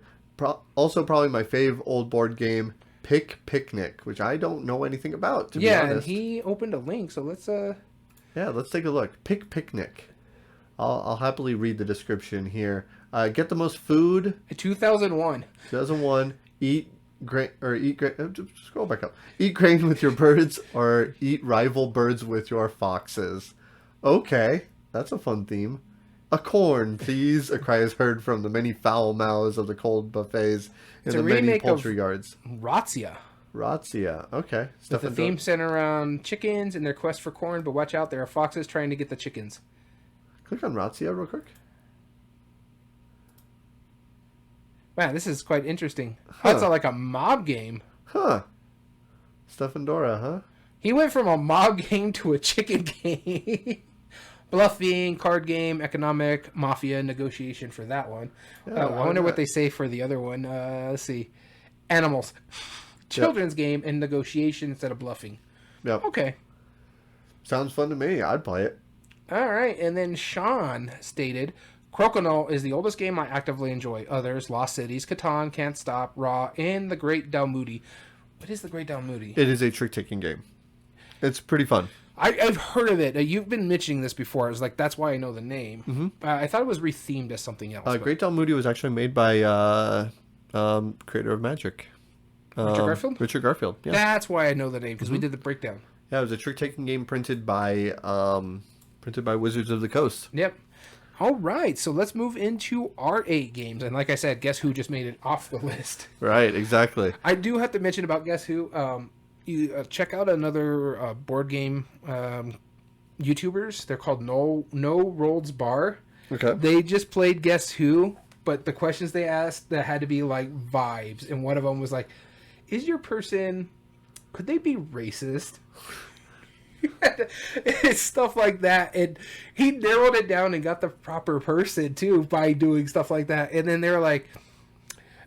Speaker 1: also probably my fave old board game, Picnic, which I don't know anything about, to be honest.
Speaker 2: Yeah, and he opened a link, so let's...
Speaker 1: Yeah, let's take a look. Picnic. I'll happily read the description here. Get the most food.
Speaker 2: 2001.
Speaker 1: 2001. Eat grain. Scroll back up. Eat grain with your birds, or eat rival birds with your foxes. Okay, that's a fun theme. A corn, please. A cry is heard from the many foul mouths of the cold buffets in the many poultry yards.
Speaker 2: Razzia.
Speaker 1: Okay.
Speaker 2: With the theme centered around chickens and their quest for corn, but watch out, there are foxes trying to get the chickens.
Speaker 1: Click on Razzia real quick.
Speaker 2: Man, this is quite interesting. That's like a mob game.
Speaker 1: Huh. Stefan Dora, huh?
Speaker 2: He went from a mob game to a chicken game. Bluffing, card game, economic, mafia, negotiation for that one.
Speaker 1: Yeah,
Speaker 2: I wonder what they say for the other one. Let's see. Animals. Children's game and negotiation instead of bluffing.
Speaker 1: Yep.
Speaker 2: Okay.
Speaker 1: Sounds fun to me. I'd play it.
Speaker 2: All right. And then Sean stated, Crokinole is the oldest game I actively enjoy. Others, Lost Cities, Catan, Can't Stop, Raw, and The Great Dalmoody. What is The Great Dalmoody?
Speaker 1: It is a trick-taking game. It's pretty fun.
Speaker 2: I've heard of it. You've been mentioning this before. I was like, that's why I know the name.
Speaker 1: Mm-hmm.
Speaker 2: I thought it was rethemed as something else.
Speaker 1: Great Dalmoody was actually made by creator of Magic.
Speaker 2: Richard Garfield?
Speaker 1: Richard Garfield, yeah.
Speaker 2: That's why I know the name, because we did the breakdown.
Speaker 1: Yeah, it was a trick-taking game printed by Wizards of the Coast.
Speaker 2: Yep. All right, so let's move into our 8 games. And like I said, Guess Who just made it off the list.
Speaker 1: Right, exactly.
Speaker 2: I do have to mention about Guess Who. You check out another board game YouTubers. They're called No Rolls Bar.
Speaker 1: Okay.
Speaker 2: They just played Guess Who, but the questions they asked that had to be like vibes, and one of them was like, "Is your person? Could they be racist?" It's stuff like that, and he narrowed it down and got the proper person too by doing stuff like that. And then they're like,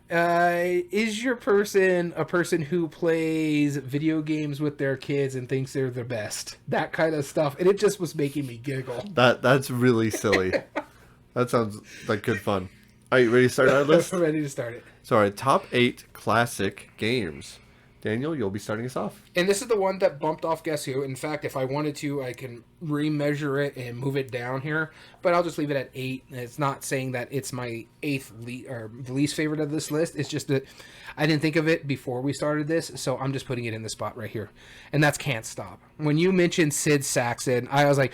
Speaker 2: is your person a person who plays video games with their kids and thinks they're the best? That kind of stuff. And it just was making me giggle.
Speaker 1: That's really silly. That sounds like good fun. Are you ready to start our list?
Speaker 2: I'm ready to start it.
Speaker 1: So our top 8 classic games. Daniel, you'll be starting us off.
Speaker 2: And this is the one that bumped off Guess Who. In fact, if I wanted to, I can remeasure it and move it down here. But I'll just leave it at 8. And it's not saying that it's my 8th or the least favorite of this list. It's just that I didn't think of it before we started this. So I'm just putting it in the spot right here. And that's Can't Stop. When you mentioned Sid Saxon, I was like,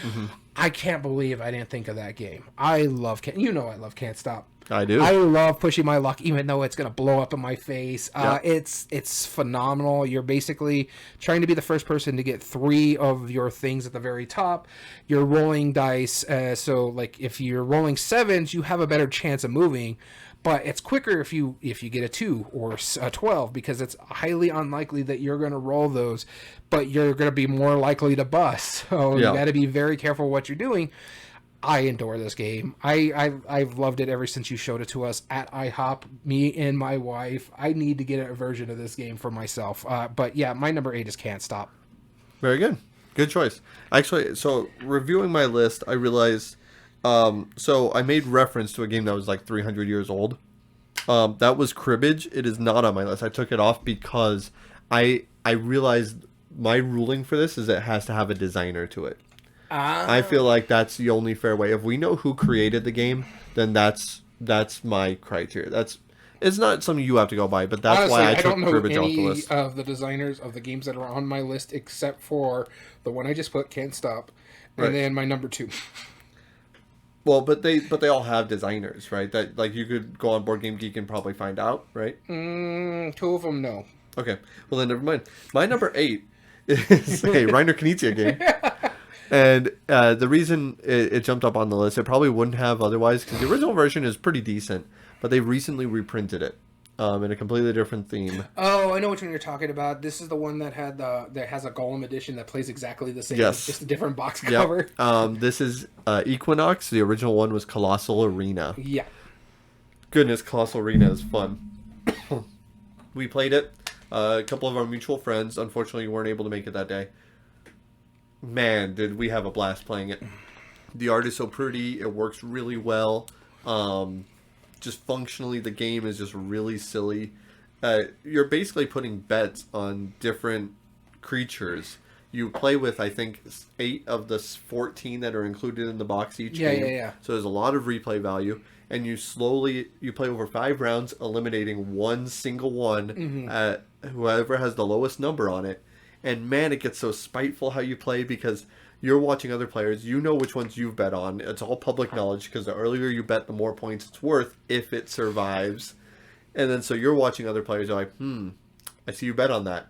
Speaker 2: I can't believe I didn't think of that game. I love I love Can't Stop.
Speaker 1: I do.
Speaker 2: I love pushing my luck, even though it's going to blow up in my face.
Speaker 1: Yep.
Speaker 2: It's phenomenal. You're basically trying to be the first person to get 3 of your things at the very top. You're rolling dice. So, like, if you're rolling 7s, you have a better chance of moving. But it's quicker if you get a 2 or a 12, because it's highly unlikely that you're going to roll those, but you're going to be more likely to bust. So you got to be very careful what you're doing. I adore this game. I've loved it ever since you showed it to us at IHOP. Me and my wife. I need to get a version of this game for myself. But yeah, my number 8 is Can't Stop.
Speaker 1: Very good. Good choice. Actually, so reviewing my list, I realized... so I made reference to a game that was like 300 years old. That was Cribbage. It is not on my list. I took it off because I realized my ruling for this is it has to have a designer to it. I feel like that's the only fair way. If we know who created the game, then that's my criteria. It's not something you have to go by, but that's
Speaker 2: honestly,
Speaker 1: why I took
Speaker 2: don't know
Speaker 1: Cribbage off the
Speaker 2: any
Speaker 1: list.
Speaker 2: of the designers of the games that are on my list except for the one I just put, Can't Stop, and then my number 2.
Speaker 1: Well, but they all have designers, right? That like you could go on Board Game Geek and probably find out, right?
Speaker 2: 2 of them, no.
Speaker 1: Okay, well then never mind. My number 8 is a Reiner Knizia game. And the reason it jumped up on the list, it probably wouldn't have otherwise, because the original version is pretty decent, but they recently reprinted it in a completely different theme.
Speaker 2: Oh, I know which one you're talking about. This is the one that has a Golem edition that plays exactly the same.
Speaker 1: Yes.
Speaker 2: Just a different box cover.
Speaker 1: This is Equinox. The original one was Colossal Arena.
Speaker 2: Yeah.
Speaker 1: Goodness, Colossal Arena is fun. We played it. A couple of our mutual friends, unfortunately, weren't able to make it that day. Man, did we have a blast playing it. The art is so pretty. It works really well. Just functionally, the game is just really silly. You're basically putting bets on different creatures. You play with, I think, 8 of the 14 that are included in the box each game.
Speaker 2: Yeah.
Speaker 1: So there's a lot of replay value. And you play over 5 rounds, eliminating one single one, whoever has the lowest number on it. And man, it gets so spiteful how you play, because you're watching other players. You know which ones you've bet on. It's all public knowledge, because the earlier you bet, the more points it's worth if it survives. And then so you're watching other players. You're like, I see you bet on that.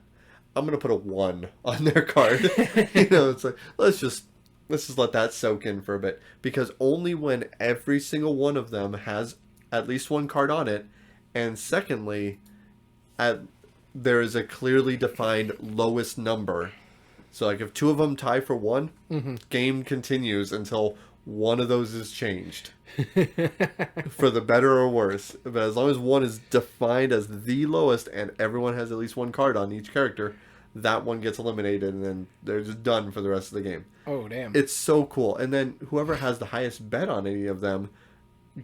Speaker 1: I'm going to put a 1 on their card. It's like, let's just let that soak in for a bit. Because only when every single one of them has at least 1 card on it, and secondly, there is a clearly defined lowest number. So, like, if two of them tie for one, game continues until one of those is changed. For the better or worse. But as long as one is defined as the lowest and everyone has at least one card on each character, that one gets eliminated and then they're just done for the rest of the game.
Speaker 2: Oh, damn.
Speaker 1: It's so cool. And then whoever has the highest bet on any of them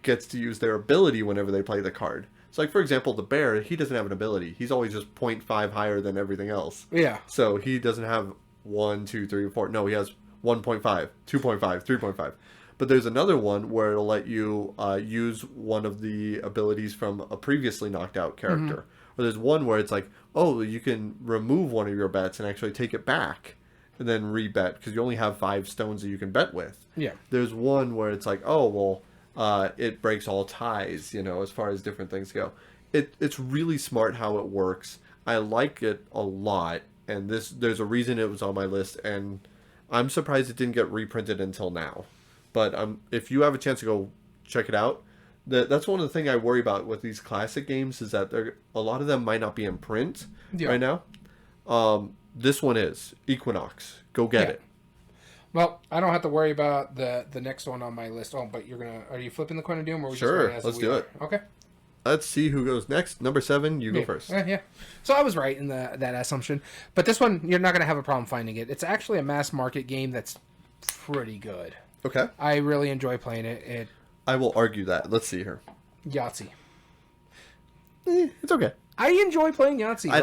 Speaker 1: gets to use their ability whenever they play the card. So, like, for example, the bear, he doesn't have an ability. He's always just 0.5 higher than everything else.
Speaker 2: Yeah.
Speaker 1: So he doesn't have 1, 2, 3, 4. No, he has 1.5, 2.5, 3.5. But there's another one where it'll let you use one of the abilities from a previously knocked out character. Or there's one where it's like, oh, you can remove one of your bets and actually take it back and then re-bet because you only have 5 stones that you can bet with.
Speaker 2: Yeah.
Speaker 1: There's one where it's like, oh, well, it breaks all ties, you know, as far as different things go. It's really smart how it works. I like it a lot. And there's a reason it was on my list. And I'm surprised it didn't get reprinted until now. But if you have a chance to go check it out, that's one of the things I worry about with these classic games is that a lot of them might not be in print right now. This one is Equinox. Go get it.
Speaker 2: Well, I don't have to worry about the next one on my list. Oh, but are you flipping the coin of doom? Or
Speaker 1: Sure, let's do it.
Speaker 2: Okay.
Speaker 1: Let's see who goes next. Number 7, you go first.
Speaker 2: Yeah. So I was right in that assumption. But this one, you're not going to have a problem finding it. It's actually a mass market game that's pretty good.
Speaker 1: Okay.
Speaker 2: I really enjoy playing it.
Speaker 1: I will argue that. Let's see here.
Speaker 2: Yahtzee.
Speaker 1: It's okay.
Speaker 2: I enjoy playing Yahtzee.
Speaker 1: I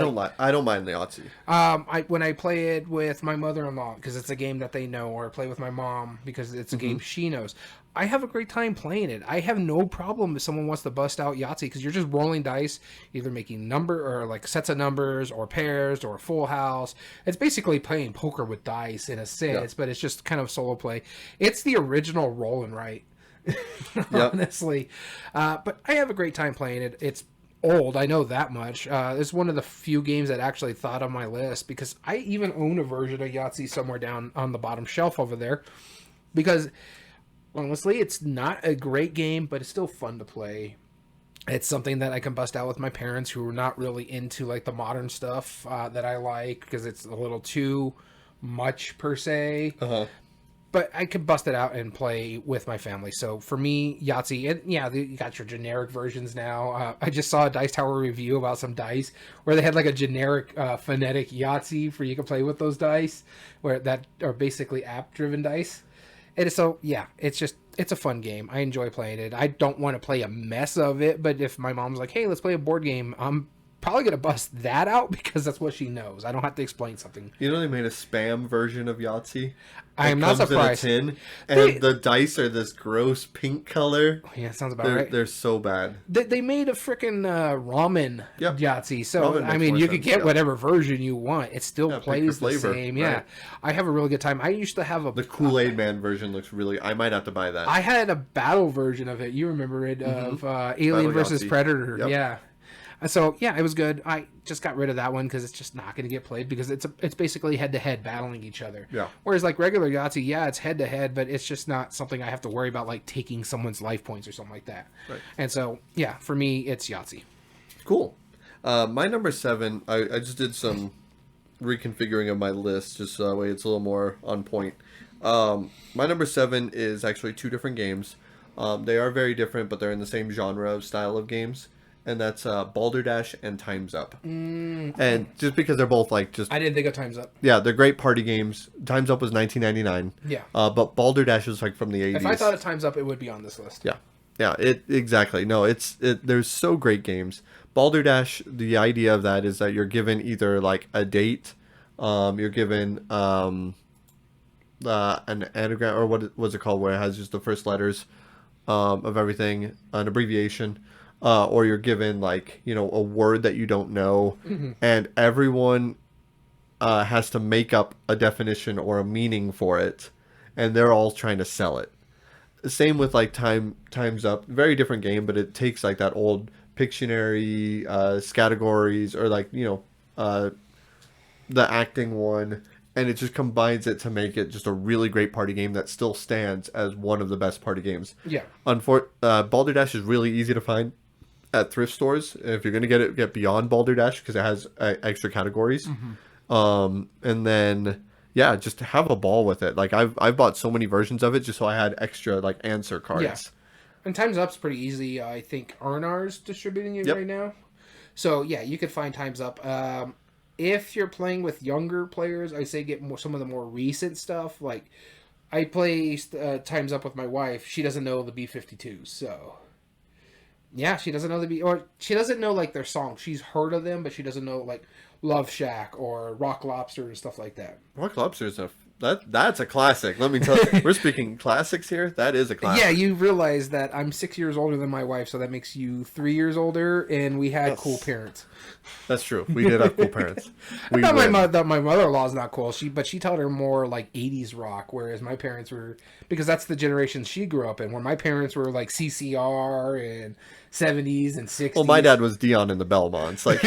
Speaker 1: don't mind the Yahtzee.
Speaker 2: When I play it with my mother-in-law because it's a game that they know, or I play with my mom because it's a game she knows, I have a great time playing it. I have no problem if someone wants to bust out Yahtzee because you're just rolling dice, either making number or like sets of numbers or pairs or full house. It's basically playing poker with dice in a sense, but it's just kind of solo play. It's the original roll and write, honestly. But I have a great time playing it. It's old, I know that much. It's one of the few games that actually thought on my list because I even own a version of Yahtzee somewhere down on the bottom shelf over there because honestly it's not a great game, but it's still fun to play. It's something that I can bust out with my parents who are not really into like the modern stuff that I like because it's a little too much per se. But I could bust it out and play with my family. So for me, Yahtzee, you got your generic versions now. I just saw a Dice Tower review about some dice where they had like a generic phonetic Yahtzee for you to play with those dice, where that are basically app-driven dice. And so, it's a fun game. I enjoy playing it. I don't want to play a mess of it, but if my mom's like, hey, let's play a board game, I'm probably going to bust that out because that's what she knows. I don't have to explain something.
Speaker 1: You know they made a spam version of Yahtzee?
Speaker 2: I'm not surprised.
Speaker 1: In a tin, and the dice are this gross pink color.
Speaker 2: Yeah, sounds about right.
Speaker 1: They're so bad.
Speaker 2: They made a freaking ramen Yahtzee. So,
Speaker 1: Ramen
Speaker 2: I mean, you could get whatever version you want. It still plays the same. Yeah.
Speaker 1: Right.
Speaker 2: I have a really good time. I used to have
Speaker 1: the Kool-Aid Man version looks really... I might have to buy that.
Speaker 2: I had a battle version of it. You remember it, of Alien versus Predator.
Speaker 1: Yep.
Speaker 2: Yeah. So, it was good. I just got rid of that one because it's just not going to get played because it's basically head-to-head battling each other.
Speaker 1: Yeah.
Speaker 2: Whereas, like, regular Yahtzee, it's head-to-head, but it's just not something I have to worry about, like, taking someone's life points or something like that.
Speaker 1: Right.
Speaker 2: And so, for me, it's Yahtzee.
Speaker 1: Cool. My number 7, I just did some reconfiguring of my list just so that way it's a little more on point. My number 7 is actually 2 different games. They are very different, but they're in the same genre of style of games. And that's Balderdash and Time's Up. And just because they're both like just...
Speaker 2: I didn't think of Time's Up.
Speaker 1: Yeah, they're great party games. Time's Up was 1999.
Speaker 2: Yeah.
Speaker 1: But Balderdash was like from the 80s.
Speaker 2: If I thought of Time's Up, it would be on this list.
Speaker 1: Yeah. Yeah, exactly. No, there's so great games. Balderdash, the idea of that is that you're given either like a date, you're given an anagram, or what was it called, where it has just the first letters of everything, an abbreviation. Or you're given like, a word that you don't know, and everyone has to make up a definition or a meaning for it, and they're all trying to sell it. Same with like Time's Up, very different game, but it takes like that old Pictionary categories or like the acting one, and it just combines it to make it just a really great party game that still stands as one of the best party games.
Speaker 2: Yeah.
Speaker 1: Balderdash is really easy to find. at thrift stores. If you're gonna get beyond Balderdash because it has extra categories. And then yeah, just have a ball with it. Like I've bought so many versions of it just so I had extra like answer cards.
Speaker 2: Yeah. And Time's Up's pretty easy. I think Arnar's distributing it
Speaker 1: Yep.
Speaker 2: right now. So yeah, you could find Time's Up. If you're playing with younger players, I say get some of the more recent stuff. Like I play Time's Up with my wife. She doesn't know the B-52s, so yeah, she doesn't know or she doesn't know like their songs. She's heard of them, but she doesn't know like Love Shack or Rock Lobster and stuff like that.
Speaker 1: Rock Lobster is that's a classic. Let me tell you, we're speaking classics here. That is a classic.
Speaker 2: Yeah, you realize that I'm 6 years older than my wife, so that makes you 3 years older, and we had cool parents.
Speaker 1: That's true. We did have cool parents.
Speaker 2: I thought my mother-in-law's not cool. She taught her more like 80s rock, whereas my parents were, because that's the generation she grew up in, where my parents were like CCR and 70s and 60s.
Speaker 1: Well, my dad was Dion in the Belmonts. Like,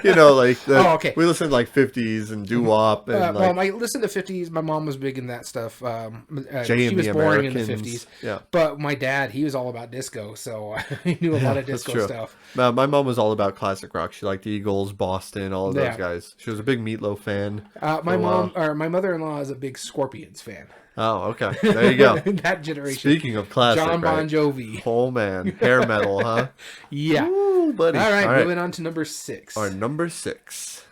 Speaker 1: you know, like
Speaker 2: okay.
Speaker 1: We listened to like 50s and doo-wop. And
Speaker 2: well, I listened to 50s. My mom was big in that stuff.
Speaker 1: Jay
Speaker 2: she was
Speaker 1: and the
Speaker 2: born in the
Speaker 1: Americans.
Speaker 2: 50s.
Speaker 1: Yeah.
Speaker 2: But my dad, he was all about disco, so I knew a lot of disco stuff.
Speaker 1: My mom was all about classic rock. She liked the Eagles, Boston, all of those guys. She was a big Meatloaf fan.
Speaker 2: My mother-in-law is a big Scorpions fan.
Speaker 1: Oh, okay. There you go.
Speaker 2: That generation.
Speaker 1: Speaking of classic,
Speaker 2: John Bon
Speaker 1: right?
Speaker 2: Jovi.
Speaker 1: Oh, man. Hair metal, huh?
Speaker 2: Yeah.
Speaker 1: Ooh, buddy.
Speaker 2: All right, moving on to number 6.
Speaker 1: Our number 6.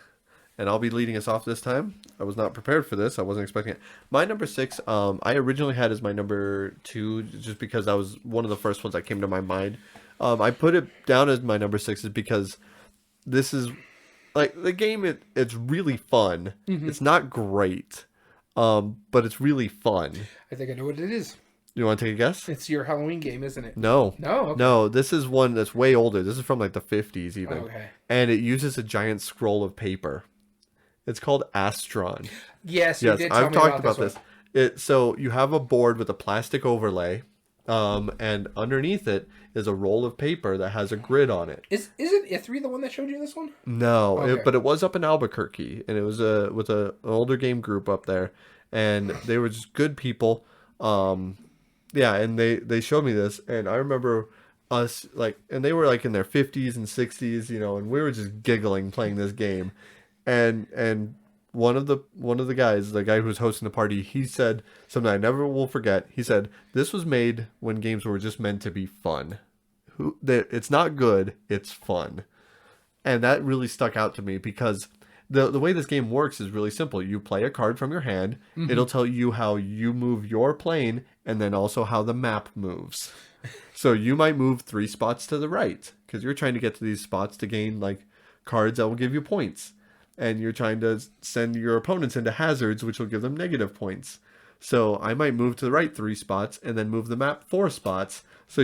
Speaker 1: And I'll be leading us off this time. I was not prepared for this. I wasn't expecting it. My number 6, I originally had as my number 2, just because that was one of the first ones that came to my mind. I put it down as my number 6 is because this is, like, the game, it's really fun. Mm-hmm. It's not great, but it's really fun.
Speaker 2: I think I know what it is.
Speaker 1: You want to take a guess?
Speaker 2: It's your Halloween game, isn't it?
Speaker 1: No.
Speaker 2: No? Okay.
Speaker 1: No, this is one that's way older. This is from, like, the 50s even.
Speaker 2: Okay.
Speaker 1: And it uses a giant scroll of paper. It's called Astron.
Speaker 2: Yes, you did tell
Speaker 1: I've
Speaker 2: me
Speaker 1: talked about
Speaker 2: this.
Speaker 1: So you have a board with a plastic overlay, and underneath it is a roll of paper that has a grid on it.
Speaker 2: Isn't I3 the one that showed you this one?
Speaker 1: No,
Speaker 2: Okay.
Speaker 1: but it was up in Albuquerque, and it was with an older game group up there, and they were just good people. Yeah, and they showed me this, and I remember us and they were like in their 50s and 60s, you know, and we were just giggling playing this game. And one of the guys, the guy who was hosting the party, he said something I never will forget. He said, "This was made when games were just meant to be fun. It's not good, it's fun." And that really stuck out to me because the way this game works is really simple. You play a card from your hand. Mm-hmm. It'll tell you how you move your plane and then also how the map moves. So you might move 3 spots to the right because you're trying to get to these spots to gain like cards that will give you points. And you're trying to send your opponents into hazards, which will give them negative points. So I might move to the right 3 spots and then move the map 4 spots. So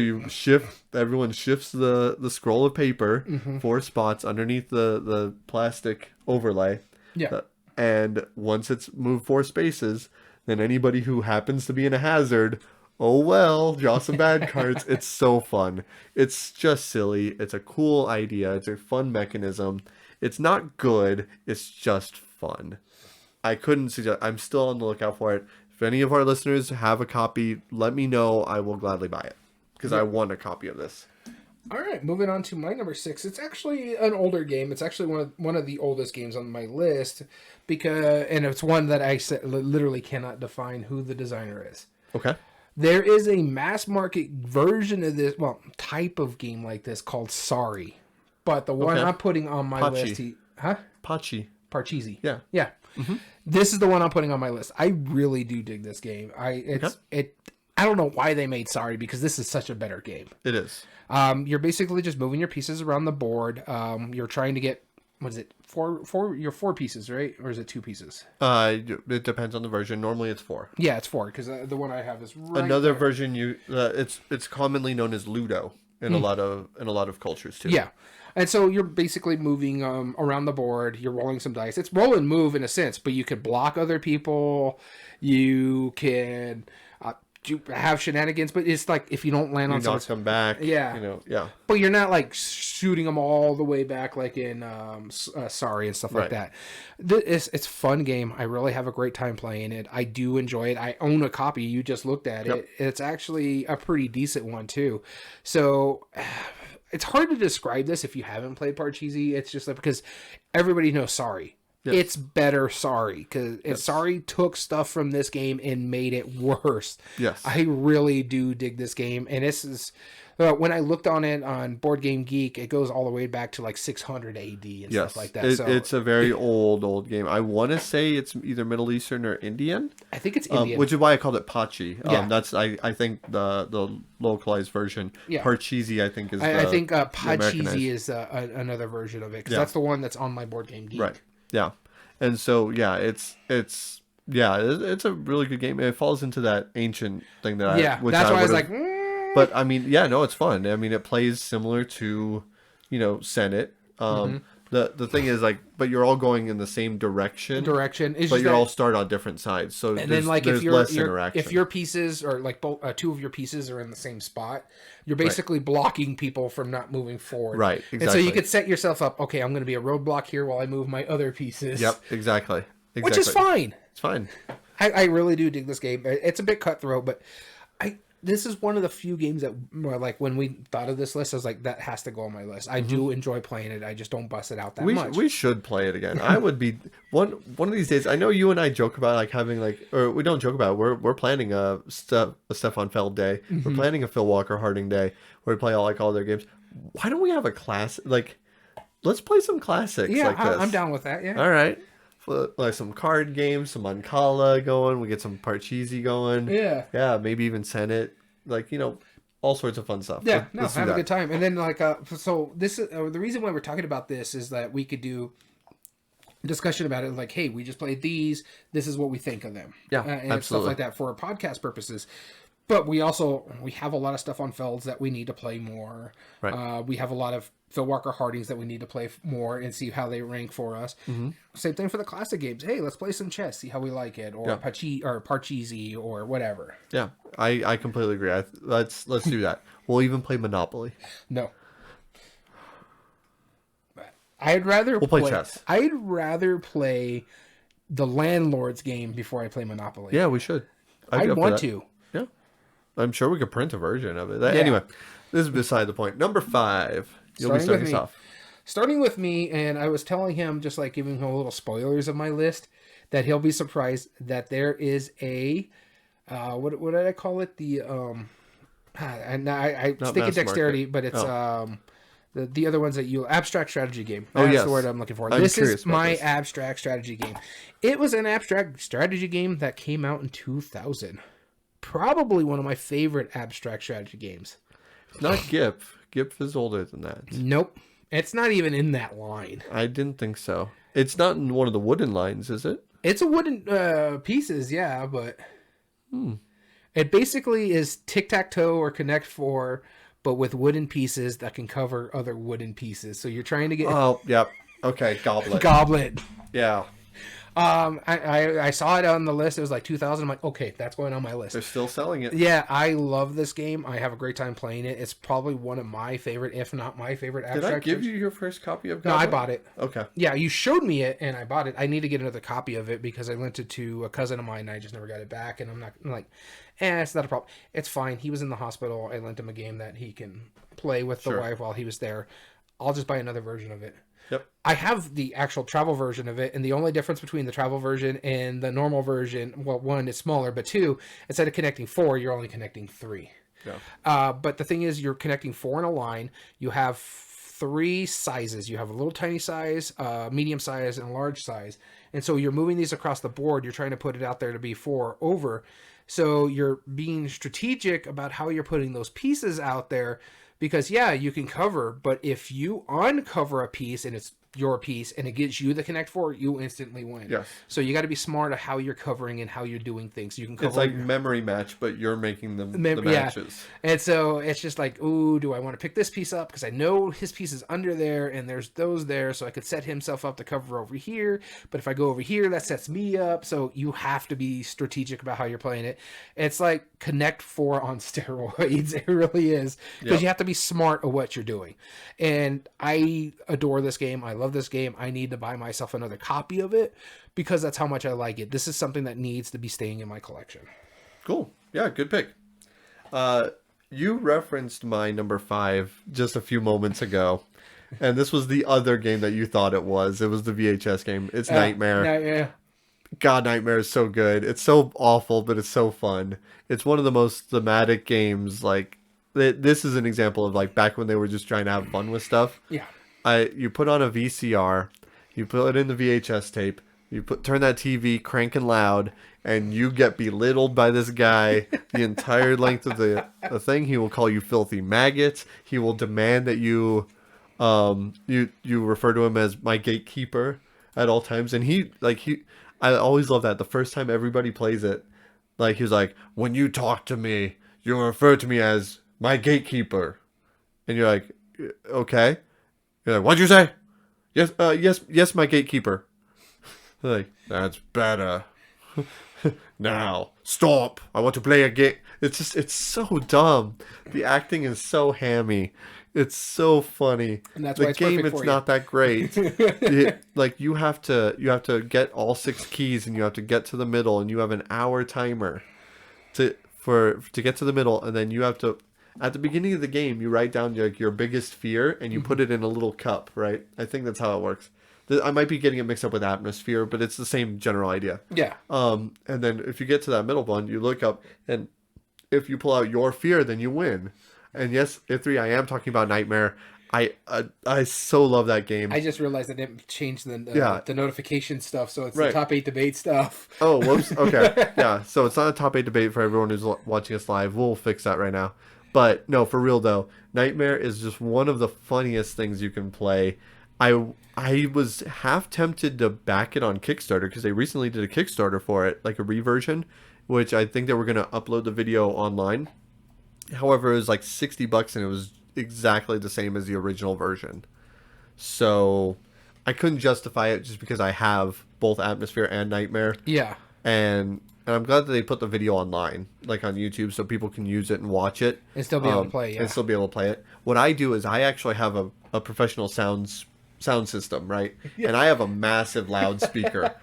Speaker 1: everyone shifts the scroll of paper 4 spots underneath the plastic overlay.
Speaker 2: Yeah.
Speaker 1: And once it's moved 4 spaces, then anybody who happens to be in a hazard, oh well, draw some bad cards. It's so fun. It's just silly. It's a cool idea. It's a fun mechanism. It's not good. It's just fun. I couldn't suggest. I'm still on the lookout for it. If any of our listeners have a copy, let me know. I will gladly buy it because I want a copy of this.
Speaker 2: All right, moving on to my number 6. It's actually an older game. It's actually one of the oldest games on my list and it's one that I literally cannot define who the designer is.
Speaker 1: Okay.
Speaker 2: There is a mass market version of this, type of game like this called Sorry. But the one I'm putting on my list... Parcheesi.
Speaker 1: Yeah.
Speaker 2: Yeah. Mm-hmm. This is the one I'm putting on my list. I really do dig this game. I don't know why they made Sorry, because this is such a better game.
Speaker 1: It is.
Speaker 2: You're basically just moving your pieces around the board. You're trying to get... What is it? 4 pieces, right? Or is it 2 pieces?
Speaker 1: It depends on the version. Normally it's 4.
Speaker 2: Yeah, it's 4, because the one I have is right
Speaker 1: Another
Speaker 2: there.
Speaker 1: version, it's commonly known as Ludo in a lot of cultures too.
Speaker 2: Yeah. And so you're basically moving around the board. You're rolling some dice. It's roll and move in a sense, but you could block other people. You can have shenanigans, but it's like if you don't land on
Speaker 1: knock them back.
Speaker 2: Yeah.
Speaker 1: Yeah.
Speaker 2: But you're not like shooting them all the way back like in Sorry and stuff like that. It's a fun game. I really have a great time playing it. I do enjoy it. I own a copy. You just looked at it. It's actually a pretty decent one too. So it's hard to describe this if you haven't played Parcheesi. It's just like because everybody knows Sorry. Yes. It's better Sorry because Sorry took stuff from this game and made it worse.
Speaker 1: Yes,
Speaker 2: I really do dig this game, and this is when I looked on it on Board Game Geek, it goes all the way back to like 600 AD and stuff like that. So
Speaker 1: it's a very old game. I want to say it's either Middle Eastern or Indian.
Speaker 2: I think it's Indian,
Speaker 1: which is why I called it Pachi. That's I think the localized version.
Speaker 2: Yeah.
Speaker 1: Parcheesi I think is.
Speaker 2: I think Pacheesi is another version of it because that's the one that's on my Board Game Geek.
Speaker 1: Right. Yeah, and so it's a really good game. It falls into that ancient thing that
Speaker 2: that's why I was like.
Speaker 1: But I mean, it's fun. I mean, it plays similar to, Senate. The thing is like, but you're all going in the same direction. But you all start on different sides. So
Speaker 2: and then like
Speaker 1: there's less interaction.
Speaker 2: If your pieces or like both two of your pieces are in the same spot, you're basically blocking people from not moving forward.
Speaker 1: Right. Exactly.
Speaker 2: And so you could set yourself up. Okay, I'm going to be a roadblock here while I move my other pieces.
Speaker 1: Yep. Exactly.
Speaker 2: Which is fine.
Speaker 1: It's fine.
Speaker 2: I really do dig this game. It's a bit cutthroat, but this is one of the few games that were like when we thought of this list, I was like, that has to go on my list. I do enjoy playing it. I just don't bust it out that much.
Speaker 1: We should play it again. I would be one of these days. I know you and I joke about like having like, or we don't joke about it. We're planning a Stefan Feld day. We're planning a Phil Walker Harding day where we play all their games. Why don't we have a class? Like, let's play some classics like this.
Speaker 2: I'm down with that. Yeah.
Speaker 1: All right. Like some card games, some Ancala going. We get some Parcheesi going.
Speaker 2: Yeah.
Speaker 1: Yeah, maybe even Senate. Like, all sorts of fun stuff.
Speaker 2: Yeah, have a good time. And then like, so this is the reason why we're talking about this is that we could do a discussion about it. Like, hey, we just played these. This is what we think of them.
Speaker 1: Yeah,
Speaker 2: and
Speaker 1: absolutely.
Speaker 2: stuff like that for podcast purposes. But we have a lot of stuff on Felds that we need to play more.
Speaker 1: Right.
Speaker 2: We have a lot of Phil Walker Hardings that we need to play more and see how they rank for us. Same thing for the classic games. Hey, let's play some chess, see how we like it, or Parcheesi or whatever.
Speaker 1: Yeah, I completely agree. Let's do that. We'll even play Monopoly.
Speaker 2: No. We'll
Speaker 1: play chess.
Speaker 2: I'd rather play the Landlord's game before I play Monopoly.
Speaker 1: Yeah, we should.
Speaker 2: I'd want to.
Speaker 1: Yeah. I'm sure we could print a version of it. Anyway, this is beside the point. Number 5. You'll be starting us off.
Speaker 2: Starting with me, and I was telling him, just like giving him a little spoilers of my list, that he'll be surprised that there is a, what did I call it? The, and I stick at dexterity, but it's, the other ones that abstract strategy game. That's the word I'm looking for. This is my abstract strategy game. It was an abstract strategy game that came out in 2000. Probably one of my favorite abstract strategy games.
Speaker 1: It's not GIP. GIP is older than that.
Speaker 2: Nope. It's not even in that line.
Speaker 1: I didn't think so. It's not in one of the wooden lines, is it?
Speaker 2: It's a wooden pieces, yeah, but it basically is tic-tac-toe or Connect Four, but with wooden pieces that can cover other wooden pieces. So you're trying to get...
Speaker 1: Oh, yep. Okay, Goblet.
Speaker 2: Goblet.
Speaker 1: Yeah.
Speaker 2: I saw it on the list. It was like 2000. I'm like, okay, that's going on my list.
Speaker 1: They're still selling it.
Speaker 2: Yeah, I love this game. I have a great time playing it. It's probably one of my favorite, if not my favorite abstract.
Speaker 1: Did I give you your first copy of
Speaker 2: Goblet? No, I bought it.
Speaker 1: Okay.
Speaker 2: Yeah, you showed me it, and I bought it. I need to get another copy of it because I lent it to a cousin of mine, and I just never got it back. And I'm like, it's not a problem. It's fine. He was in the hospital. I lent him a game that he can play with the wife while he was there. I'll just buy another version of it.
Speaker 1: Yep.
Speaker 2: I have the actual travel version of it, and the only difference between the travel version and the normal version, well, one, it's smaller, but two, instead of connecting 4, you're only connecting 3.
Speaker 1: Yeah.
Speaker 2: But the thing is, you're connecting 4 in a line. You have 3 sizes. You have a little tiny size, medium size, and a large size. And so you're moving these across the board. You're trying to put it out there to be 4 over. So you're being strategic about how you're putting those pieces out there. Because, yeah, you can cover, but if you uncover a piece and it's your piece and it gives you the Connect 4, you instantly win.
Speaker 1: Yes.
Speaker 2: So you got to be smart of how you're covering and how you're doing things. You can cover.
Speaker 1: It's like memory match, but you're making the matches.
Speaker 2: And so it's just like, ooh, do I want to pick this piece up? Because I know his piece is under there and there's those there. So I could set himself up to cover over here. But if I go over here, that sets me up. So you have to be strategic about how you're playing it. It's like Connect 4 on steroids. It really is. Because you have to be smart of what you're doing. And I adore this game. I love this game. I need to buy myself another copy of it because that's how much I like it. This is something that needs to be staying in my collection.
Speaker 1: Cool. Yeah, good pick. You referenced my number 5 just a few moments ago, and this was the other game that you thought it was. It was the VHS game. It's Nightmare.
Speaker 2: Yeah.
Speaker 1: God, Nightmare is so good. It's so awful, but it's so fun. It's one of the most thematic games. Like, this is an example of like back when they were just trying to have fun with stuff.
Speaker 2: Yeah.
Speaker 1: You put on a VCR, you put it in the VHS tape, turn that TV cranking loud, and you get belittled by this guy the entire length of the thing. He will call you filthy maggots. He will demand that you refer to him as my gatekeeper at all times. And I always love that. The first time everybody plays it, like he was like, when you talk to me, you refer to me as my gatekeeper, and you're like, okay. You're like, what'd you say? Yes, my gatekeeper. They're like, that's better. Now, stop. I want to play a game. It's so dumb. The acting is so hammy. It's so funny.
Speaker 2: And that's
Speaker 1: the
Speaker 2: why it's
Speaker 1: game,
Speaker 2: perfect
Speaker 1: it's
Speaker 2: for
Speaker 1: not that great. Like you have to get all 6 keys, and you have to get to the middle, and you have an hour timer to get to the middle, and then you have to. At the beginning of the game, you write down your biggest fear, and you put it in a little cup, right? I think that's how it works. I might be getting it mixed up with atmosphere, but it's the same general idea.
Speaker 2: Yeah.
Speaker 1: And then if you get to that middle one, you look up, and if you pull out your fear, then you win. And yes, I am talking about Nightmare. I so love that game.
Speaker 2: I just realized I didn't change the notification stuff, so it's the
Speaker 1: Right.
Speaker 2: top 8 debate stuff.
Speaker 1: Oh, whoops. Okay. Yeah. So it's not a top 8 debate for everyone who's watching us live. We'll fix that right now. But no, for real though, Nightmare is just one of the funniest things you can play. I was half tempted to back it on Kickstarter because they recently did a Kickstarter for it, like a reversion, which I think they were going to upload the video online. However, it was like $60 and it was exactly the same as the original version. So I couldn't justify it just because I have both Atmosphere and Nightmare.
Speaker 2: Yeah.
Speaker 1: And I'm glad that they put the video online, like on YouTube, so people can use it and watch it.
Speaker 2: And still be able to play, yeah.
Speaker 1: And still be able to play it. What I do is I actually have a professional sound system, right? Yeah. And I have a massive loudspeaker,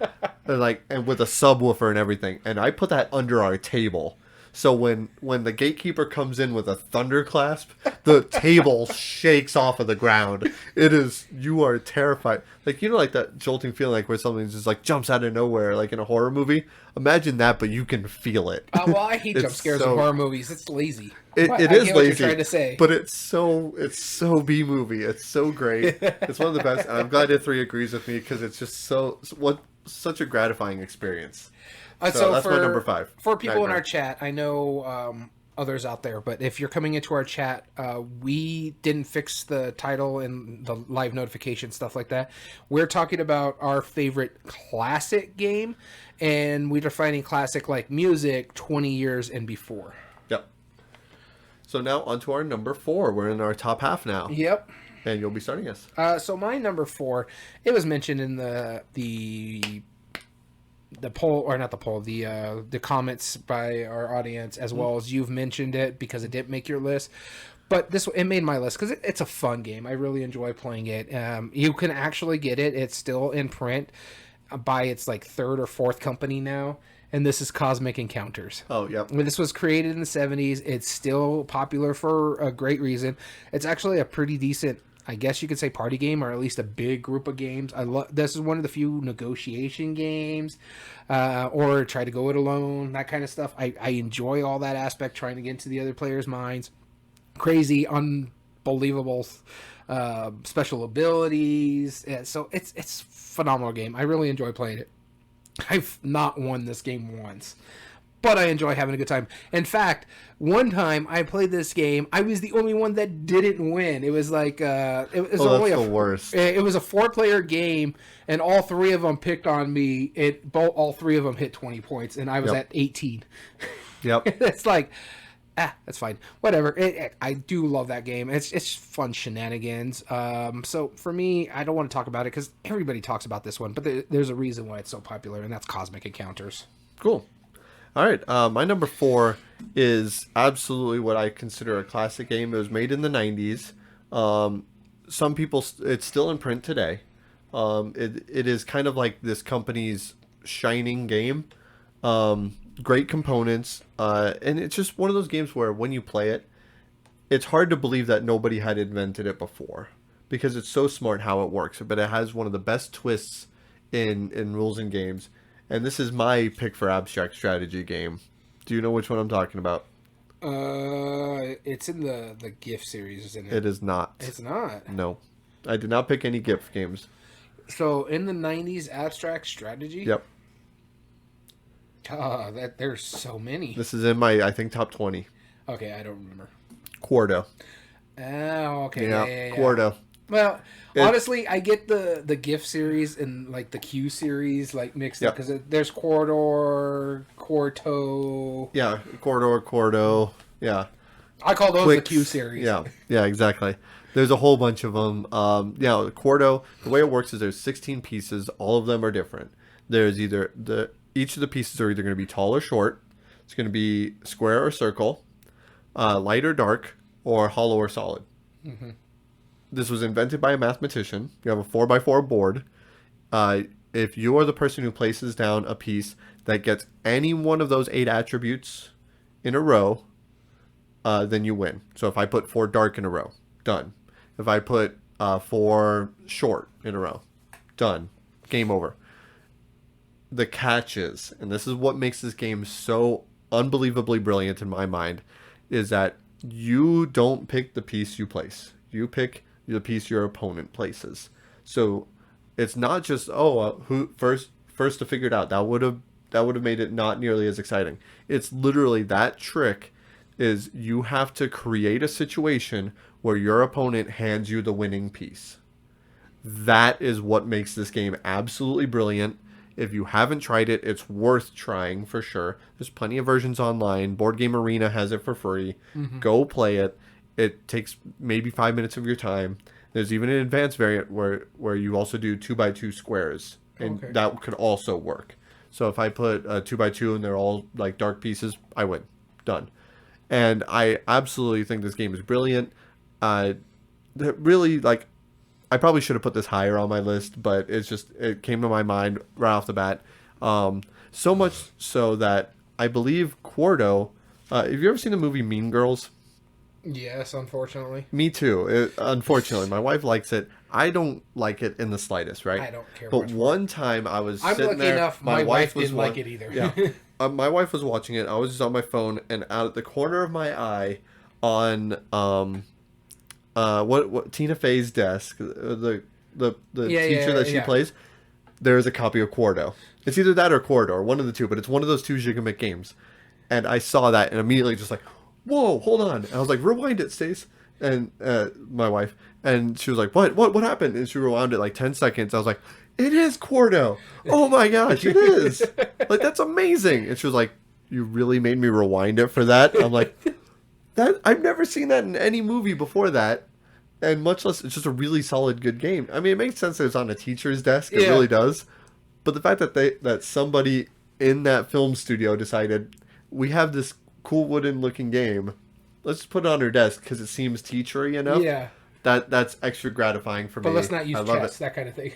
Speaker 1: and with a subwoofer and everything. And I put that under our table. So when the gatekeeper comes in with a thunderclasp, the table shakes off of the ground. You are terrified. Like, like that jolting feeling, like where something just like jumps out of nowhere, like in a horror movie. Imagine that, but you can feel it.
Speaker 2: Well, I hate jump scares in horror movies. It's lazy.
Speaker 1: It
Speaker 2: I
Speaker 1: is
Speaker 2: get what
Speaker 1: lazy,
Speaker 2: you're trying to say.
Speaker 1: But it's so B movie. It's so great. It's one of the best. And I'm glad I3 agrees with me because it's just such a gratifying experience. So that's my number 5.
Speaker 2: For people in our chat, I know others out there, but if you're coming into our chat, we didn't fix the title and the live notification stuff like that. We're talking about our favorite classic game, and we're defining classic like music 20 years and before.
Speaker 1: Yep. So now on to our number 4. We're in our top half now.
Speaker 2: Yep.
Speaker 1: And you'll be starting us.
Speaker 2: So my number 4, it was mentioned in the poll, or not the poll, the comments by our audience, as well as you've mentioned it because it didn't make your list. But it made my list because it's a fun game. I really enjoy playing it. You can actually get it. It's still in print by its like 3rd or 4th company now. And this is Cosmic Encounters.
Speaker 1: Oh, yep.
Speaker 2: When this was created in the 70s, it's still popular for a great reason. It's actually a pretty decent, I guess you could say, party game, or at least a big group of games. This is one of the few negotiation games, or try to go it alone, that kind of stuff. I enjoy all that aspect, trying to get into the other players' minds. Crazy, unbelievable special abilities. So it's a phenomenal game. I really enjoy playing it. I've not won this game once, but I enjoy having a good time. In fact, one time I played this game, I was the only one that didn't win. It was like it was only
Speaker 1: that's the worst.
Speaker 2: It was a 4-player game, and all 3 of them picked on me. All 3 of them hit 20 points, and I was at 18.
Speaker 1: Yep.
Speaker 2: It's like, that's fine. Whatever. I do love that game. It's fun shenanigans. So for me, I don't want to talk about it because everybody talks about this one, but there's a reason why it's so popular, and that's Cosmic Encounters.
Speaker 1: Cool. All right. My number 4 is absolutely what I consider a classic game. It was made in the 90s. Some people, it's still in print today. It is kind of like this company's shining game. Great components, and it's just one of those games where when you play it, it's hard to believe that nobody had invented it before because it's so smart how it works. But it has one of the best twists in rules and games. And this is my pick for abstract strategy game. Do you know which one I'm talking about?
Speaker 2: It's in the GIF series, isn't it?
Speaker 1: It is not.
Speaker 2: It's not.
Speaker 1: No. I did not pick any GIF games.
Speaker 2: So in the 90s, abstract strategy?
Speaker 1: Yep.
Speaker 2: There's so many.
Speaker 1: This is in my, I think, top 20.
Speaker 2: Okay, I don't remember.
Speaker 1: Quarto.
Speaker 2: Oh, okay. Yeah.
Speaker 1: Quarto.
Speaker 2: Well, honestly, I get the GIF series and like the Q series like mixed up because there's Corridor, Quarto.
Speaker 1: Yeah, Quarto. Yeah.
Speaker 2: I call those the Q series.
Speaker 1: Yeah, exactly. There's a whole bunch of them. Quarto, the way it works is there's 16 pieces. All of them are different. There's each of the pieces are either going to be tall or short. It's going to be square or circle, light or dark, or hollow or solid. Mm-hmm. This was invented by a mathematician. You have a 4x4 board. If you are the person who places down a piece that gets any one of those 8 attributes in a row, then you win. So if I put 4 dark in a row, done. If I put 4 short in a row, done. Game over. The catch is, and this is what makes this game so unbelievably brilliant in my mind, is that you don't pick the piece you place. You pick the piece your opponent places. So it's not just who first to figure it out. That would have made it not nearly as exciting. It's literally that trick is you have to create a situation where your opponent hands you the winning piece. That is what makes this game absolutely brilliant. If you haven't tried it, it's worth trying for sure. There's plenty of versions online. Board Game Arena has it for free. Mm-hmm. Go play it. It takes maybe 5 minutes of your time. There's even an advanced variant where you also do 2x2 squares, and that could also work. So if I put a 2x2 and they're all like dark pieces, I win. Done. And I absolutely think this game is brilliant. Really, like, I probably should have put this higher on my list, but it came to my mind right off the bat. So much so that I believe Quarto. Have you ever seen the movie Mean Girls?
Speaker 2: Yes, unfortunately.
Speaker 1: Me too. Unfortunately, my wife likes it. I don't like it in the slightest, right?
Speaker 2: I don't care.
Speaker 1: But one time I was sitting
Speaker 2: lucky
Speaker 1: there.
Speaker 2: Enough. My wife didn't like it either.
Speaker 1: Yeah. My wife was watching it. I was just on my phone, and out at the corner of my eye, on what Tina Fey's desk, the teacher that she plays, there is a copy of Quarto. It's either that or Corridor, one of the two, but it's one of those two Gigamic games. And I saw that and immediately just like, whoa, hold on. And I was like, rewind it, Stace. And my wife, and she was like, what happened? And she rewound it like 10 seconds. I was like, it is Quarto. Oh my gosh, it is. Like, that's amazing. And she was like, you really made me rewind it for that? I'm like, that I've never seen that in any movie before that. And much less, it's just a really solid, good game. I mean, it makes sense that it's on a teacher's desk. It really does. But the fact that somebody in that film studio decided, we have this cool wooden looking game, let's put it on her desk because it seems teachery enough. Yeah. That's extra gratifying for me.
Speaker 2: But let's not use chess, that kind of thing.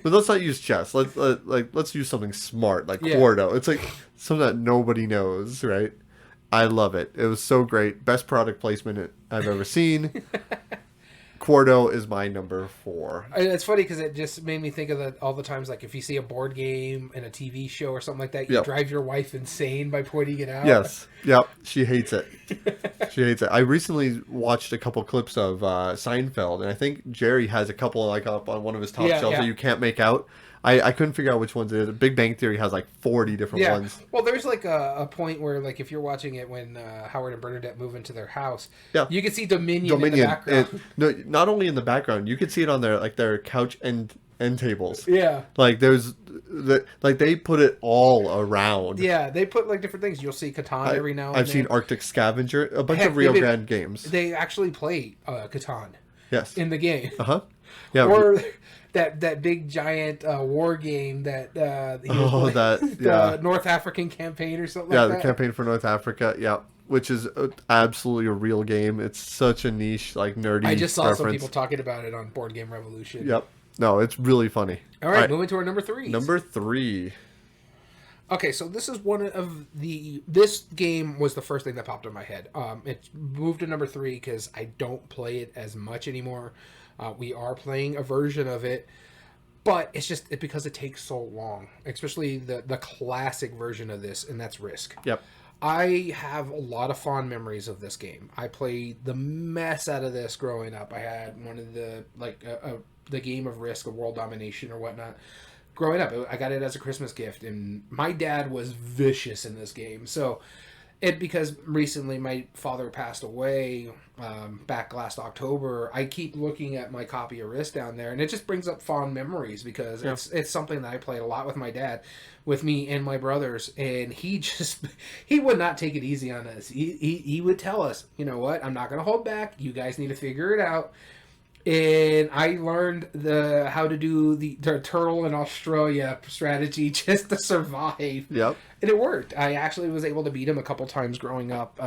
Speaker 1: But let's not use chess. Let's use something smart like Quarto. It's like something that nobody knows, right? I love it. It was so great. Best product placement I've ever seen. Quarto is my number 4.
Speaker 2: It's funny because it just made me think of all the times, like if you see a board game in a TV show or something like that, you drive your wife insane by pointing it out.
Speaker 1: Yes. Yep. She hates it. She hates it. I recently watched a couple clips of Seinfeld, and I think Jerry has a couple like up on one of his top shelves that you can't make out. I couldn't figure out which ones it is. Big Bang Theory has like 40 different ones.
Speaker 2: Well, there's like a point where, like, if you're watching it when Howard and Bernadette move into their house, you can see Dominion in the background.
Speaker 1: No, not only in the background, you can see it on their couch end tables.
Speaker 2: Yeah.
Speaker 1: Like they put it all around.
Speaker 2: Yeah, they put like different things. You'll see Catan every now and then.
Speaker 1: I've seen Arctic Scavenger, a bunch of Rio Grande games.
Speaker 2: They actually play Catan.
Speaker 1: Yes.
Speaker 2: In the game.
Speaker 1: Uh-huh. Yeah.
Speaker 2: Or that big giant war game that North African campaign or something like that. Yeah,
Speaker 1: the campaign for North Africa. Yeah, which is absolutely a real game. It's such a niche, like, nerdy
Speaker 2: I just saw
Speaker 1: reference.
Speaker 2: some people talking about it on Board Game Revolution.
Speaker 1: Yep. No, it's really funny.
Speaker 2: All right, moving to our number 3.
Speaker 1: Number 3.
Speaker 2: Okay, so this is this game was the first thing that popped in my head. It moved to number 3 because I don't play it as much anymore. We are playing a version of it, but it's just because it takes so long, especially the classic version of this, and that's Risk.
Speaker 1: Yep.
Speaker 2: I have a lot of fond memories of this game. I played the mess out of this growing up. I had one of the game of Risk, of world domination or whatnot. Growing up, I got it as a Christmas gift, and my dad was vicious in this game. So, because recently my father passed away back last October, I keep looking at my copy of Risk down there, and it just brings up fond memories because it's something that I played a lot with my dad, with me and my brothers, and he would not take it easy on us. He would tell us, you know what, I'm not going to hold back. You guys need to figure it out. And I learned how to do the turtle in Australia strategy just to survive.
Speaker 1: Yep.
Speaker 2: And it worked. I actually was able to beat him a couple times growing up.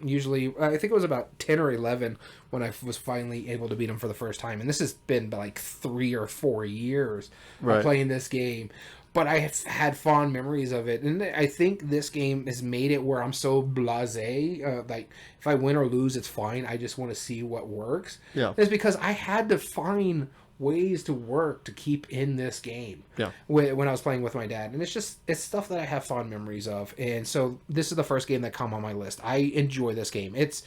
Speaker 2: Usually, I think it was about 10 or 11 when I was finally able to beat him for the first time. And this has been like 3 or 4 years of playing this game. But I have had fond memories of it. And I think this game has made it where I'm so blasé. Like, if I win or lose, it's fine. I just want to see what works.
Speaker 1: Yeah.
Speaker 2: It's because I had to find ways to work to keep in this game.
Speaker 1: Yeah.
Speaker 2: When I was playing with my dad. And it's stuff that I have fond memories of. And so this is the first game that come on my list. I enjoy this game. It's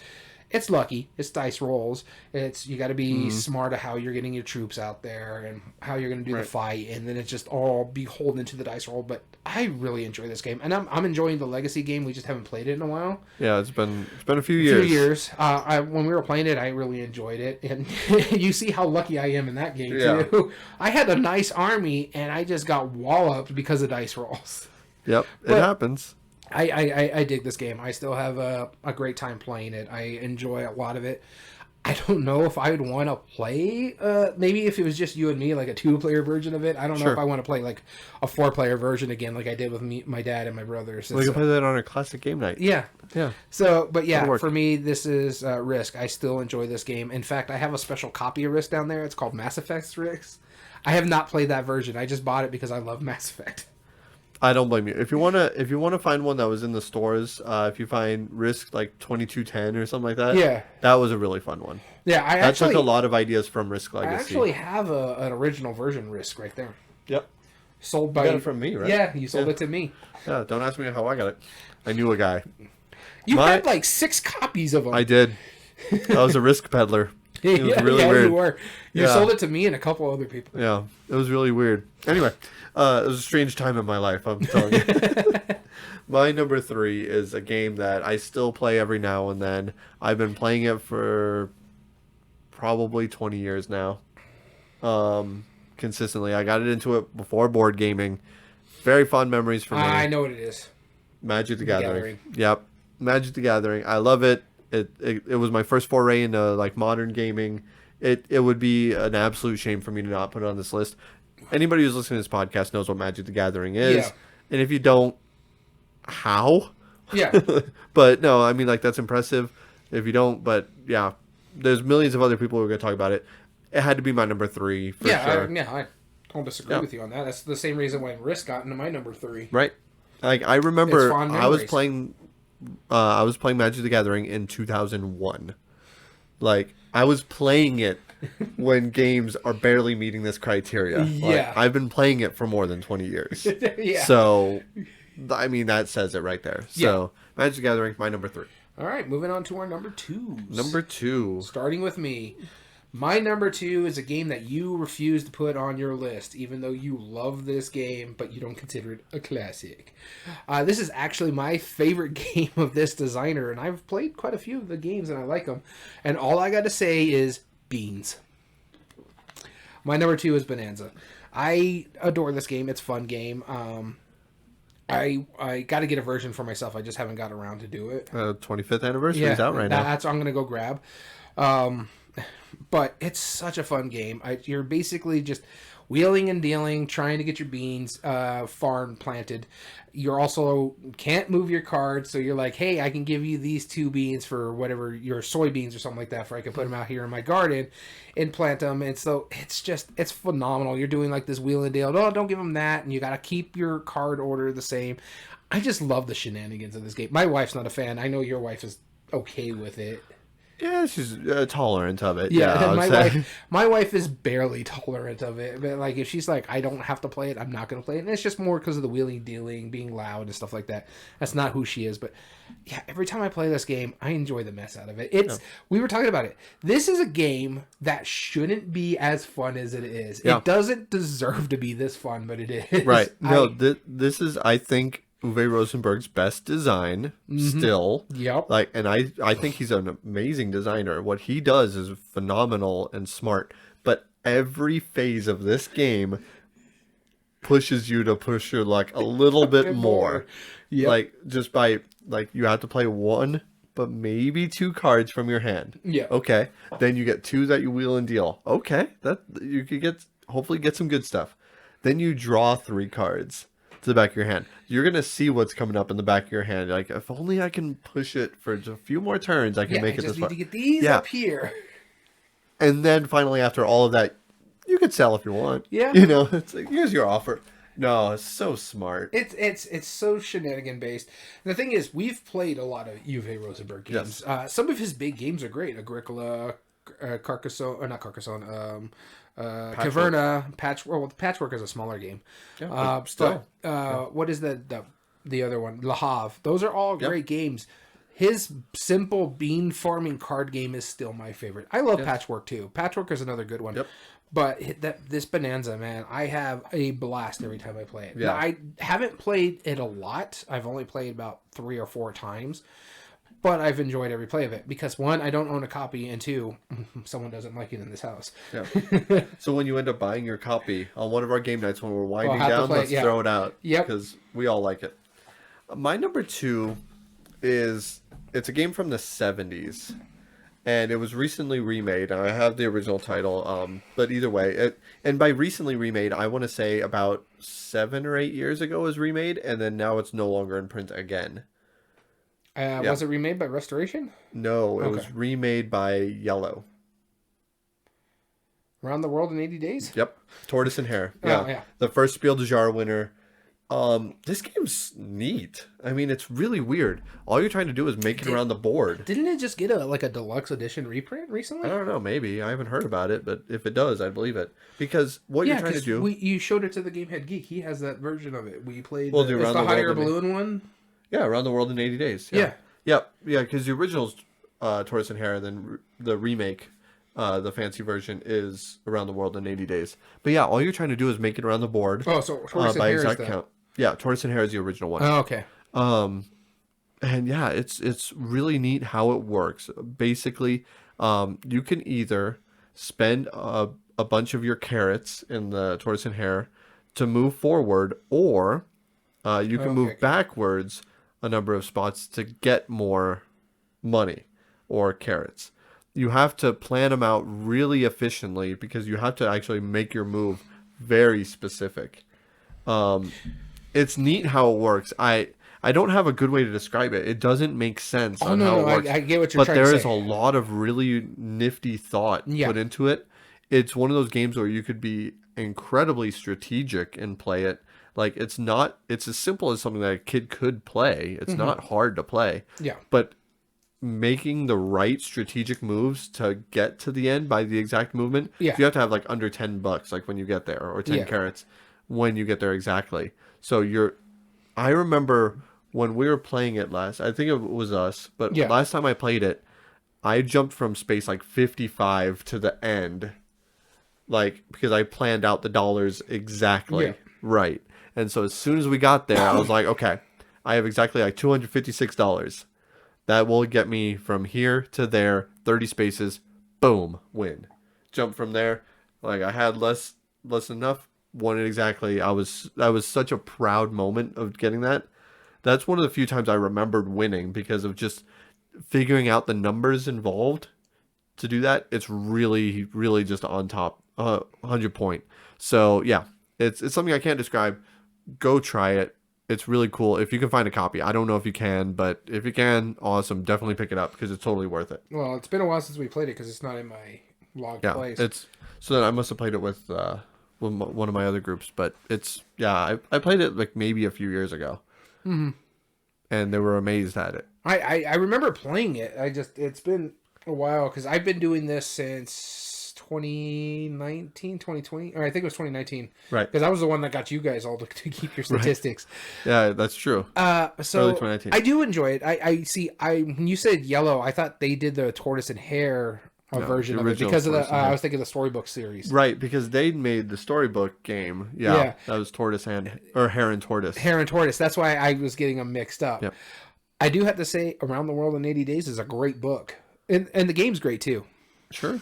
Speaker 2: lucky. It's dice rolls. You got to be smart of how you're getting your troops out there and how you're going to do the fight, and then it's just all beholden to the dice roll. But I really enjoy this game, and I'm enjoying the Legacy game. We just haven't played it in a while.
Speaker 1: Yeah, it's been a few years.
Speaker 2: When we were playing it, I really enjoyed it, and you see how lucky I am in that game too. I had a nice army, and I just got walloped because of dice rolls.
Speaker 1: Yep, it happens.
Speaker 2: I dig this game. I still have a great time playing it. I enjoy a lot of it. I don't know if I would want to play, maybe if it was just you and me, like a 2-player version of it. I don't know if I want to play like a 4-player version again, like I did with my dad and my brothers.
Speaker 1: We can play that on a classic game night.
Speaker 2: Yeah.
Speaker 1: Yeah.
Speaker 2: So, but yeah, for me, this is Risk. I still enjoy this game. In fact, I have a special copy of Risk down there. It's called Mass Effect Risk. I have not played that version. I just bought it because I love Mass Effect.
Speaker 1: I don't blame you. If you wanna find one that was in the stores, if you find Risk like 2210 or something like that, that was a really fun one.
Speaker 2: Yeah,
Speaker 1: that took a lot of ideas from Risk Legacy.
Speaker 2: I actually have an original version Risk right there.
Speaker 1: Yep.
Speaker 2: Sold by
Speaker 1: you got it from me, right?
Speaker 2: Yeah, you sold it to me.
Speaker 1: Yeah, don't ask me how I got it. I knew a guy.
Speaker 2: You had like 6 copies of them.
Speaker 1: I did. I was a Risk peddler. It was really weird.
Speaker 2: You were. You sold it to me and a couple other people.
Speaker 1: Yeah, it was really weird. Anyway, it was a strange time in my life, I'm telling you. My number 3 is a game that I still play every now and then. I've been playing it for probably 20 years now. Consistently. I got into it before board gaming. Very fond memories for me.
Speaker 2: I know what it is.
Speaker 1: Magic the Gathering. Yep. Magic the Gathering. I love it. It was my first foray into like modern gaming. It would be an absolute shame for me to not put it on this list. Anybody who's listening to this podcast knows what Magic the Gathering is. Yeah. And if you don't, how?
Speaker 2: Yeah.
Speaker 1: But no, I mean, like, that's impressive if you don't. But yeah, there's millions of other people who are going to talk about it. It had to be my number 3 for sure.
Speaker 2: I don't disagree with you on that. That's the same reason why Risk got into my number 3.
Speaker 1: Right. Like, I remember I was playing Magic the Gathering in 2001. Like, I was playing it when games are barely meeting this criteria. Like, I've been playing it for more than 20 years. So, I mean, that says it right there. So, Magic the Gathering, my number 3.
Speaker 2: All right, moving on to our number 2s.
Speaker 1: Number 2.
Speaker 2: Starting with me. My number 2 is a game that you refuse to put on your list, even though you love this game, but you don't consider it a classic. This is actually my favorite game of this designer, and I've played quite a few of the games, and I like them. And all I got to say is beans. My number 2 is Bonanza. I adore this game. It's a fun game. I got to get a version for myself. I just haven't got around to do it.
Speaker 1: 25th anniversary is out right now.
Speaker 2: That's what I'm going to go grab. But it's such a fun game. You're basically just wheeling and dealing, trying to get your beans farm planted. You're also can't move your cards, so you're like, hey, I can give you these 2 beans for whatever your soybeans or something like that, for I can put them out here in my garden and plant them. And so it's phenomenal. You're doing like this wheel and deal. No, don't give them that, and you got to keep your card order the same. I just love the shenanigans of this game. My wife's not a fan. I know your wife is okay with it.
Speaker 1: Yeah, she's tolerant of it.
Speaker 2: Yeah, my wife is barely tolerant of it. But like, if she's like, I don't have to play it, I'm not going to play it. And it's just more because of the wheeling, dealing, being loud and stuff like that. That's not who she is. But yeah, every time I play this game, I enjoy the mess out of it. We were talking about it. This is a game that shouldn't be as fun as it is. Yeah. It doesn't deserve to be this fun, but it is.
Speaker 1: Right. No, this is, I think, Uwe Rosenberg's best design still.
Speaker 2: Yep.
Speaker 1: Like, and I think he's an amazing designer. What he does is phenomenal and smart. But every phase of this game pushes you to push your luck a little bit more. Yep. Like, just by, like, you have to play 1, but maybe 2 cards from your hand.
Speaker 2: Yeah.
Speaker 1: Okay. Then you get 2 that you wheel and deal. Okay. That you could hopefully get some good stuff. Then you draw 3 cards to the back of your hand. You're going to see what's coming up in the back of your hand. Like, if only I can push it for just a few more turns, I can make it this far.
Speaker 2: I just need to get these up here.
Speaker 1: And then finally, after all of that, you could sell if you want.
Speaker 2: Yeah.
Speaker 1: You know, it's like, here's your offer. No, it's so smart.
Speaker 2: It's so shenanigan based. And the thing is, we've played a lot of Uwe Rosenberg games. Yes. Some of his big games are great. Agricola, Carcassonne, or not Carcassonne, Caverna, Patchwork. Well, Patchwork is a smaller game. Yeah, what is the other one? Le Havre. Those are all great games. His simple bean farming card game is still my favorite. I love Patchwork too. Patchwork is another good one. Yep. But this Bonanza, man, I have a blast every time I play it. Yeah. Now, I haven't played it a lot. I've only played about 3 or 4 times. But I've enjoyed every play of it because 1, I don't own a copy, and 2, someone doesn't like it in this house. Yeah.
Speaker 1: So when you end up buying your copy on one of our game nights when we're winding down, let's throw it out.
Speaker 2: Yep.
Speaker 1: Because we all like it. My number 2 it's a game from the 70s, and it was recently remade. I have the original title, but either way, and by recently remade, I want to say about 7 or 8 years ago it was remade, and then now it's no longer in print again.
Speaker 2: Was it remade by Restoration?
Speaker 1: No, it was remade by Yellow.
Speaker 2: Around the World in 80 Days?
Speaker 1: Yep. Tortoise and Hare. Yeah. Oh, yeah. The first Spiel des Jahres winner. This game's neat. I mean, it's really weird. All you're trying to do is make it around the board.
Speaker 2: Didn't it just get a deluxe edition reprint recently?
Speaker 1: I don't know. Maybe. I haven't heard about it, but if it does, I believe it. Because what you're trying to do...
Speaker 2: you showed it to the Gamehead Geek. He has that version of it. We played the higher balloon one.
Speaker 1: Yeah, Around the World in 80 Days. Yeah. Yep. Yeah, because the original's Tortoise and Hare, then the remake, the fancy version, is Around the World in 80 Days. But yeah, all you're trying to do is make it around the board.
Speaker 2: Oh, so Tortoise and Hare
Speaker 1: exact count. Yeah, Tortoise and Hare is the original one.
Speaker 2: Oh, okay.
Speaker 1: And yeah, it's really neat how it works. Basically, you can either spend a bunch of your carrots in the Tortoise and Hare to move forward, or you can move backwards a number of spots to get more money or carrots. You have to plan them out really efficiently because you have to actually make your move very specific. It's neat how it works. I don't have a good way to describe it. It doesn't make sense on how it works.
Speaker 2: I get what you're trying to say.
Speaker 1: But there is a lot of really nifty thought put into it. It's one of those games where you could be incredibly strategic and play it. Like, it's as simple as something that a kid could play. It's not hard to play. Yeah. But making the right strategic moves to get to the end by the exact movement, you have to have like under $10 like when you get there, or 10 carrots when you get there exactly. So I remember when we were playing it last, I think it was us, but last time I played it, I jumped from space like 55 to the end, like, because I planned out the dollars exactly right. And so as soon as we got there, I was like, okay, I have exactly like $256. That will get me from here to there, 30 spaces, boom, win. Jump from there. Like, I had less enough, won it exactly. That was such a proud moment of getting that. That's one of the few times I remembered winning because of just figuring out the numbers involved to do that. It's really, really just on top, 100 point. So yeah, it's something I can't describe. Go try it. It's really cool. If you can find a copy, I don't know if you can, but if you can, awesome. Definitely pick it up because it's totally worth it.
Speaker 2: Well, it's been a while since we played it because it's not in my logged place.
Speaker 1: It's so then I must have played it with one of my other groups, but I played it like maybe a few years ago, and they were amazed at it.
Speaker 2: I remember playing it. It's been a while because I've been doing this since 2019, 2020, or I think it was 2019.
Speaker 1: Right.
Speaker 2: Because I was the one that got you guys all to keep your statistics.
Speaker 1: Yeah, that's true.
Speaker 2: So
Speaker 1: Early 2019.
Speaker 2: I do enjoy it. I see. When you said yellow, I thought they did the tortoise and hare version of it because of the. I was thinking the storybook series.
Speaker 1: Right, because they made the storybook game. Yeah. That was hare and tortoise.
Speaker 2: Hare and tortoise. That's why I was getting them mixed up.
Speaker 1: Yep.
Speaker 2: I do have to say, Around the World in 80 Days is a great book, and the game's great too.
Speaker 1: Sure.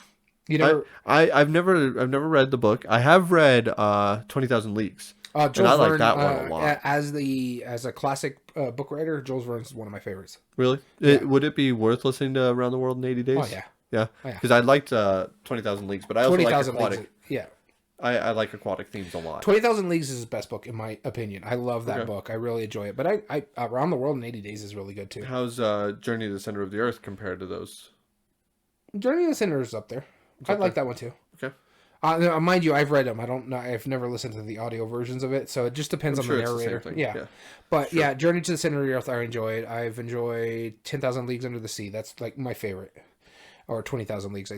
Speaker 2: You know,
Speaker 1: I've never read the book. I have read 20,000 Leagues.
Speaker 2: Jules
Speaker 1: and I like
Speaker 2: Verne,
Speaker 1: that one a lot.
Speaker 2: As a classic book writer, Jules Verne is one of my favorites.
Speaker 1: Really?
Speaker 2: Yeah.
Speaker 1: Would it be worth listening to Around the World in 80 Days?
Speaker 2: Oh yeah.
Speaker 1: Yeah.
Speaker 2: Oh, yeah.
Speaker 1: Because I liked 20,000 Leagues, but I also like aquatic.
Speaker 2: Leagues. Yeah.
Speaker 1: I like aquatic themes a lot.
Speaker 2: 20,000 Leagues is his best book in my opinion. I love that book. I really enjoy it. But I Around the World in 80 Days is really good too.
Speaker 1: How's Journey to the Center of the Earth compared to those?
Speaker 2: Journey to the Center is up there. I like that one too.
Speaker 1: Okay.
Speaker 2: Mind you, I've read them. I don't know. I've never listened to the audio versions of it, so it just depends on the narrator. Yeah. But yeah, Journey to the Center of the Earth, I enjoyed. I've enjoyed 10,000 Leagues Under the Sea. That's like my favorite. Or 20,000 Leagues.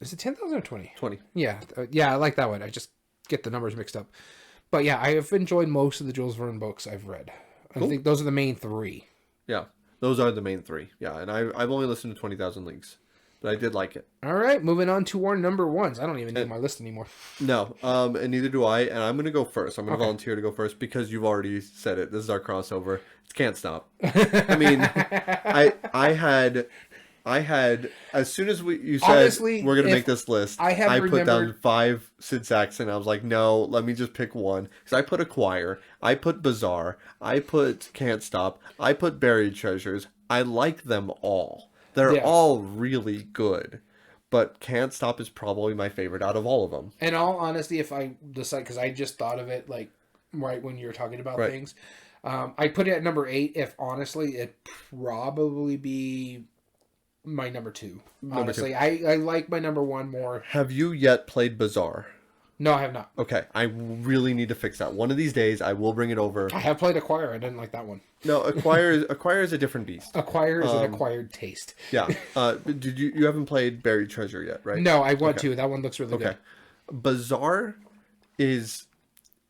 Speaker 2: Is it 10,000 or 20?
Speaker 1: 20.
Speaker 2: Yeah. I like that one. I just get the numbers mixed up. But yeah, I have enjoyed most of the Jules Verne books I've read. Cool. I think those are the main three.
Speaker 1: Yeah, those are the main three. Yeah, and I've only listened to 20,000 Leagues. But I did like it.
Speaker 2: All right, moving on to our number ones. I don't even need my list anymore.
Speaker 1: No, and neither do I. And I'm going to go first. I'm going to volunteer to go first because you've already said it. This is our crossover. It can't stop. I mean, I had as soon as you said honestly, we're going to make this list, I put down 5 Sid Saxon. I was like, no, let me just pick one. Because I put Acquire, I put Bizarre, I put Can't Stop, I put Buried Treasures. I like them all. They're all really good, but Can't Stop is probably my favorite out of all of them.
Speaker 2: In all honesty, if I decide, because I just thought of it like right when you were talking about things, I put it at number 8. If honestly, it'd probably be my number 2. Honestly, I like my number 1 more.
Speaker 1: Have you yet played Bizarre?
Speaker 2: No, I have not.
Speaker 1: Okay, I really need to fix that. One of these days, I will bring it over.
Speaker 2: I have played Acquire. I didn't like that one.
Speaker 1: No, Acquire is a different beast.
Speaker 2: Acquire is an acquired taste.
Speaker 1: Yeah. Did you haven't played Buried Treasure yet, right?
Speaker 2: No, I want to. That one looks really good.
Speaker 1: Bizarre is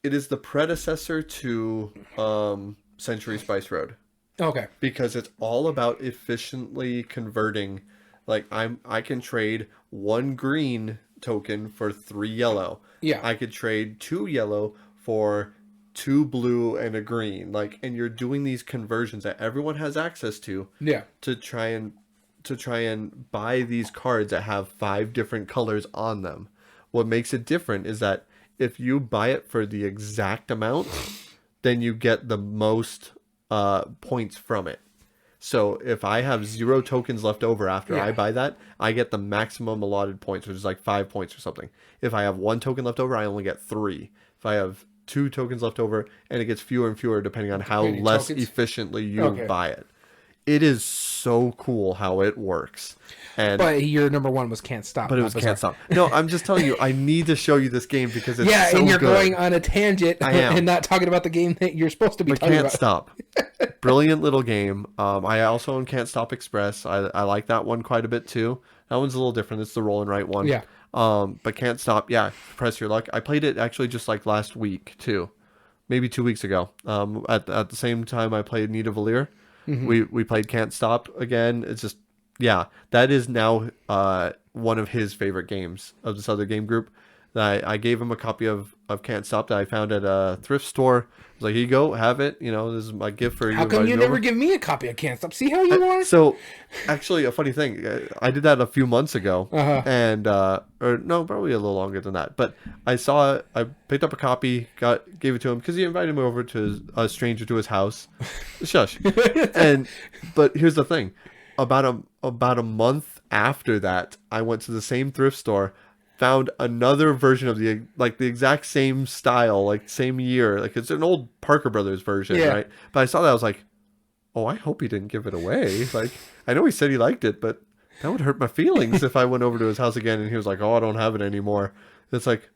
Speaker 1: the predecessor to Century Spice Road.
Speaker 2: Okay.
Speaker 1: Because it's all about efficiently converting. Like I can trade 1 green token for 3 yellow.
Speaker 2: Yeah.
Speaker 1: I could trade 2 yellow for 2 blue and a green. And you're doing these conversions that everyone has access to.
Speaker 2: Yeah.
Speaker 1: To try and buy these cards that have 5 different colors on them. What makes it different is that if you buy it for the exact amount, then you get the most points from it. So if I have 0 tokens left over after I buy that, I get the maximum allotted points, which is like 5 points or something. If I have 1 token left over, I only get 3. If I have 2 tokens left over, and it gets fewer and fewer depending on how less efficiently you buy it. It is so cool how it works.
Speaker 2: But your number 1 was Can't Stop.
Speaker 1: But it was Can't Stop. No, I'm just telling you, I need to show you this game because it's so
Speaker 2: and you're
Speaker 1: good.
Speaker 2: going on a tangent and not talking about the game that you're supposed to be talking about.
Speaker 1: Can't Stop. Brilliant little game. I also own Can't Stop Express. I like that one quite a bit too. That one's a little different. It's the roll and write one.
Speaker 2: Yeah.
Speaker 1: But Can't Stop, press your luck. I played it actually just like last week too. Maybe 2 weeks ago. At the same time I played Nita Valier. Mm-hmm. We played Can't Stop again. It's just, that is now one of his favorite games of this other game group. I gave him a copy of Can't Stop that I found at a thrift store. I was like, here you go, have it. This is my gift for you.
Speaker 2: How come you never give me a copy of Can't Stop? See how you are?
Speaker 1: So, actually, a funny thing. I did that a few months ago. And, or no, probably a little longer than that. But I saw it. I picked up a copy, gave it to him because he invited me over to a stranger to his house. Shush. But here's the thing. About a month after that, I went to the same thrift store, found another version of the exact same style, like same year. Like it's an old Parker Brothers version, right? But I saw that, I was like, oh, I hope he didn't give it away. Like, I know he said he liked it, but that would hurt my feelings if I went over to his house again and he was like, oh, I don't have it anymore. It's like,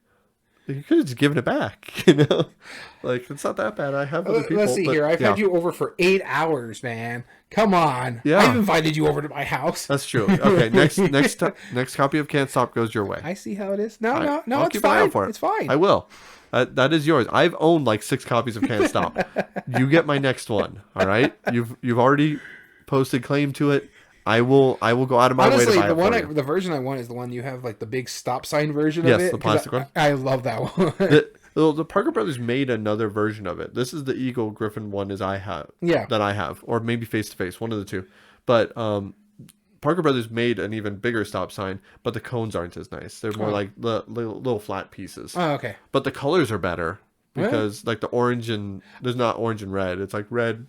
Speaker 1: you could have just given it back, you know? Like, it's not that bad. I have other people.
Speaker 2: Let's see here. I've had you over for 8 hours, man. Come on.
Speaker 1: Yeah.
Speaker 2: I've invited you over to my house.
Speaker 1: That's true. Okay, next copy of Can't Stop goes your way.
Speaker 2: I see how it is. No,
Speaker 1: I'll
Speaker 2: it's
Speaker 1: keep an eye
Speaker 2: fine.
Speaker 1: out for it.
Speaker 2: It's fine.
Speaker 1: I will. That is yours. I've owned like 6 copies of Can't Stop. You get my next one. All right. You've already posted claim to it. I will go out of my way to buy it for you.
Speaker 2: The version I want is the one you have, like the big stop sign version of it.
Speaker 1: Yes, the plastic one.
Speaker 2: I love that one.
Speaker 1: The Parker Brothers made another version of it. This is the Eagle Griffin one that I have, or maybe Face to Face, one of the two. But Parker Brothers made an even bigger stop sign, but the cones aren't as nice. They're more like the little flat pieces.
Speaker 2: Oh, okay.
Speaker 1: But the colors are better because like the orange there's not orange and red. It's like red,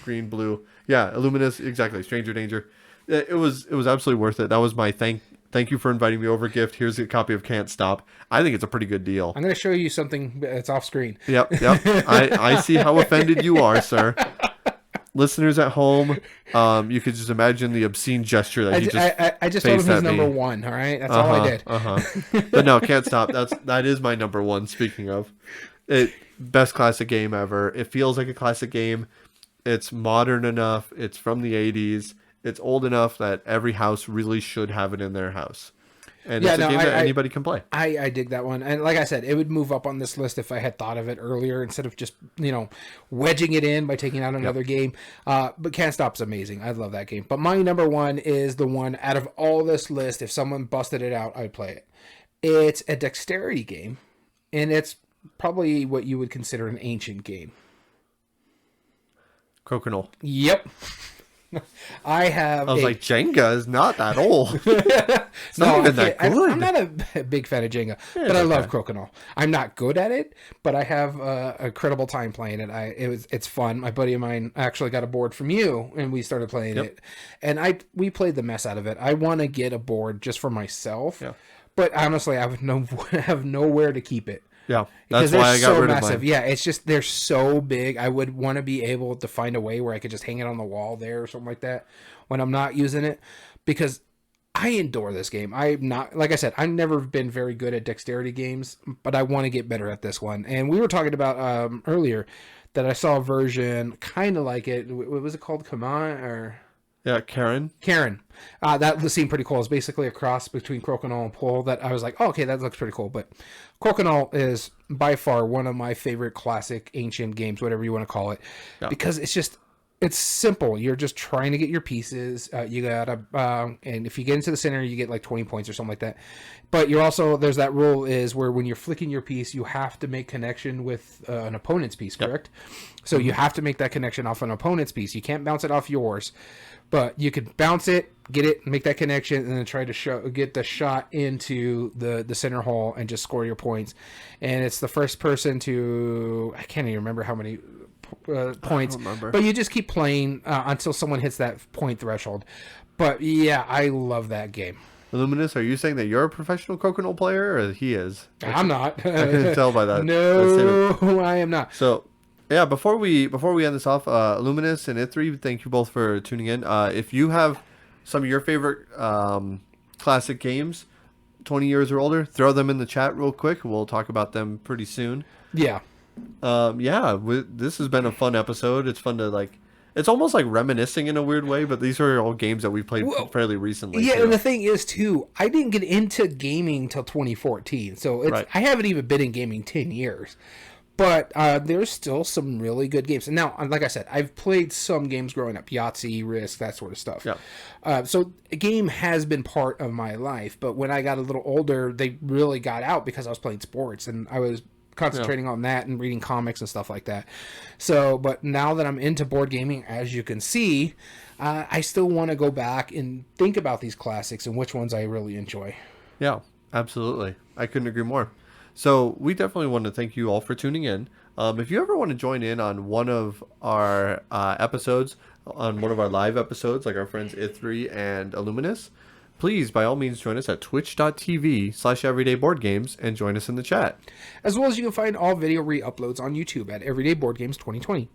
Speaker 1: green, blue. Yeah, Illuminous, exactly. Stranger Danger. It was absolutely worth it. That was my thank you for inviting me over gift. Here's a copy of Can't Stop. I think it's a pretty good deal.
Speaker 2: I'm going to show you something that's off screen.
Speaker 1: Yep. I see how offended you are, sir. Listeners at home, you could just imagine the obscene gesture that he just
Speaker 2: I just told him he's number 1, all right? That's all I did.
Speaker 1: But no, Can't Stop. That is my number 1, speaking of. Best classic game ever. It feels like a classic game. It's modern enough. It's from the 80s. It's old enough that every house really should have it in their house. And it's a game that anybody can play.
Speaker 2: I dig that one. And like I said, it would move up on this list if I had thought of it earlier instead of just, wedging it in by taking out another game. But Can't Stop's amazing. I love that game. But my number 1 is the one out of all this list. If someone busted it out, I'd play it. It's a dexterity game. And it's probably what you would consider an ancient game.
Speaker 1: Crokinole.
Speaker 2: Yep. I was
Speaker 1: like, Jenga is not that old. It's not even that good.
Speaker 2: I'm not a big fan of Jenga, but I love Crokinole. I'm not good at it, but I have a incredible time playing it. It's fun. My buddy of mine actually got a board from you, and we started playing it. And we played the mess out of it. I want to get a board just for myself, but honestly, I have nowhere to keep it.
Speaker 1: Yeah, that's why I got rid of mine.
Speaker 2: Yeah, it's just they're so big. I would want to be able to find a way where I could just hang it on the wall there or something like that when I'm not using it, because I adore this game. I'm not, like I said, I've never been very good at dexterity games, but I want to get better at this one. And we were talking about earlier that I saw a version kind of like it. What was it called? Come on, or
Speaker 1: yeah, Karen.
Speaker 2: That seemed pretty cool. It's basically a cross between Crokinole and Pool that I was like, oh, okay, that looks pretty cool. But Crokinole is by far one of my favorite classic ancient games, whatever you want to call it, because it's simple. You're just trying to get your pieces. You gotta, and if you get into the center, you get like 20 points or something like that. But you're also, there's that rule is where when you're flicking your piece, you have to make connection with an opponent's piece, correct? So you have to make that connection off an opponent's piece. You can't bounce it off yours. But you could bounce it, get it, make that connection, and then try to get the shot into the center hole and just score your points. And it's the first person to, I can't even remember how many points, but you just keep playing until someone hits that point threshold. But yeah, I love that game.
Speaker 1: Illuminous, are you saying that you're a professional Crokinole player, or he is?
Speaker 2: I'm not.
Speaker 1: I can tell by that.
Speaker 2: No, I am not.
Speaker 1: So, yeah, before we end this off, Illuminous and Ithri, thank you both for tuning in. If you have some of your favorite classic games, 20 years or older, throw them in the chat real quick. We'll talk about them pretty soon.
Speaker 2: Yeah.
Speaker 1: This has been a fun episode. It's fun to it's almost like reminiscing in a weird way, but these are all games that we played fairly recently.
Speaker 2: Yeah, and the thing is, too, I didn't get into gaming until 2014, so I haven't even been in gaming 10 years. But there's still some really good games. And now, like I said, I've played some games growing up, Yahtzee, Risk, that sort of stuff. Yeah. So a game has been part of my life. But when I got a little older, they really got out because I was playing sports. And I was concentrating on that and reading comics and stuff like that. So, but now that I'm into board gaming, as you can see, I still want to go back and think about these classics and which ones I really enjoy.
Speaker 1: Yeah, absolutely. I couldn't agree more. So we definitely want to thank you all for tuning in. If you ever want to join in on one of our episodes, on one of our live episodes, like our friends Ithri and Illuminous, please, by all means, join us at twitch.tv/everydayboardgames and join us in the chat.
Speaker 2: As well as you can find all video re-uploads on YouTube at Everyday Board Games 2020.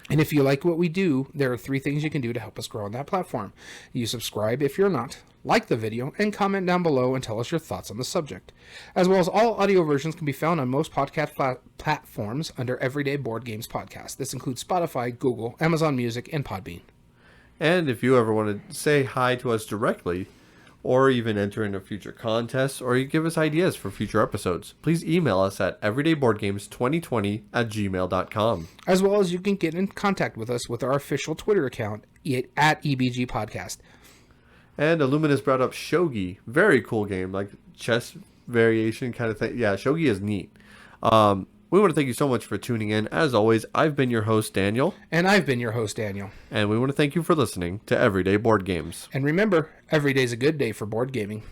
Speaker 2: And if you like what we do, there are 3 things you can do to help us grow on that platform. You subscribe if you're not, like the video, and comment down below and tell us your thoughts on the subject. As well as all audio versions can be found on most podcast platforms under Everyday Board Games Podcast. This includes Spotify, Google, Amazon Music, and Podbean.
Speaker 1: And if you ever want to say hi to us directly, or even enter into future contests, or you give us ideas for future episodes, please email us at everydayboardgames2020@gmail.com.
Speaker 2: As well as you can get in contact with us with our official Twitter account at EBG Podcast.
Speaker 1: And Illuminous brought up Shogi. Very cool game, like chess variation kind of thing. Yeah, Shogi is neat. We want to thank you so much for tuning in. As always, I've been your host, Daniel.
Speaker 2: And I've been your host, Daniel.
Speaker 1: And we want to thank you for listening to Everyday Board Games.
Speaker 2: And remember, every day's a good day for board gaming.